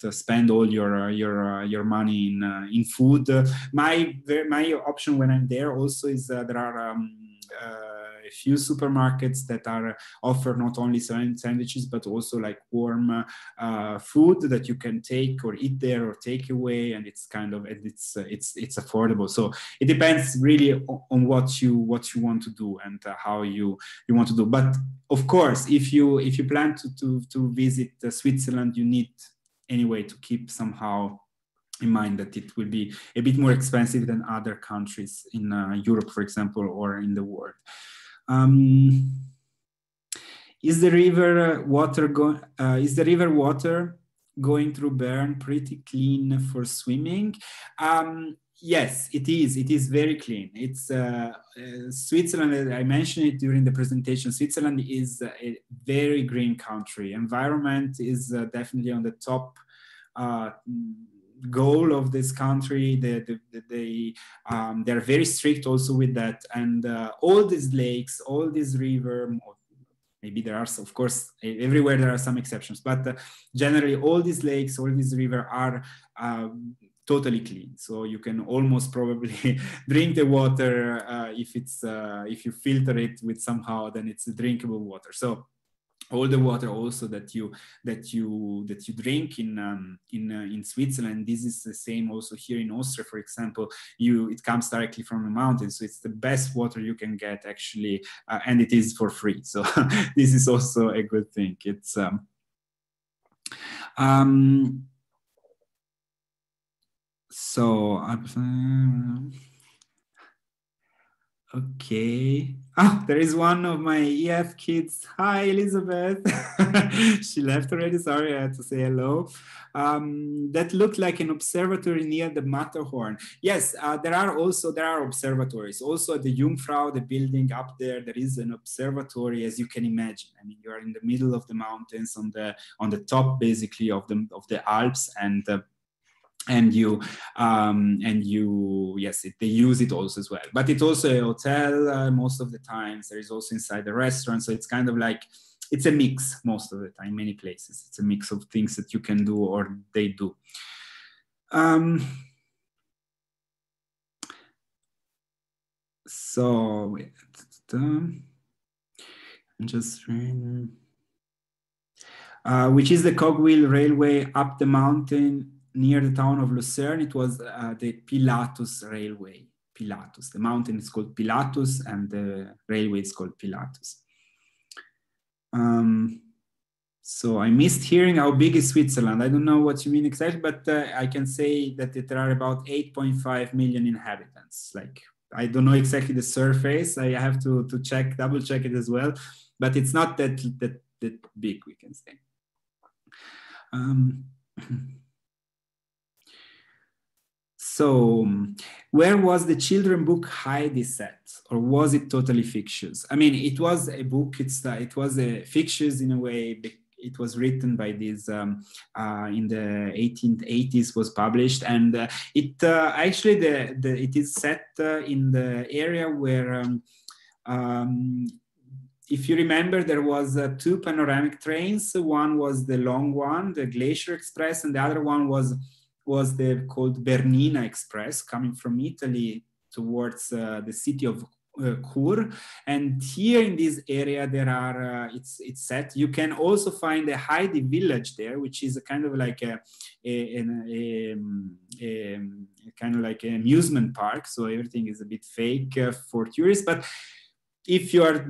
spend all your money in food. My option when I'm there also is there are a few supermarkets that are offer not only sandwiches but also like warm food that you can take or eat there or take away, and it's kind of it's affordable. So it depends really on what you want to do and how you want to do. But of course, if you plan to visit Switzerland, you need anyway to keep somehow in mind that it will be a bit more expensive than other countries in Europe, for example, or in the world. Is the river water going through Bern pretty clean for swimming? Yes, it is. It is very clean. It's Switzerland. I mentioned it during the presentation. Switzerland is a very green country. Environment is definitely on the top goal of this country. They're very strict also with that, and all these lakes, all these rivers, maybe there are, of course, everywhere there are some exceptions, but generally all these lakes, all these rivers are totally clean. So you can almost probably drink the water if you filter it with somehow, then it's drinkable water. So all the water also that you drink in Switzerland, this is the same also here in Austria, for example. It comes directly from the mountains, so it's the best water you can get actually, and it is for free. So this is also a good thing. It's okay. Oh, there is one of my EF kids. Hi, Elizabeth. She left already. Sorry, I had to say hello. That looked like an observatory near the Matterhorn. Yes, there are observatories. Also at the Jungfrau, the building up there, there is an observatory, as you can imagine. I mean, you are in the middle of the mountains, on the top basically of the Alps, yes, they use it also as well. But it's also a hotel most of the times. There is also inside the restaurant, so it's kind of like, it's a mix most of the time. Many places it's a mix of things that you can do or they do. So I'm just reading. Which is the cogwheel railway up the mountain near the town of Lucerne. It was the Pilatus Railway. Pilatus. The mountain is called Pilatus and the railway is called Pilatus. So I missed hearing how big is Switzerland. I don't know what you mean exactly, but I can say that there are about 8.5 million inhabitants. Like, I don't know exactly the surface. I have to double check it as well, but it's not that big, we can say. So, where was the children book Heidi set, or was it totally fictitious? I mean, it was a book. It was a fictitious in a way. It was written by this in the 1880s, was published, and it actually it is set in the area where. If you remember, there was two panoramic trains. One was the long one, the Glacier Express, and the other one was called Bernina Express, coming from Italy towards the city of Chur. And here in this area, there are it's set. You can also find a Heidi village there, which is a kind of like a kind of like an amusement park. So everything is a bit fake for tourists, but if you are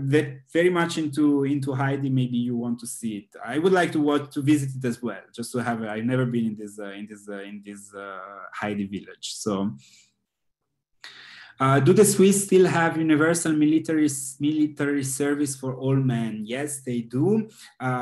very much into Heidi, maybe you want to see it. I would like to visit it as well, just to have. I've never been in this Heidi village. So, do the Swiss still have universal military service for all men? Yes, they do.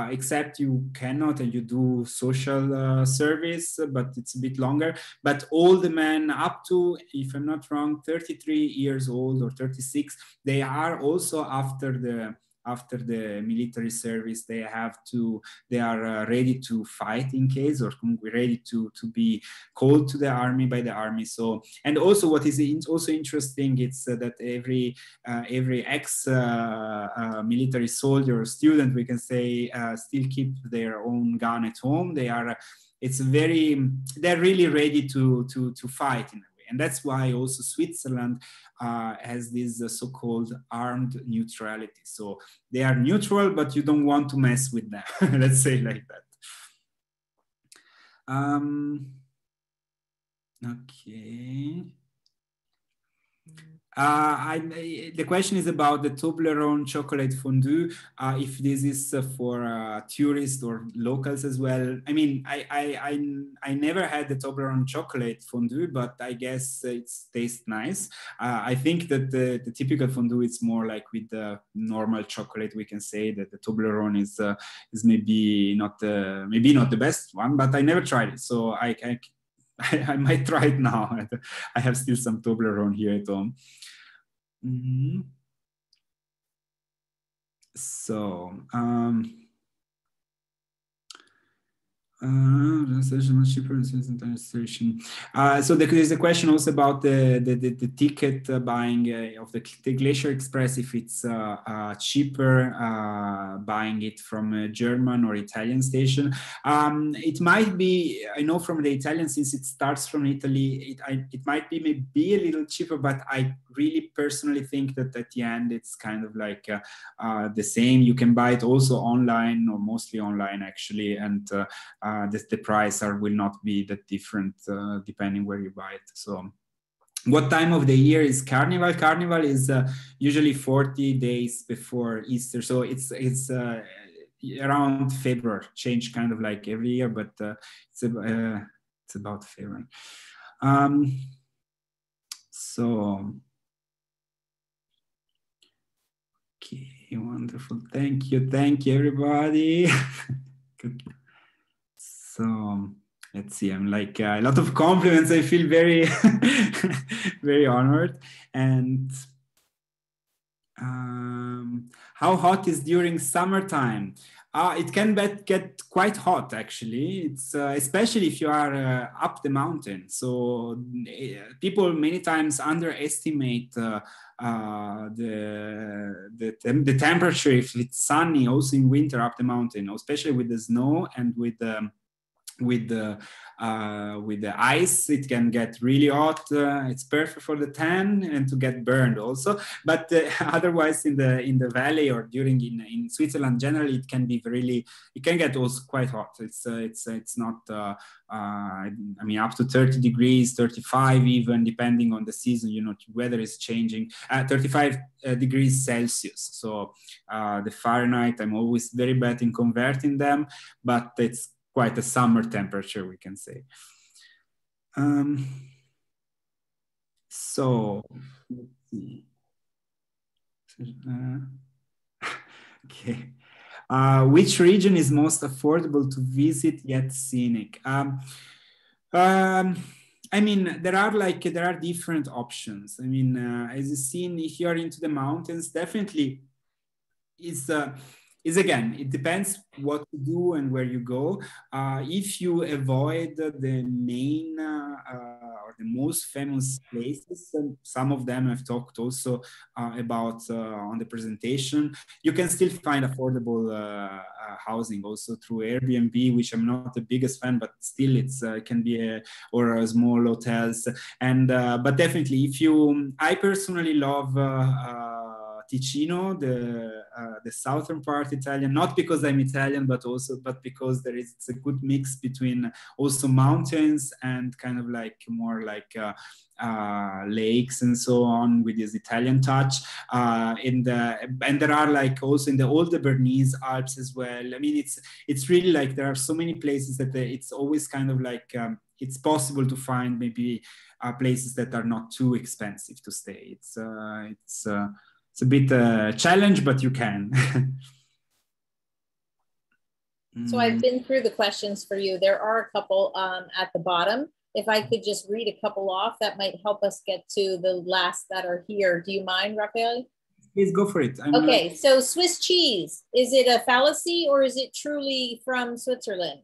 Except you cannot, and you do social service, but it's a bit longer. But all the men up to, if I'm not wrong, 33 years old or 36, they are also after after the military service, they are ready to fight in case, or ready to be called to the army by the army. So, and also what is also interesting, it's that every ex military soldier or student, we can say, still keep their own gun at home. They're really ready to fight in a way. And that's why also Switzerland has this so-called armed neutrality. So they are neutral, but you don't want to mess with them. Let's say like that. Okay. The question is about the Toblerone chocolate fondue. If this is for tourists or locals as well. I mean, I never had the Toblerone chocolate fondue, but I guess it tastes nice. I think that the typical fondue is more like with the normal chocolate. We can say that the Toblerone is maybe not the best one, but I never tried it, so I might try it now. I have still some Toblerone here at home. Mm-hmm. So, much cheaper than station. So there's a question also about the ticket buying of the Glacier Express, if it's cheaper buying it from a German or Italian station. It might be, I know from the Italian, since it starts from Italy, it might be maybe a little cheaper, but I really personally think that at the end it's kind of like the same. You can buy it also online, or mostly online actually, and the price will not be that different depending where you buy it. So what time of the year is Carnival? Carnival is usually 40 days before Easter. So it's around February, change kind of like every year, but it's about February. So, okay, wonderful. Thank you everybody. Good. So let's see, I'm like a lot of compliments. I feel very, very honored. And how hot is during summertime? It can get quite hot actually. It's especially if you are up the mountain. So people many times underestimate the temperature if it's sunny also in winter up the mountain, especially with the snow and with the ice. It can get really hot. It's perfect for the tan and to get burned also. But otherwise, in the valley or in Switzerland, generally it can get also quite hot. It's not. I mean, up to 30 degrees, 35 even, depending on the season. You know, weather is changing. 35 degrees Celsius. So the Fahrenheit, I'm always very bad in converting them, but it's quite a summer temperature, we can say. So, let's see. Okay. Which region is most affordable to visit yet scenic? I mean, there are different options. I mean, as you've seen, if you're into the mountains, definitely is again, it depends what to do and where you go. If you avoid the main or the most famous places, and some of them I've talked also about on the presentation, you can still find affordable housing also through Airbnb, which I'm not the biggest fan, but still it can be or small hotels. And but definitely, I personally love Ticino, the southern part Italian, not because I'm Italian, but because it's a good mix between also mountains and kind of like more like lakes and so on, with this Italian touch. And there are like also in the older Bernese Alps as well. I mean, it's really like there are so many places that it's always kind of like it's possible to find maybe places that are not too expensive to stay. It's a bit challenge, but you can. So I've been through the questions for you. There are a couple at the bottom. If I could just read a couple off, that might help us get to the last that are here. Do you mind, Raffaele? Please go for it. Okay, so Swiss cheese, is it a fallacy or is it truly from Switzerland?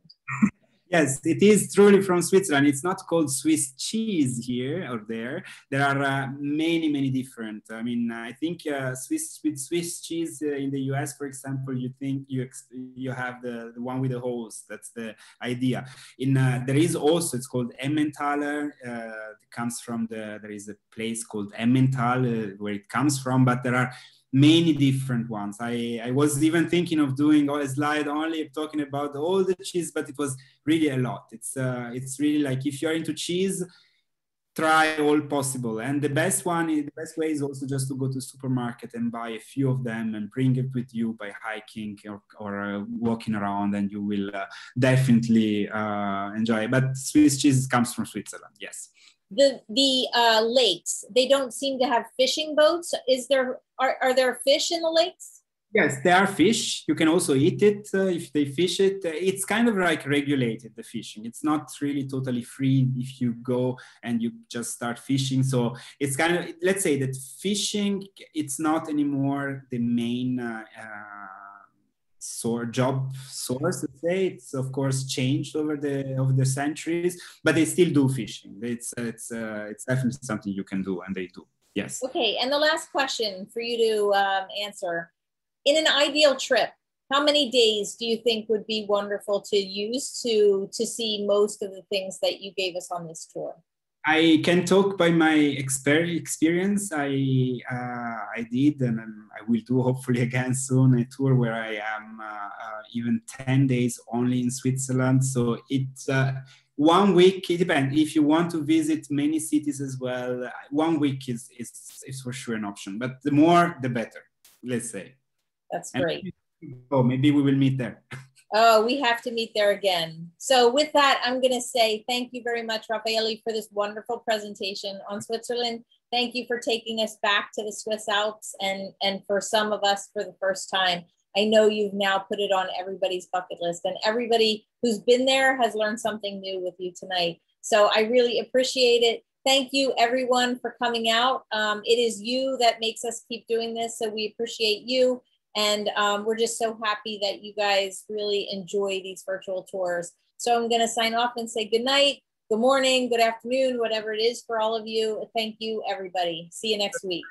Yes, it is truly from Switzerland. It's not called Swiss cheese here or there. There are many, many different. I mean, I think with Swiss cheese in the US, for example, you think you have the one with the holes. That's the idea. There is also, it's called Emmentaler. It comes from there is a place called Emmental where it comes from, but there are many different ones. I was even thinking of doing a slide only talking about all the cheese, but it was really a lot. It's really like, if you're into cheese, try all possible. And the best way is also just to go to the supermarket and buy a few of them and bring it with you by hiking or walking around, and you will definitely enjoy it. But Swiss cheese comes from Switzerland, yes. The lakes, they don't seem to have fishing boats. Are there fish in the lakes? Yes, there are fish. You can also eat it if they fish it. It's kind of like regulated, the fishing. It's not really totally free if you go and you just start fishing. So it's kind of, let's say that fishing, it's not anymore the main job source. Let's say it's of course changed over the centuries, but they still do fishing. It's definitely something you can do, and they do. Yes. Okay, and the last question for you to answer: in an ideal trip, how many days do you think would be wonderful to use to see most of the things that you gave us on this tour? I can talk by my experience. I did, and I will do hopefully again soon, a tour where I am even 10 days only in Switzerland. So it's 1 week. It depends. If you want to visit many cities as well, 1 week is for sure an option. But the more, the better, let's say. That's great. Maybe we will meet there. Oh, we have to meet there again. So with that, I'm going to say thank you very much, Raffaele, for this wonderful presentation on Switzerland. Thank you for taking us back to the Swiss Alps, and for some of us for the first time. I know you've now put it on everybody's bucket list, and everybody who's been there has learned something new with you tonight. So I really appreciate it. Thank you, everyone, for coming out. It is you that makes us keep doing this, so we appreciate you. And we're just so happy that you guys really enjoy these virtual tours. So I'm going to sign off and say good night, good morning, good afternoon, whatever it is for all of you. Thank you, everybody. See you next week.